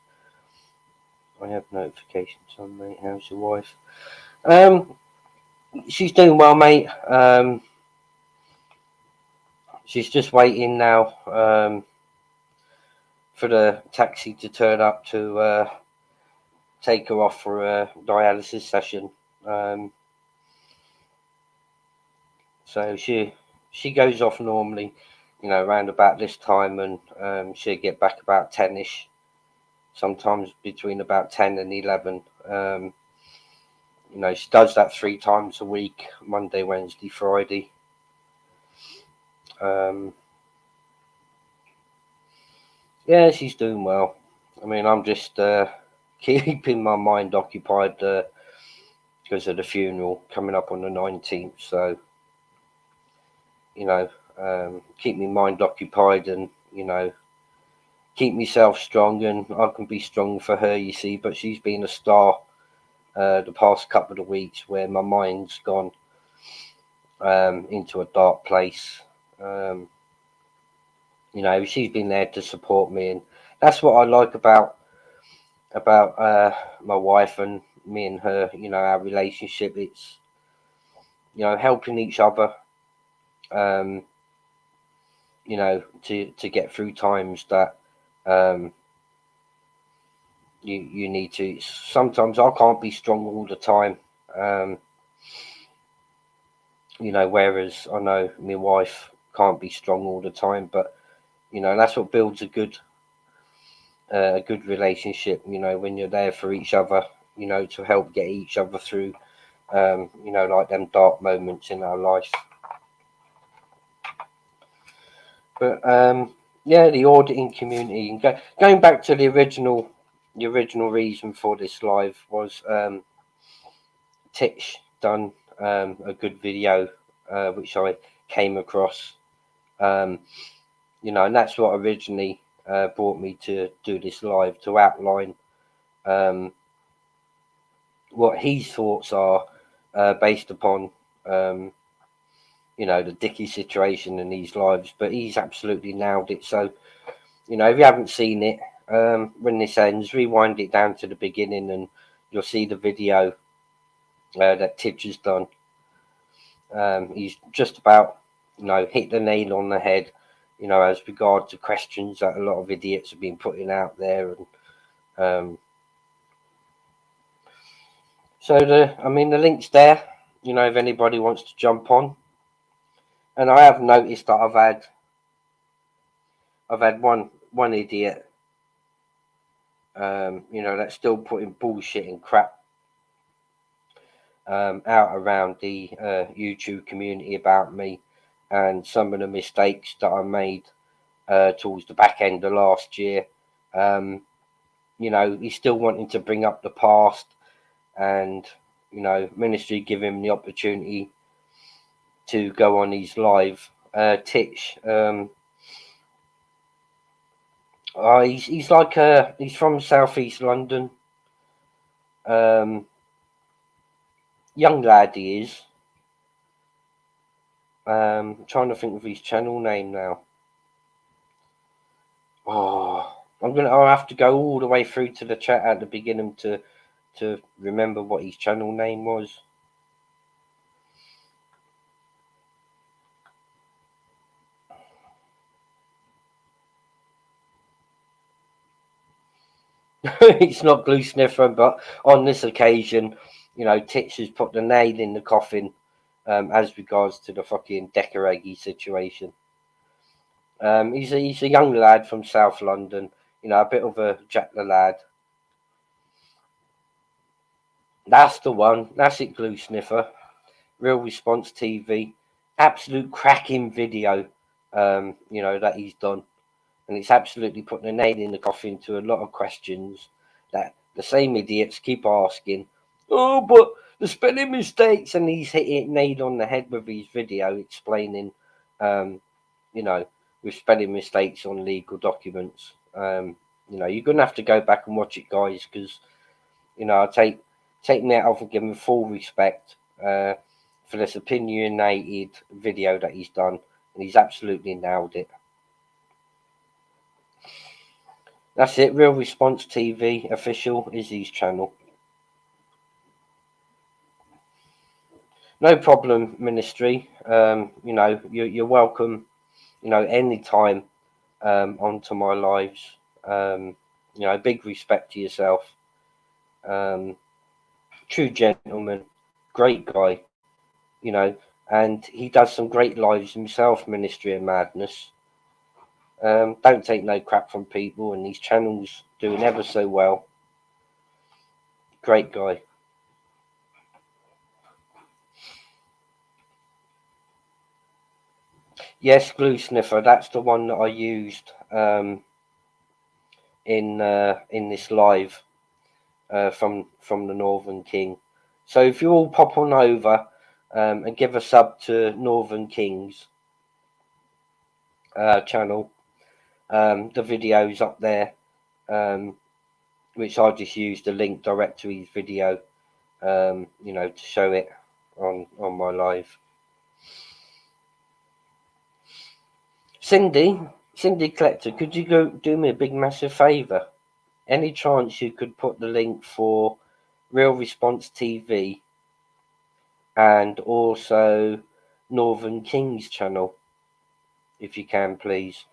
I have notifications on, mate. How's your wife? She's doing well, mate. She's just waiting now for the taxi to turn up to take her off for a dialysis session. So she goes off normally, around about this time, and she'll get back about 10ish, sometimes between about 10 and 11. She does that 3 times a week, Monday, Wednesday, Friday. Yeah, she's doing well. I mean, I'm just keeping my mind occupied because of the funeral coming up on the 19th. So, keep my mind occupied and, keep myself strong, and I can be strong for her, you see. But she's been a star the past couple of weeks where my mind's gone into a dark place. She's been there to support me, and that's what I like about my wife and me and her. Our relationship, it's helping each other, to get through times that you need to. Sometimes I can't be strong all the time, whereas I know my wife can't be strong all the time, but that's what builds a good relationship, when you're there for each other, to help get each other through, like them dark moments in our life. But yeah, the auditing community, and going back to the original reason for this live was Titch done a good video which I came across, and that's what originally brought me to do this live, to outline what his thoughts are based upon the Dickie situation in these lives. But he's absolutely nailed it. So if you haven't seen it, when this ends, rewind it down to the beginning and you'll see the video that Titch has done. He's just about hit the nail on the head, as regard to questions that a lot of idiots have been putting out there. And so the link's there, if anybody wants to jump on. And I have noticed that I've had one idiot, that's still putting bullshit and crap out around the YouTube community about me and some of the mistakes that I made towards the back end of last year. He's still wanting to bring up the past, and ministry give him the opportunity to go on his live. Titch, he's like he's from southeast London. Young lad he is. Trying to think of his channel name now. I'll have to go all the way through to the chat at the beginning to remember what his channel name was. It's not Glue Sniffer, but on this occasion, Titch has put the nail in the coffin as regards to the fucking Decca situation. He's a young lad from South London, a bit of a Jack the Lad. That's the one. That's it, Glue Sniffer. Real Response TV. Absolute cracking video, that he's done. And it's absolutely putting a nail in the coffin to a lot of questions that the same idiots keep asking. Oh, but the spelling mistakes, and he's hit it nailed on the head with his video explaining, with spelling mistakes on legal documents. You're gonna have to go back and watch it, guys, because I take me out of and give him full respect. for this opinionated video that he's done, and he's absolutely nailed it. That's it. Real Response TV official is his channel. No problem, Ministry. You know, you're welcome, you know, anytime onto my lives. You know, big respect to yourself. True gentleman, great guy, you know, and he does some great lives himself, Ministry of Madness. Don't take no crap from people, and these channels doing ever so well. Great guy. Yes, Glue Sniffer, that's the one that I used in this live from the Northern King. So if you all pop on over and give a sub to Northern King's channel, the video's up there, which I just used the link direct to his video, you know, to show it on my live. Cindy Collector, could you go do me a big massive favour? Any chance you could put the link for Real Response TV and also Northern King's channel, if you can, please?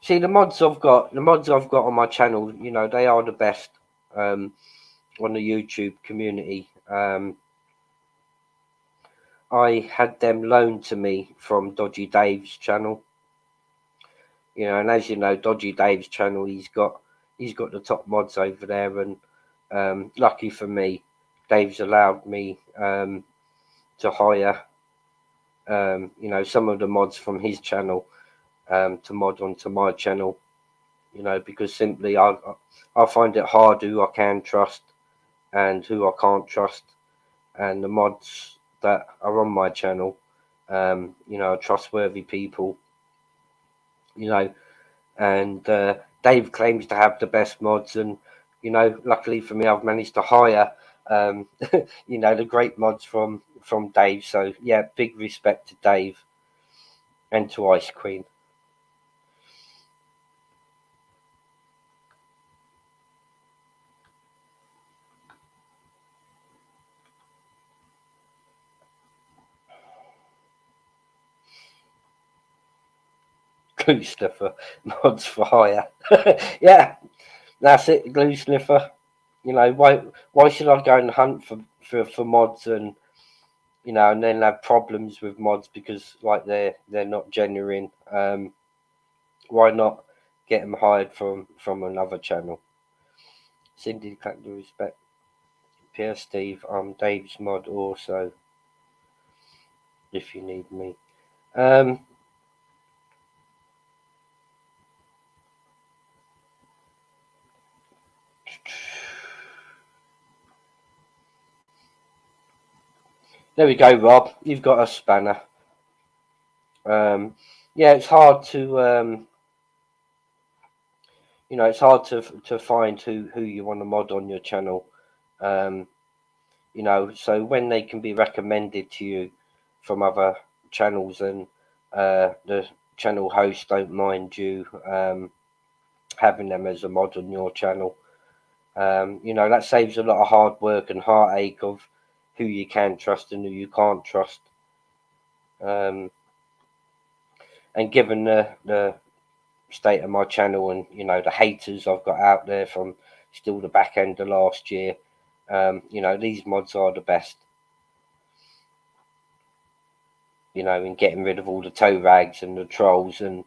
See, the mods I've got on my channel, you know, they are the best on the YouTube community. I had them loaned to me from Dodgy Dave's channel. You know, and as you know, Dodgy Dave's channel, he's got the top mods over there, and lucky for me, Dave's allowed me to hire you know, some of the mods from his channel to mod onto my channel. You know, because simply I find it hard who I can trust and who I can't trust, and the mods that are on my channel, you know, are trustworthy people. You know, and Dave claims to have the best mods, and you know, luckily for me, I've managed to hire you know, the great mods from Dave. So yeah, big respect to Dave and to Ice Queen. Glue Sniffer, mods for hire. Yeah, that's it, Glue Sniffer. You know, why should I go and hunt for mods, and you know, and then have problems with mods because like they're not genuine? Why not get them hired from another channel? Cindy, cut the respect. Pierre Steve, I'm Dave's mod also, if you need me. There we go, Rob. You've got a spanner. Yeah, it's hard to you know, it's hard to find who you want to mod on your channel. You know, so when they can be recommended to you from other channels, and the channel hosts don't mind you having them as a mod on your channel, you know, that saves a lot of hard work and heartache of who you can trust and who you can't trust. And given the state of my channel, and you know, the haters I've got out there from still the back end of last year, you know, these mods are the best. You know, in getting rid of all the toe rags and the trolls, and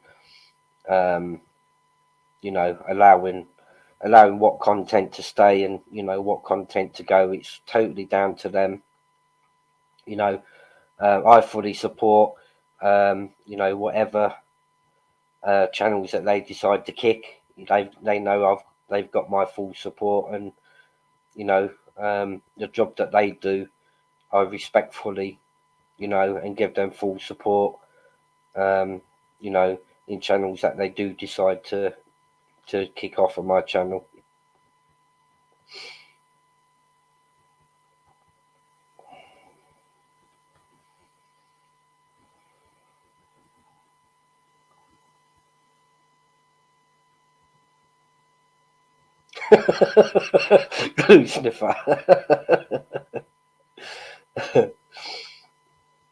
you know, allowing what content to stay and you know what content to go. It's totally down to them. You know, I fully support you know, whatever channels that they decide to kick. They know they've got my full support, and you know, the job that they do, I respectfully, you know, and give them full support. You know, in channels that they do decide to kick off on my channel. Glue sniffer.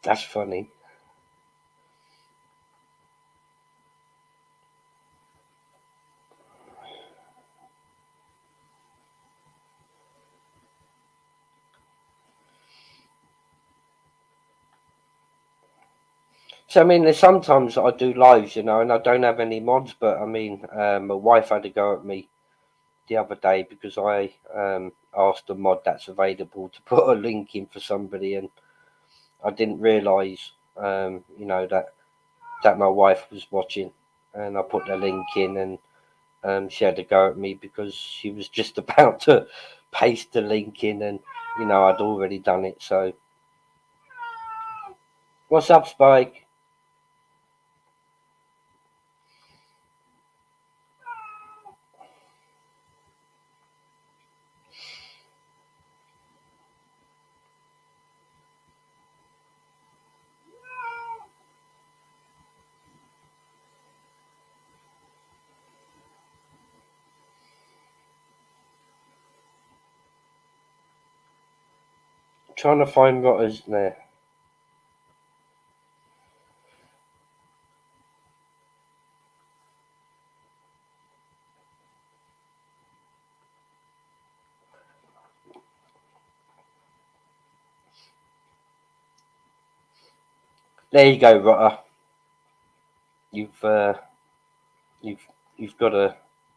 That's funny. So I mean, there's sometimes I do lives, you know, and I don't have any mods. But I mean, my wife had to go at me the other day because I asked a mod that's available to put a link in for somebody, and I didn't realise, you know, that my wife was watching, and I put the link in, and she had to go at me because she was just about to paste the link in, and you know I'd already done it. So, what's up, Spike? Trying to find rotters there. There you go, rotter. You've you've got a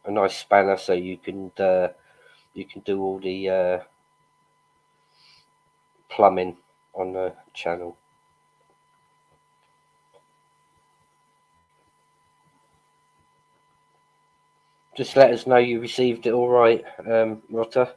nice spanner, so you can do all the plumbing on the channel. Just let us know you received it all right, rotter.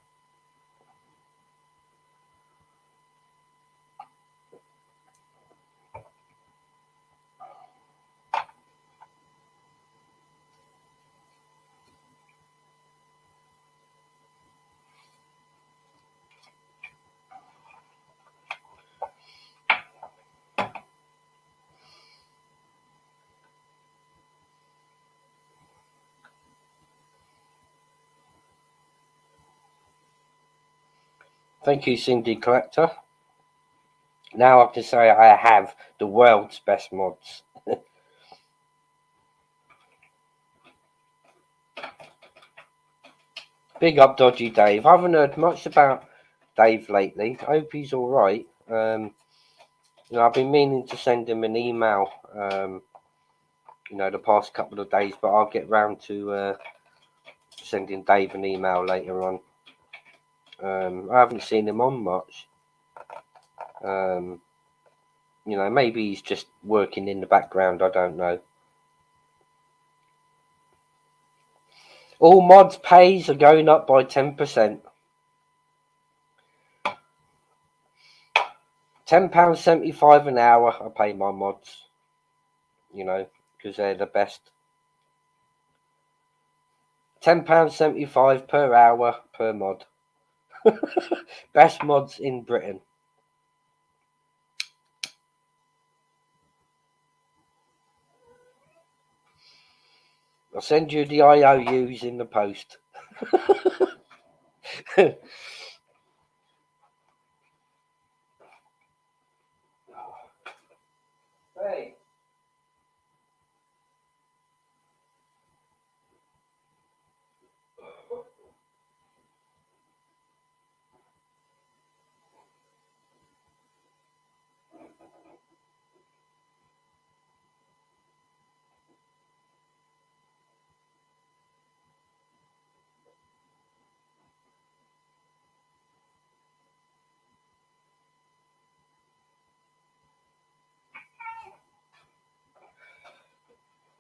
Thank you, Cindy Collector. Now I can say I have the world's best mods. Big up Dodgy Dave. I haven't heard much about Dave lately. I hope he's all right. You know, I've been meaning to send him an email, you know, the past couple of days, but I'll get round to sending Dave an email later on. I haven't seen him on much. You know, maybe he's just working in the background. I don't know. All mods pays are going up by 10%. £10.75 an hour. I pay my mods. You know, because they're the best. £10.75 per hour per mod. Best mods in Britain. I'll send you the IOUs in the post. Hey.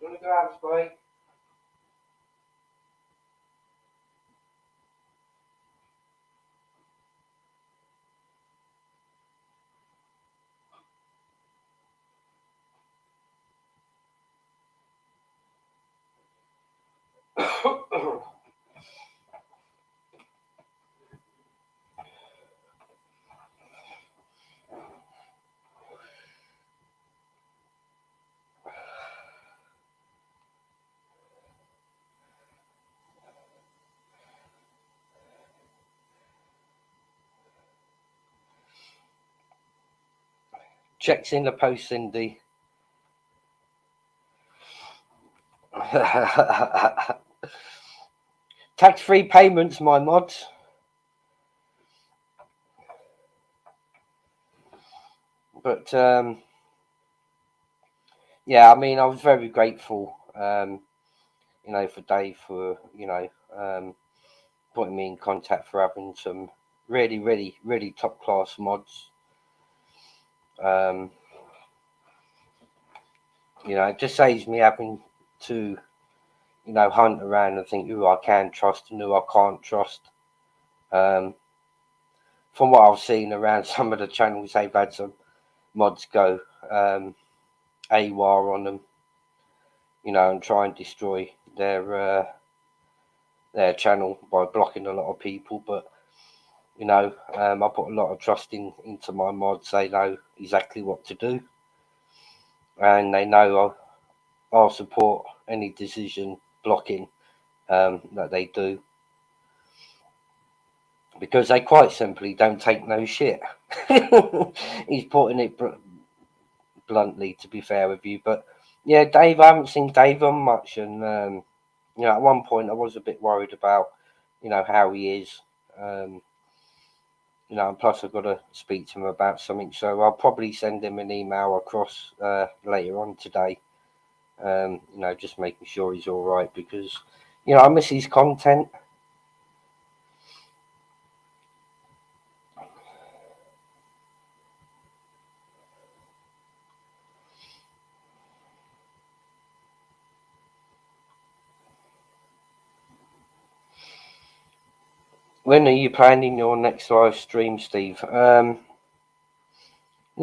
You want to go out, Spike? Checks in the post, Cindy. Tax-free payments, my mods. But yeah, I mean, I was very grateful, you know, for Dave for, you know, putting me in contact, for having some really top class mods. You know, it just saves me having to, you know, hunt around and think who I can trust and who I can't trust. From what I've seen around some of the channels, they've had some mods go AWR on them, you know, and try and destroy their channel by blocking a lot of people. But you know, I put a lot of trust into my mods. They know exactly what to do, and they know I'll support any decision blocking that they do, because they quite simply don't take no shit. He's putting it bluntly, to be fair with you. But yeah, Dave, I haven't seen Dave on much, and you know, at one point I was a bit worried about, you know, how he is. You know, and plus I've got to speak to him about something, so I'll probably send him an email across later on today. You know, just making sure he's all right, because you know, I miss his content. When are you planning your next live stream, Steve? No,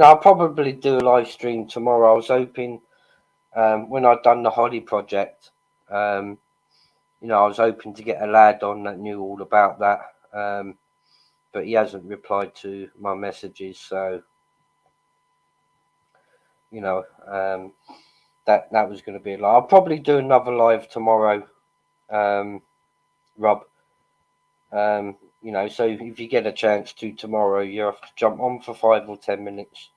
I'll probably do a live stream tomorrow. I was hoping, when I'd done the Holly project, you know, I was hoping to get a lad on that knew all about that, but he hasn't replied to my messages, so you know, that was going to be a lot. I'll probably do another live tomorrow, Rob. You know, so if you get a chance to tomorrow, you have to jump on for 5 or 10 minutes.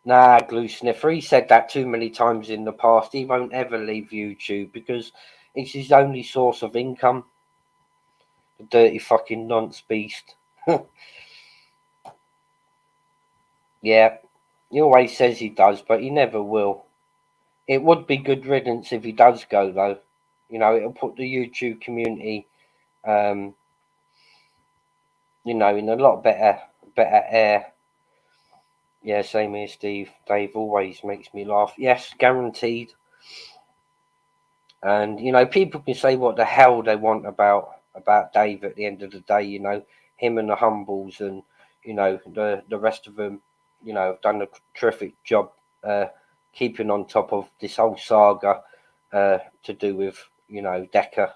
Nah, Glue Sniffer, he said that too many times in the past. He won't ever leave YouTube because it's his only source of income. The dirty fucking nonce beast. Yeah, he always says he does, but he never will. It would be good riddance if he does go, though. You know, it'll put the YouTube community, you know, in a lot better air. Yeah, same here, Steve. Dave always makes me laugh. Yes, guaranteed. And you know, people can say what the hell they want about Dave. At the end of the day, you know, him and the Humbles, and you know, the rest of them, you know, have done a terrific job keeping on top of this whole saga to do with, you know, Decca.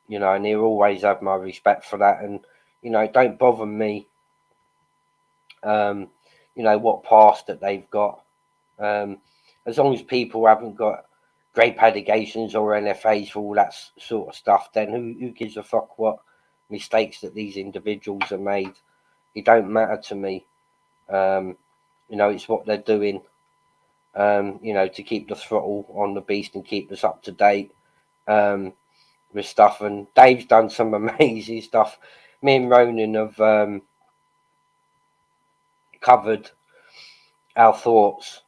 You know, and he'll always have my respect for that. And you know, it don't bother me, you know, what past that they've got, as long as people haven't got grape allegations or NFAs for all that sort of stuff, then who gives a fuck what mistakes that these individuals have made? It don't matter to me. You know, it's what they're doing, you know, to keep the throttle on the beast and keep us up to date with stuff. And Dave's done some amazing stuff. Me and Ronan have covered our thoughts.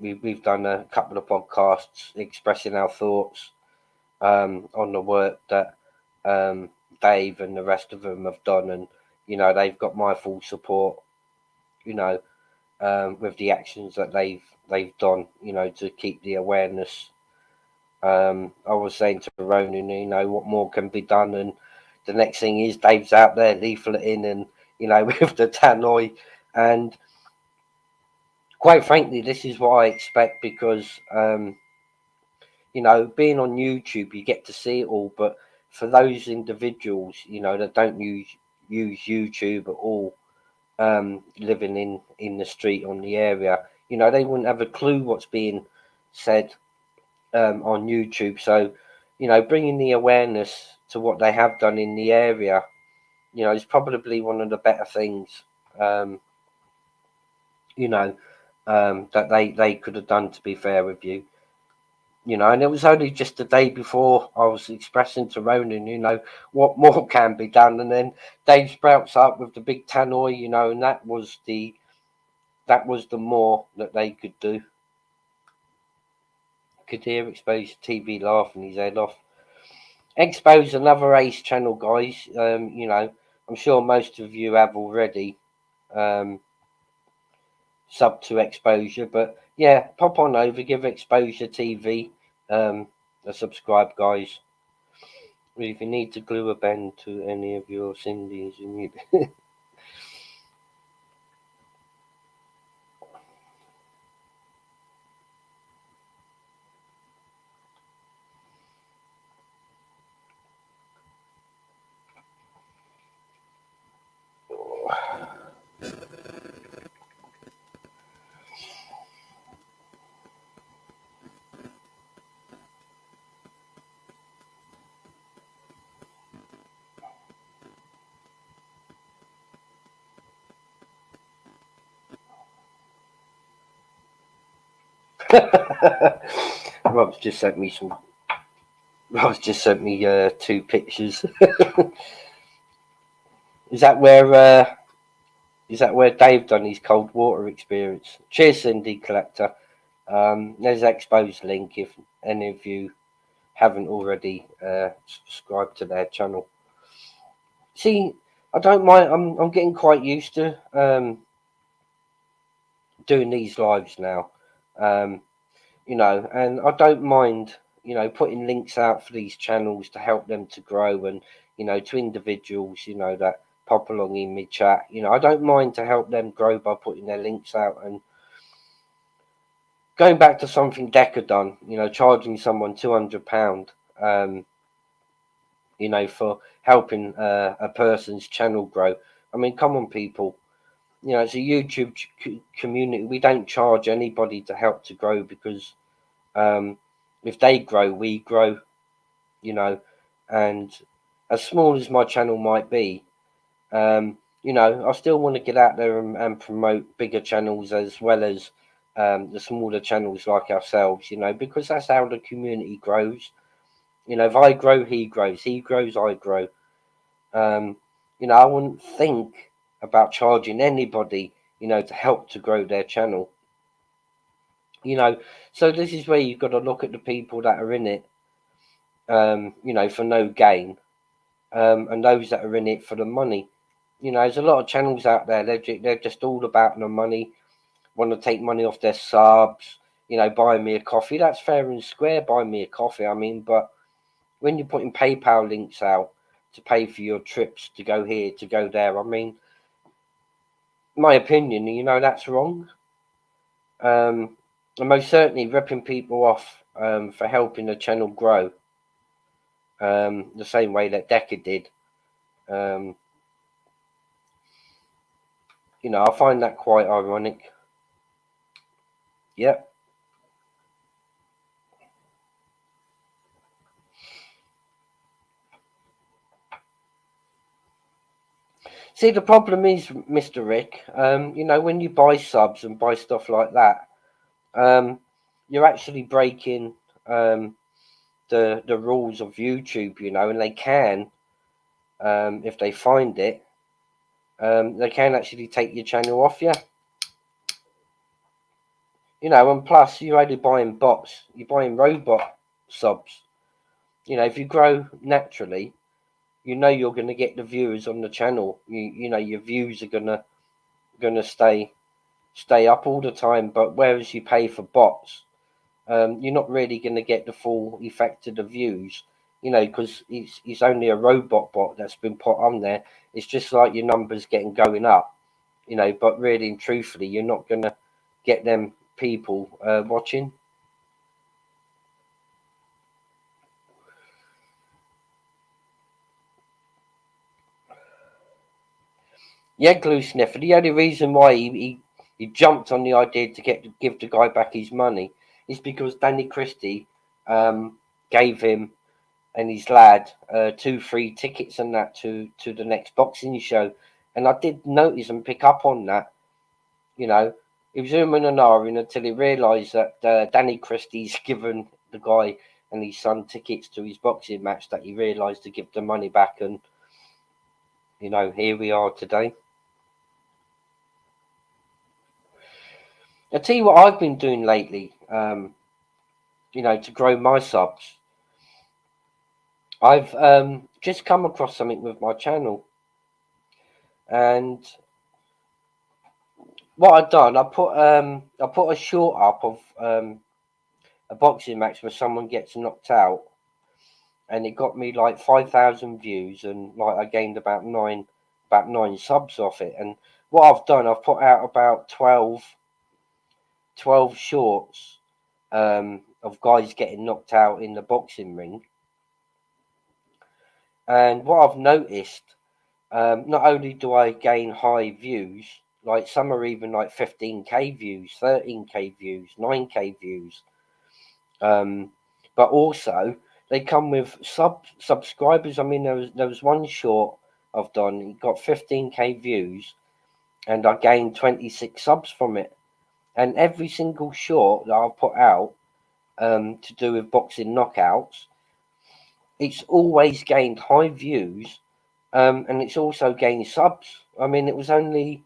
We've done a couple of podcasts expressing our thoughts on the work that Dave and the rest of them have done, and you know, they've got my full support, you know, with the actions that they've done, you know, to keep the awareness. I was saying to Ronan, you know, what more can be done? And the next thing is Dave's out there leafleting, and you know, with the tannoy. And quite frankly, this is what I expect, because you know, being on YouTube, you get to see it all. But for those individuals, you know, that don't use YouTube at all, living in the street on the area, you know, they wouldn't have a clue what's being said on YouTube. So, you know, bringing the awareness to what they have done in the area. You know, it's probably one of the better things, you know, that they could have done, to be fair with you. You know, and it was only just the day before I was expressing to Ronan, you know, what more can be done. And then Dave sprouts up with the big tannoy, you know, and that was the more that they could do. Could hear Exposed TV laughing his head off. Expo's another ace channel, guys. You know, I'm sure most of you have already sub to Exposure, but yeah, pop on over, give Exposure TV a subscribe, guys. If you need to glue a bend to any of your Cindy's, you need. Rob's just sent me two pictures. Is that where Dave done his cold water experience? Cheers, Cindy Collector. There's Expo's link if any of you haven't already subscribed to their channel. See, I don't mind. I'm getting quite used to doing these lives now. You know, and I don't mind, you know, putting links out for these channels to help them to grow, and, you know, to individuals, you know, that pop along in my chat. You know, I don't mind to help them grow by putting their links out. And going back to something Decca done, you know, charging someone £200, you know, for helping a person's channel grow. I mean, come on, people. You know, it's a YouTube community. We don't charge anybody to help to grow, because if they grow, we grow, you know. And as small as my channel might be, you know, I still want to get out there and promote bigger channels as well as the smaller channels like ourselves, you know, because that's how the community grows. You know, if I grow, he grows. He grows, I grow. You know, I wouldn't think about charging anybody, you know, to help to grow their channel. You know, so this is where you've got to look at the people that are in it, you know, for no gain, and those that are in it for the money. You know, there's a lot of channels out there. They're just all about the money. Want to take money off their subs. You know, buy me a coffee. That's fair and square. Buy me a coffee. I mean, but when you're putting PayPal links out to pay for your trips to go here, to go there, I mean, my opinion, you know, that's wrong. And most certainly ripping people off for helping the channel grow, the same way that Decca did. You know, I find that quite ironic. Yep. See, the problem is, Mr. Rick, you know, when you buy subs and buy stuff like that, you're actually breaking the rules of YouTube, you know, and they can, if they find it, they can actually take your channel off you. You know, and plus you're only buying bots, you're buying robot subs. You know, if you grow naturally, you know you're going to get the viewers on the channel. You know your views are gonna stay up all the time. But whereas you pay for bots, you're not really going to get the full effect of the views. You know, because it's only a robot bot that's been put on there. It's just like your numbers going up. You know, but really and truthfully, you're not going to get them people watching. Yeah, Glue Sniffer. The only reason why he jumped on the idea to give the guy back his money is because Danny Christie gave him and his lad 2 free tickets and that to the next boxing show. And I did notice and pick up on that. You know, he was umming and ahhing until he realised that Danny Christie's given the guy and his son tickets to his boxing match, that he realised to give the money back. And, you know, here we are today. I'll tell you what I've been doing lately, you know, to grow my subs. I've just come across something with my channel. And what I've done, I put a short up of a boxing match where someone gets knocked out, and it got me like 5,000 views, and like I gained about nine subs off it. And what I've done, I've put out about 12 shorts of guys getting knocked out in the boxing ring. And what I've noticed, not only do I gain high views, like some are even like 15k views, 13k views, 9k views, but also they come with subscribers. I mean, there was one short I've done, it got 15k views, and I gained 26 subs from it. And every single short that I've put out to do with boxing knockouts, it's always gained high views, and it's also gained subs. I mean, it was only,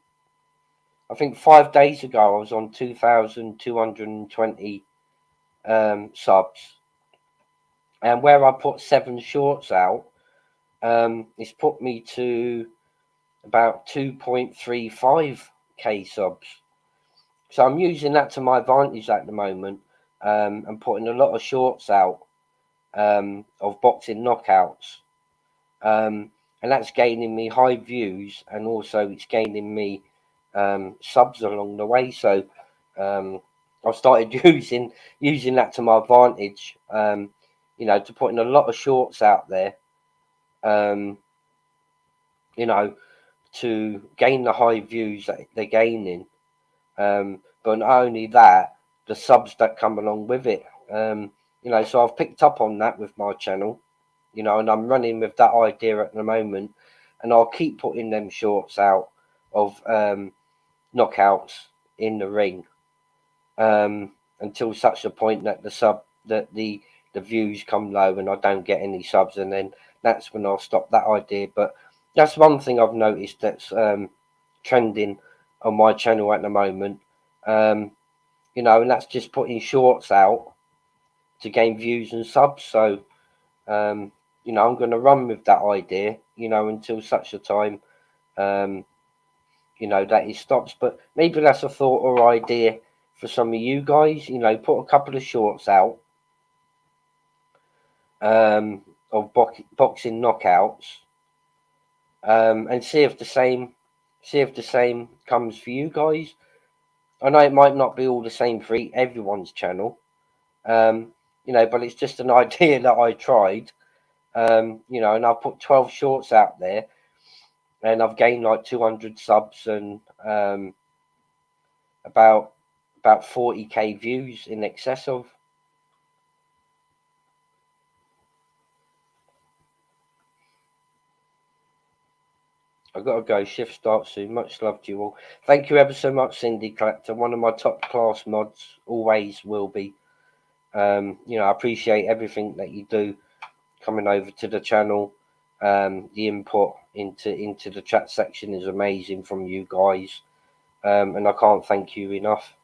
I think 5 days ago I was on 2,220 subs, and where I put 7 shorts out, it's put me to about 2.35k subs. So I'm using that to my advantage at the moment, and putting a lot of shorts out of boxing knockouts, and that's gaining me high views, and also it's gaining me subs along the way. So I've started using that to my advantage, you know, to putting a lot of shorts out there, you know, to gain the high views that they're gaining, but not only that, the subs that come along with it. You know, so I've picked up on that with my channel, you know, and I'm running with that idea at the moment, and I'll keep putting them shorts out of knockouts in the ring, until such a point that the views come low and I don't get any subs, and then that's when I'll stop that idea. But that's one thing I've noticed that's trending on my channel at the moment, you know, and that's just putting shorts out to gain views and subs. So you know, I'm going to run with that idea, you know, until such a time you know, that it stops. But maybe that's a thought or idea for some of you guys, you know, put a couple of shorts out of boxing knockouts, and see if the same comes for you guys. I know it might not be all the same for everyone's channel, you know, but it's just an idea that I tried, you know, and I put 12 shorts out there, and I've gained like 200 subs and about 40k views in excess of. I've got to go. Shift starts soon. Much love to you all. Thank you ever so much, Cindy Collector. One of my top class mods, always will be. You know, I appreciate everything that you do coming over to the channel. The input into the chat section is amazing from you guys, and I can't thank you enough.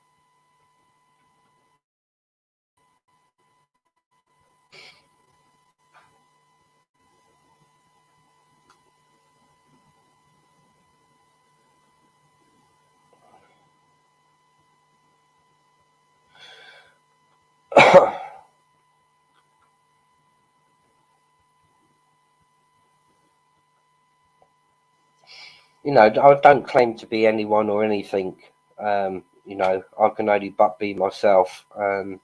You know, I don't claim to be anyone or anything. You know, I can only but be myself. You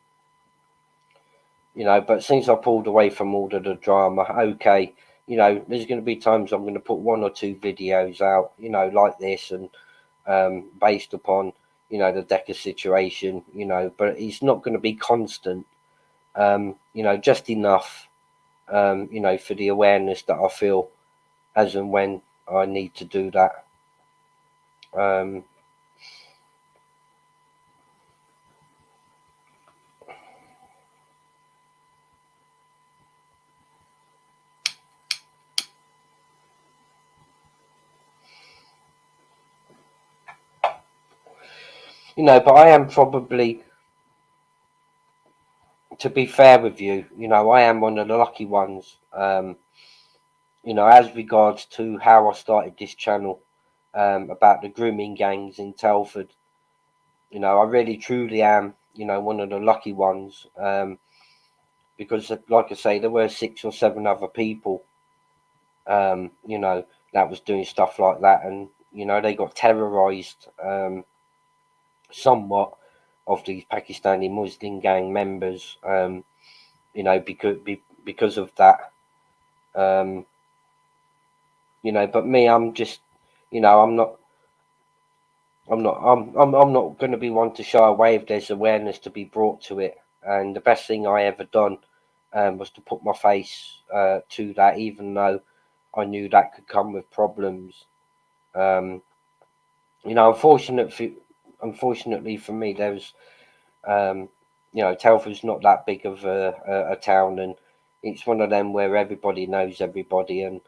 know, but since I pulled away from all of the drama, okay, you know, there's going to be times I'm going to put 1 or 2 videos out, you know, like this, and based upon, you know, the Decca situation, you know, but it's not going to be constant, you know, just enough you know, for the awareness that I feel as and when I need to do that. You know, but I am probably, to be fair with you, you know, I am one of the lucky ones. You know, as regards to how I started this channel, about the grooming gangs in Telford, you know, I really truly am, you know, one of the lucky ones. Because, like I say, there were 6 or 7 other people, you know, that was doing stuff like that, and you know, they got terrorized, somewhat, of these Pakistani Muslim gang members, you know, because of that. You know, but me, I'm just, you know, I'm not going to be one to shy away if there's awareness to be brought to it. And the best thing I ever done, was to put my face, to that, even though I knew that could come with problems. You know, unfortunately for me, there was, you know, Telford's not that big of a town, and it's one of them where everybody knows everybody, and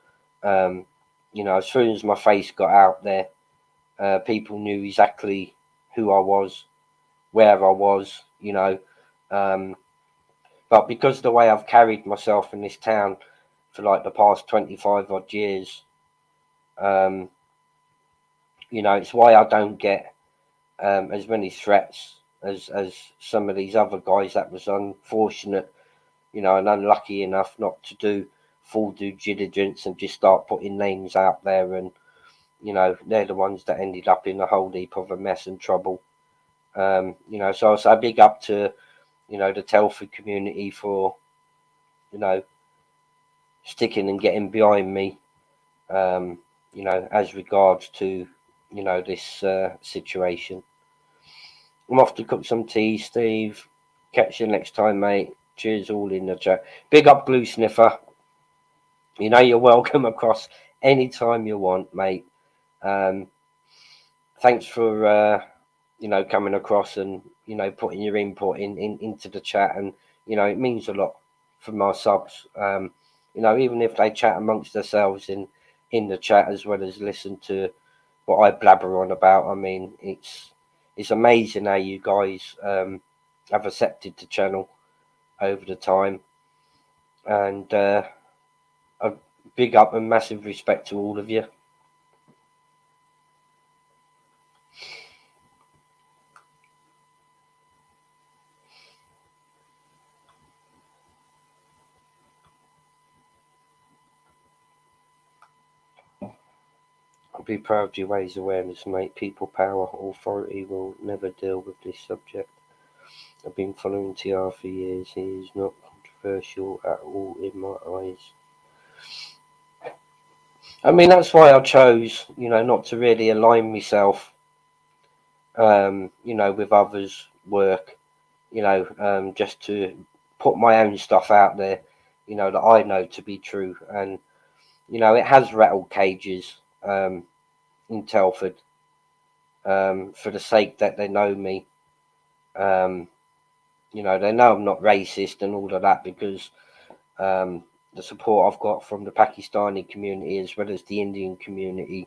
you know, as soon as my face got out there, people knew exactly who I was, where I was, you know. But because of the way I've carried myself in this town for like the past 25 odd years, you know, it's why I don't get, as many threats as some of these other guys that was unfortunate, you know, and unlucky enough not to do full due diligence and just start putting names out there, and you know, they're the ones that ended up in a whole heap of a mess and trouble. You know, so I say big up to, you know, the Telford community for, you know, sticking and getting behind me, you know, as regards to, you know, this situation. I'm off to cook some tea, Steve. Catch you next time, mate. Cheers, all in the chat. Big up, Glue Sniffer. You know, you're welcome across anytime you want, mate. Thanks for, you know, coming across and, you know, putting your input into the chat, and you know, it means a lot for my subs. You know, even if they chat amongst themselves in the chat as well as listen to what I blabber on about. I mean, it's amazing how you guys, have accepted the channel over the time, and a big up and massive respect to all of you. Be proud you raise awareness, mate. People power, authority will never deal with this subject. I've been following TR for years. He is not controversial at all in my eyes. I mean, that's why I chose, you know, not to really align myself, you know, with others' work, you know, just to put my own stuff out there, you know, that I know to be true. And, you know, it has rattled cages, in Telford, for the sake that they know me. You know, they know I'm not racist and all of that, because the support I've got from the Pakistani community as well as the Indian community,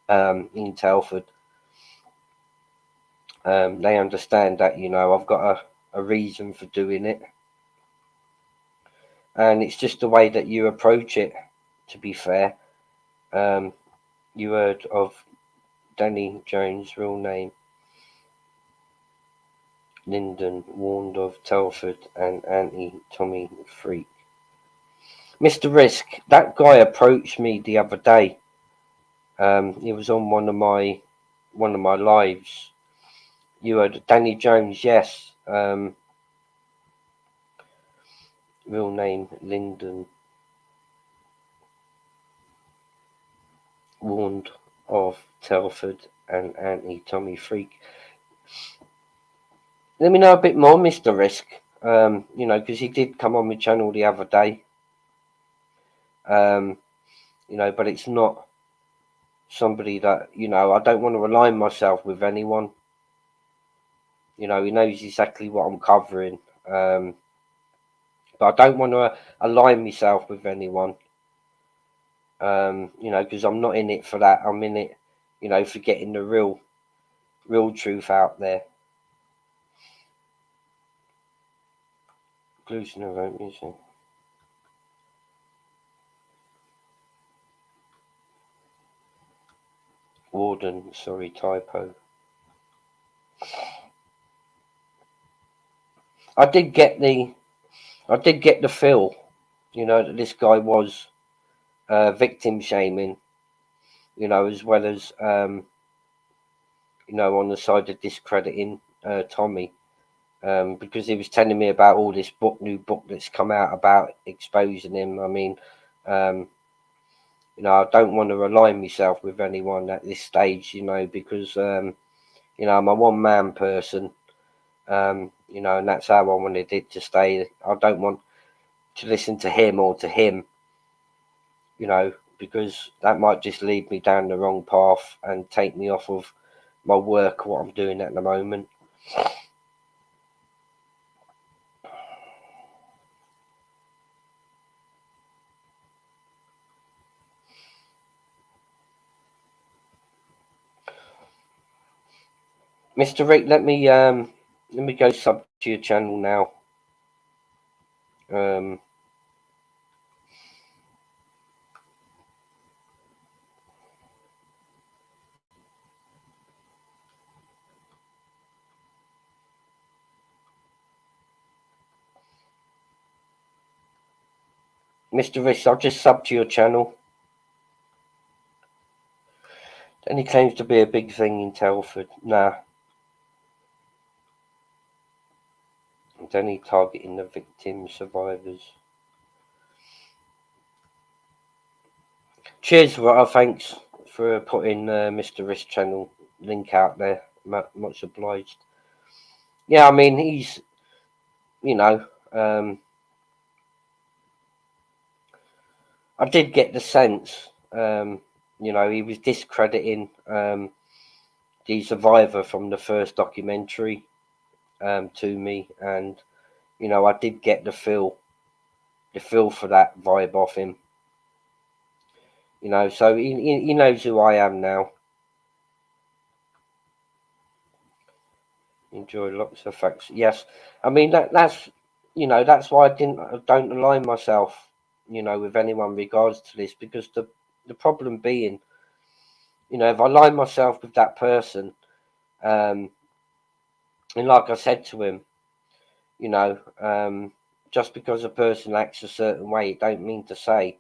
in Telford. They understand that, you know, I've got a reason for doing it. And it's just the way that you approach it, to be fair. You heard of Danny Jones' real name. Lyndon warned of Telford and anti-Tommy Freak. Mr. Risk, that guy approached me the other day. He was on one of my lives. You heard Danny Jones, yes. Real name Lyndon. Warned of Telford and anti-Tommy Freak. Let me know a bit more, Mr. Risk. You know, because he did come on my channel the other day. You know, but it's not somebody that, you know, I don't want to align myself with anyone. You know, he knows exactly what I'm covering. But I don't want to align myself with anyone. You know, because I'm not in it for that. I'm in it, you know, for getting the real truth out there. Inclusion of own music. Warden, sorry, typo. I did get the feel, you know, that this guy was victim shaming, you know, as well as you know, on the side of discrediting Tommy, because he was telling me about all this new book that's come out about exposing him. I mean, you know, I don't want to align myself with anyone at this stage, you know, because you know, I'm a one-man person, you know, and that's how I wanted it to stay. I don't want to listen to him or to him, you know, because that might just lead me down the wrong path and take me off of my work, what I'm doing at the moment. Mr. Rick, let me go sub to your channel now. Mr. Rick, I'll just sub to your channel. Then he claims to be a big thing in Telford. Nah. And then he targeting the victims, survivors. Cheers, thanks for putting Mr. Risk channel link out there. Much obliged. Yeah, I mean, he's, you know, I did get the sense, you know, he was discrediting the survivor from the first documentary to me, and you know, I did get the feel for that vibe off him. You know, so he knows who I am now. Enjoy lots of facts. Yes, I mean that's you know, that's why I don't align myself, you know, with anyone in regards to this, because the problem being, you know, if I align myself with that person, and like I said to him, you know, just because a person acts a certain way, it don't mean to say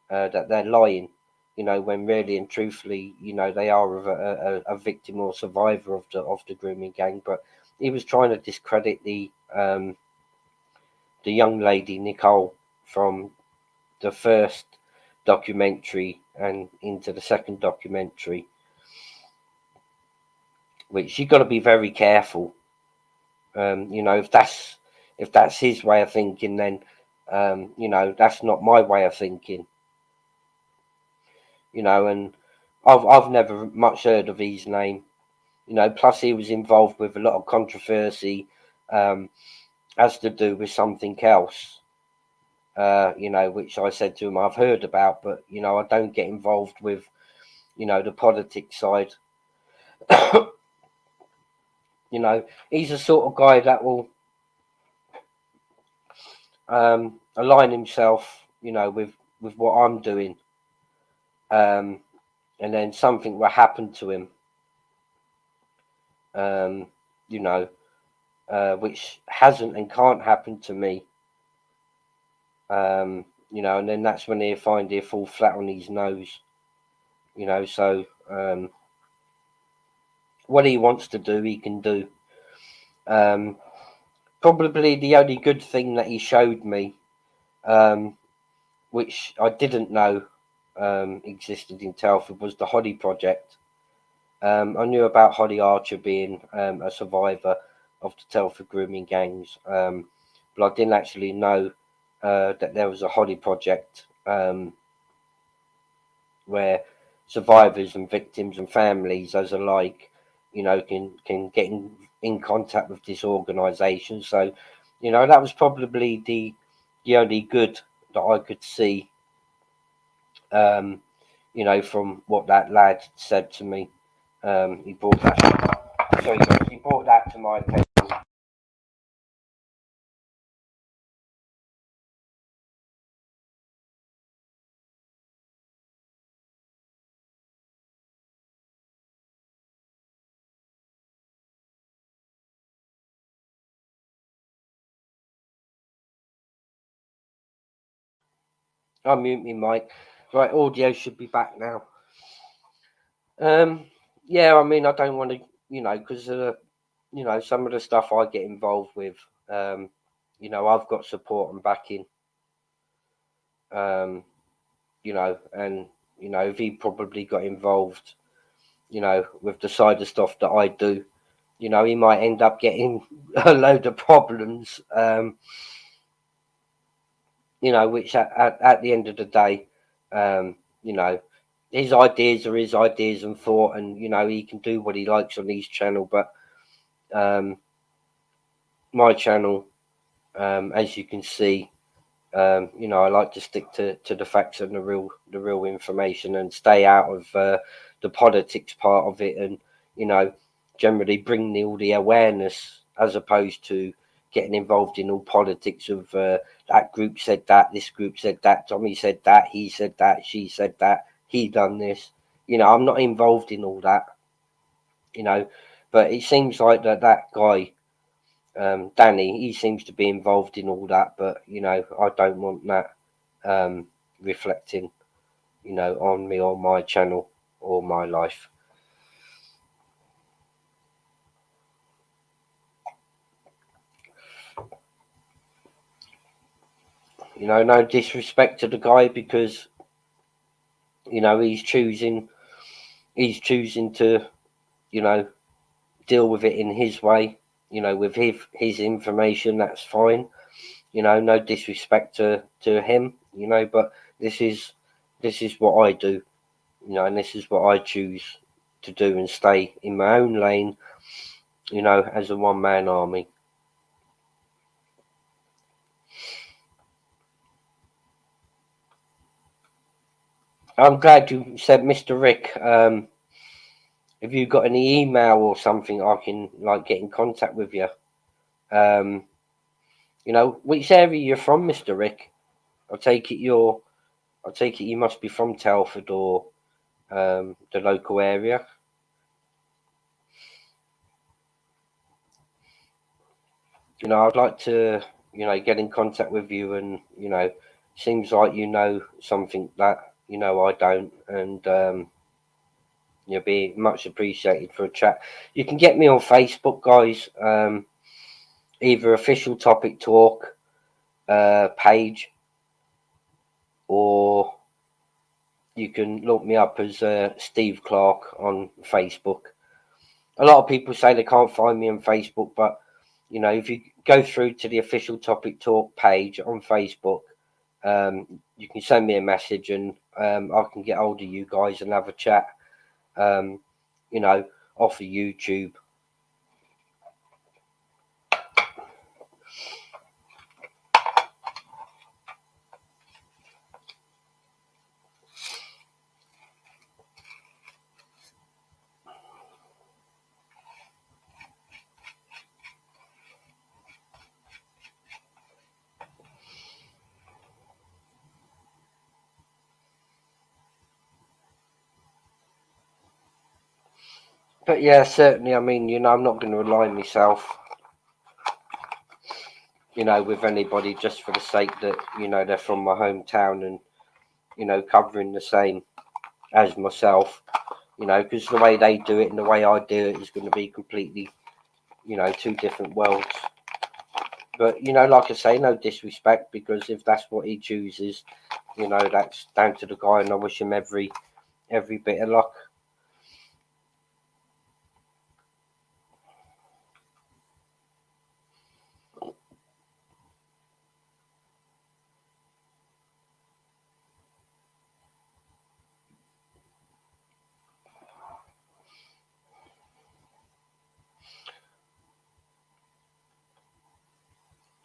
that they're lying, you know, when really and truthfully, you know, they are a victim or survivor of the grooming gang. But he was trying to discredit the young lady Nicole from the first documentary and into the second documentary, which you got to be very careful. You know, if that's his way of thinking, then you know, that's not my way of thinking. You know, and I've never much heard of his name. You know, plus he was involved with a lot of controversy, as to do with something else. You know, which I said to him I've heard about, but you know, I don't get involved with, you know, the politics side. You know, he's the sort of guy that will align himself, you know, with what I'm doing, and then something will happen to him, you know, which hasn't and can't happen to me, you know, and then that's when he'll find he'll fall flat on his nose, you know. So what he wants to do, he can do. Probably the only good thing that he showed me, which I didn't know existed in Telford, was the Hoddy Project. I knew about Holly Archer being a survivor of the Telford grooming gangs, but I didn't actually know that there was a Hoddy Project where survivors and victims and families as alike, can get in contact with this organisation. So, that was probably the only good that I could see, from what that lad said to me. He brought that. Sorry, guys, he brought that to my attention. I'll mute me mic. Right, audio should be back now. Yeah, I mean, I don't want to, because some of the stuff I get involved with, I've got support and backing, and if he probably got involved, with the side of stuff that I do, he might end up getting a load of problems, which at the end of the day, his ideas are his ideas and thought, and he can do what he likes on his channel, but my channel, as you can see, I like to stick to the facts and the real information, and stay out of the politics part of it, and generally bring all the awareness, as opposed to getting involved in all politics of that group said that, this group said that, Tommy said that, he said that, she said that, he done this. I'm not involved in all that, but it seems like that guy, Danny, he seems to be involved in all that, but I don't want that reflecting on me or my channel or my life. No disrespect to the guy, because he's choosing to deal with it in his way, with his information. That's fine. No disrespect to him, but this is what I do, and this is what I choose to do, and stay in my own lane, as a one-man army. I'm glad you said, Mr. Rick. Have you got any email or something I can get in contact with you? Which area you're from, Mr. Rick? I take it you must be from Telford, or the local area. I'd like to, get in contact with you, and seems like something that I don't, and you'll be much appreciated for a chat. You can get me on Facebook, guys. Either Official Topic Talk page, or you can look me up as Steve Clark on Facebook. A lot of people say they can't find me on Facebook, but if you go through to the Official Topic Talk page on Facebook, you can send me a message, and I can get hold of you guys and have a chat, off of YouTube. But yeah, certainly, I mean, I'm not going to align myself, with anybody just for the sake that, they're from my hometown, and, covering the same as myself, because the way they do it and the way I do it is going to be completely, two different worlds. But, like I say, no disrespect, because if that's what he chooses, that's down to the guy, and I wish him every bit of luck.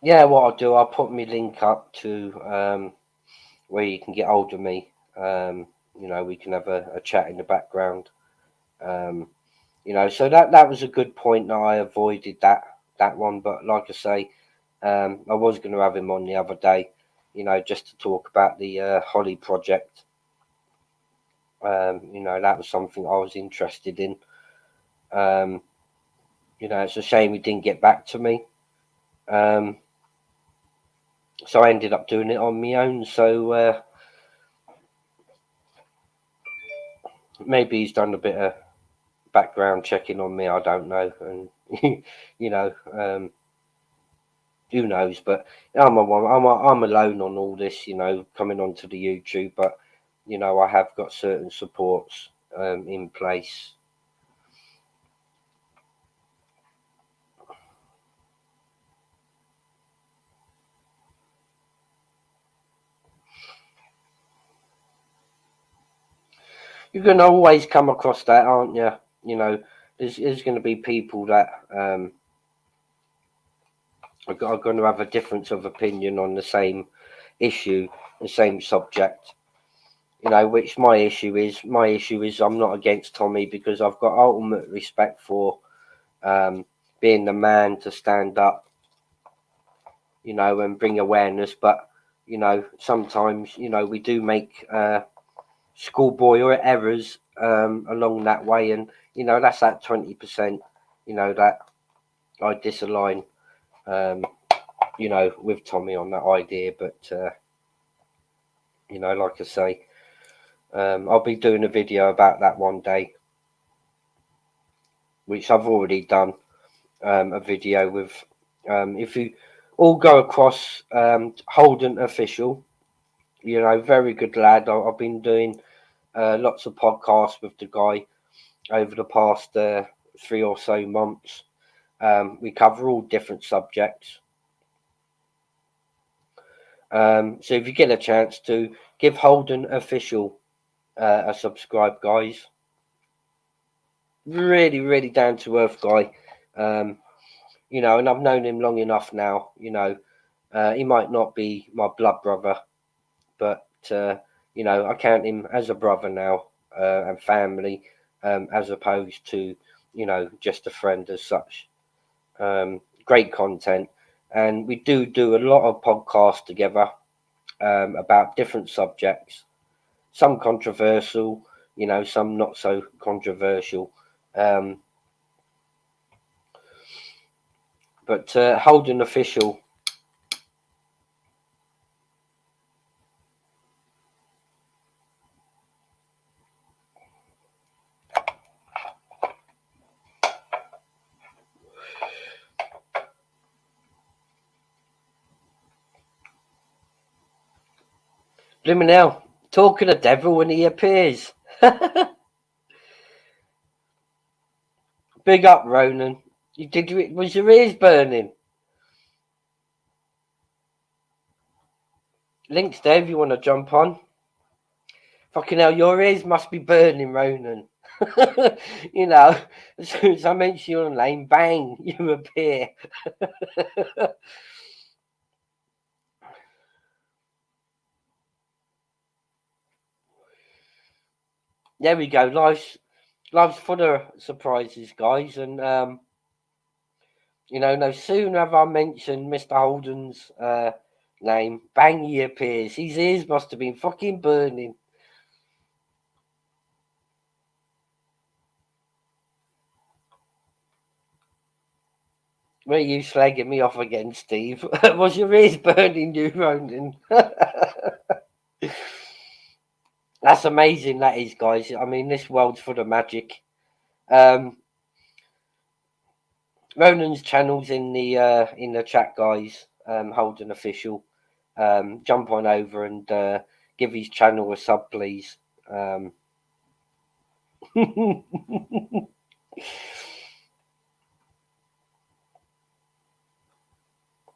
yeah, what I'll do, I'll put my link up to where you can get hold of me. You know, we can have a chat in the background. You know, so that was a good point that I avoided that one. But like I say, I was going to have him on the other day, you know, just to talk about the Holly project. You know, that was something I was interested in. You know, it's a shame he didn't get back to me. So I ended up doing it on my own. So maybe he's done a bit of background checking on me. I don't know, and you know, who knows? But I'm alone on all this. You know, coming onto the YouTube, but you know, I have got certain supports in place. You're going to always come across that, aren't you? You know, there's going to be people that are going to have a difference of opinion on the same issue, the same subject. You know, which my issue is I'm not against Tommy because I've got ultimate respect for being the man to stand up, you know, and bring awareness. But, you know, sometimes, you know, we do make schoolboy or errors along that way. And, you know, that's that 20%, you know, that I disalign, you know, with Tommy on that idea. But, you know, like I say, I'll be doing a video about that one day, which I've already done a video with. If you all go across Holden Official, you know, very good lad. I've been doing lots of podcasts with the guy over the past 3 or so months. We cover all different subjects. So if you get a chance to give Holden Official a subscribe, guys. Really, really down to earth guy. You know, and I've known him long enough now. You know, he might not be my blood brother, but you know, I count him as a brother now and family, as opposed to, you know, just a friend as such. Great content, and we do a lot of podcasts together about different subjects. Some controversial, you know, some not so controversial. But Holden Official. Blimey now, talk of the devil when he appears. Big up, Ronan. Was your ears burning? Links there if you want to jump on. Fucking hell, your ears must be burning, Ronan. You know, as soon as I mention your name, bang, you appear. There we go. Life's full of surprises, guys, and you know, no sooner have I mentioned Mr. Holden's name, bang, he appears. His ears must have been fucking burning. Were you slagging me off again, Steve? Was your ears burning you, Ronan? That's amazing, that is, guys. I mean, this world's full of magic. Ronan's channel's in the chat, guys. Holden Official. Jump on over and give his channel a sub, please.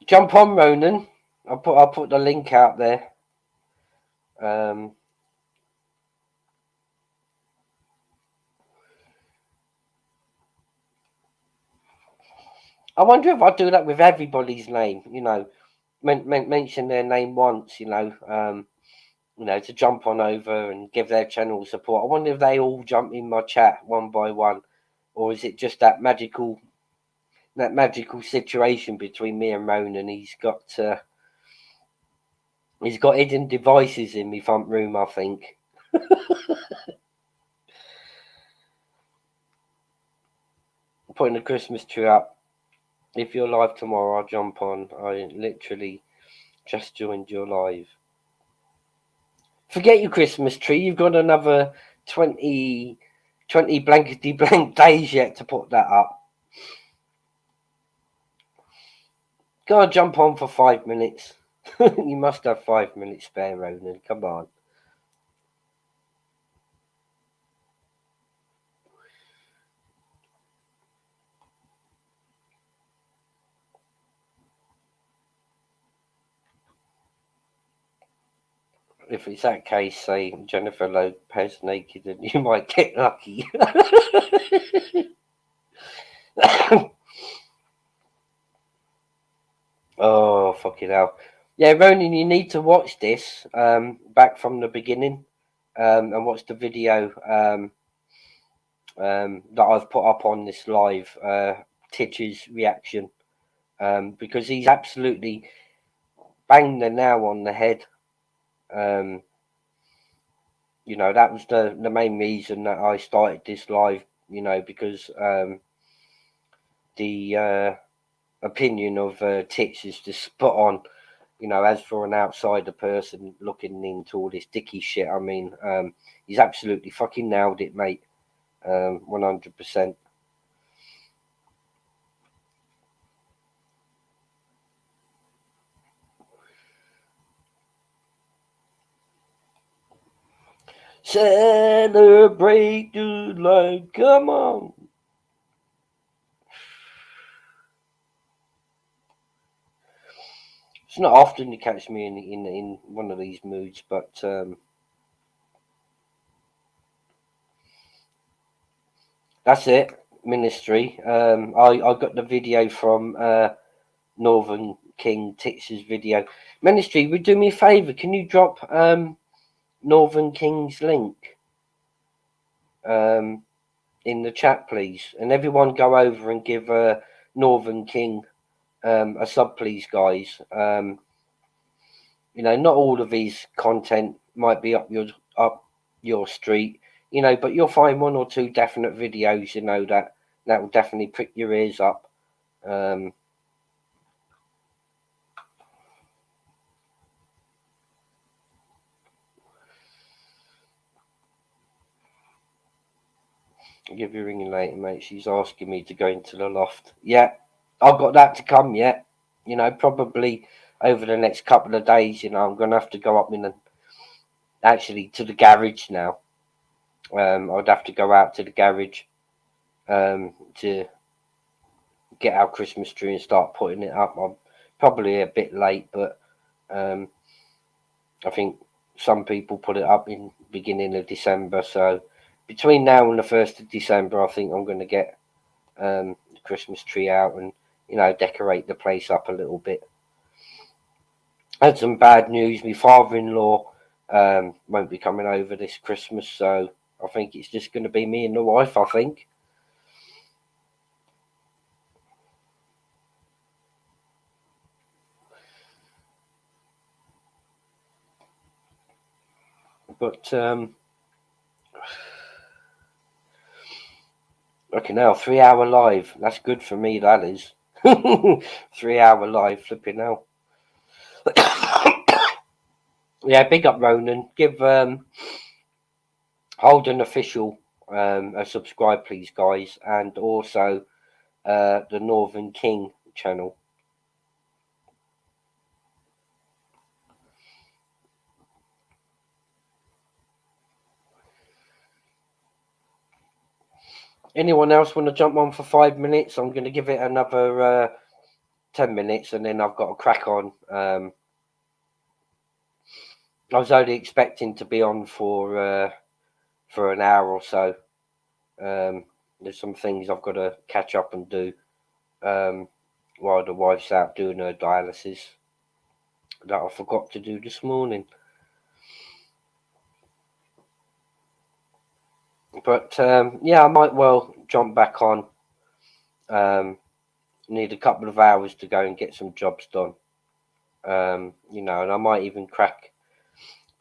Jump on, Ronan. I'll put the link out there. I wonder if I do that with everybody's name. You know, mention their name once, to jump on over and give their channel support. I wonder if they all jump in my chat one by one, or is it just that magical situation between me and Ronan? He's got hidden devices in my front room, I think. Putting the Christmas tree up. If you're live tomorrow, I'll jump on. I literally just joined your live. Forget your Christmas tree. You've got another 20 blankety blank days yet to put that up. Gotta jump on for 5 minutes. You must have 5 minutes spare, Ronan. Come on. If it's that case, say Jennifer Lopez naked and you might get lucky. Oh, fucking hell. Yeah, Ronan, you need to watch this back from the beginning and watch the video that I've put up on this live, Titch's reaction, because he's absolutely banged the nail on the head. That was the main reason that I started this live, because the opinion of Titch is just spot on. As for an outsider person looking into all this Dicky shit, I mean, he's absolutely fucking nailed it, mate. 100%. Celebrate your life, come on. It's not often you catch me in one of these moods, but that's it. Ministry. I got the video from Northern King Titch's video. Ministry, would do me a favour. Can you drop Northern King's link in the chat, please? And everyone go over and give Northern King a sub, please, guys. Not all of his content might be up your street, but you'll find one or two definite videos, that will definitely prick your ears up. I'll give you a ring later, mate. She's asking me to go into the loft. Yeah, I've got that to come yet. Probably over the next couple of days, I'm going to have to go up actually to the garage now. I'd have to go out to the garage to get our Christmas tree and start putting it up. I'm probably a bit late, but I think some people put it up in beginning of December. So between now and the 1st of December, I think I'm going to get the Christmas tree out and, decorate the place up a little bit. I had some bad news. My father-in-law won't be coming over this Christmas, so I think it's just going to be me and the wife, I think. But okay, now 3 hour live. That's good for me, that is. 3 hour live, flipping out. Yeah, big up Ronan. Give Holden Official a subscribe, please, guys, and also the Northern King channel. Anyone else want to jump on for 5 minutes? I'm going to give it another 10 minutes and then I've got to crack on. I was only expecting to be on for an hour or so. There's some things I've got to catch up and do while the wife's out doing her dialysis. that I forgot to do this morning. But yeah, I might well jump back on. Need a couple of hours to go and get some jobs done. You know, and I might even crack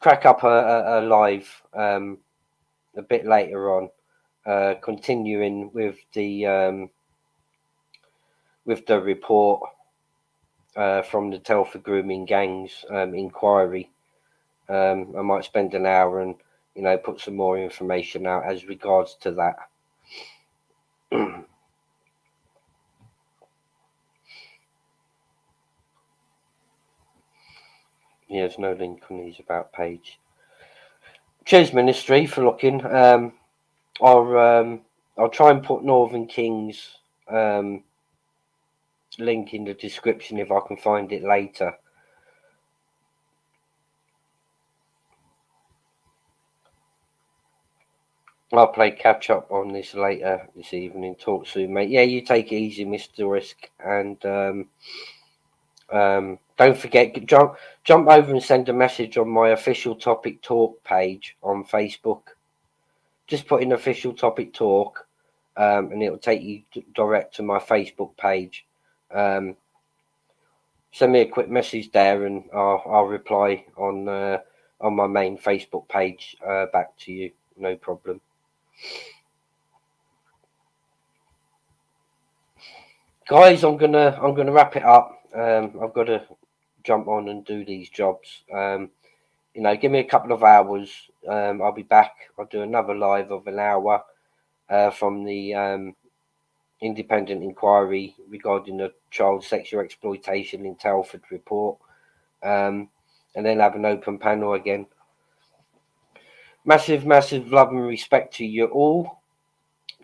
up a live a bit later on, continuing with the report from the Telford Grooming Gangs inquiry. I might spend an hour and, you know, put some more information out as regards to that. There's no link on his about page. Cheers, Ministry, for looking. I'll try and put Northern King's link in the description if I can find it later. I'll play catch up on this later this evening. Talk soon, mate. Yeah, you take it easy, Mr. Risk, and don't forget, jump over and send a message on my official topic talk page on Facebook. Just put in official topic talk, and it'll take you direct to my Facebook page. Send me a quick message there, and I'll reply on my main Facebook page back to you. No problem. Guys, I'm gonna wrap it up. I've got to jump on and do these jobs. You know, give me a couple of hours. I'll be back. I'll do another live of an hour from the independent inquiry regarding the child sexual exploitation in Telford report, and then have an open panel again. Massive love and respect to you all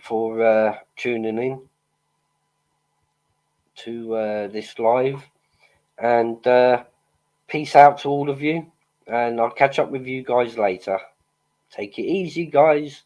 for tuning in to this live, and peace out to all of you, and I'll catch up with you guys later. Take it easy, guys.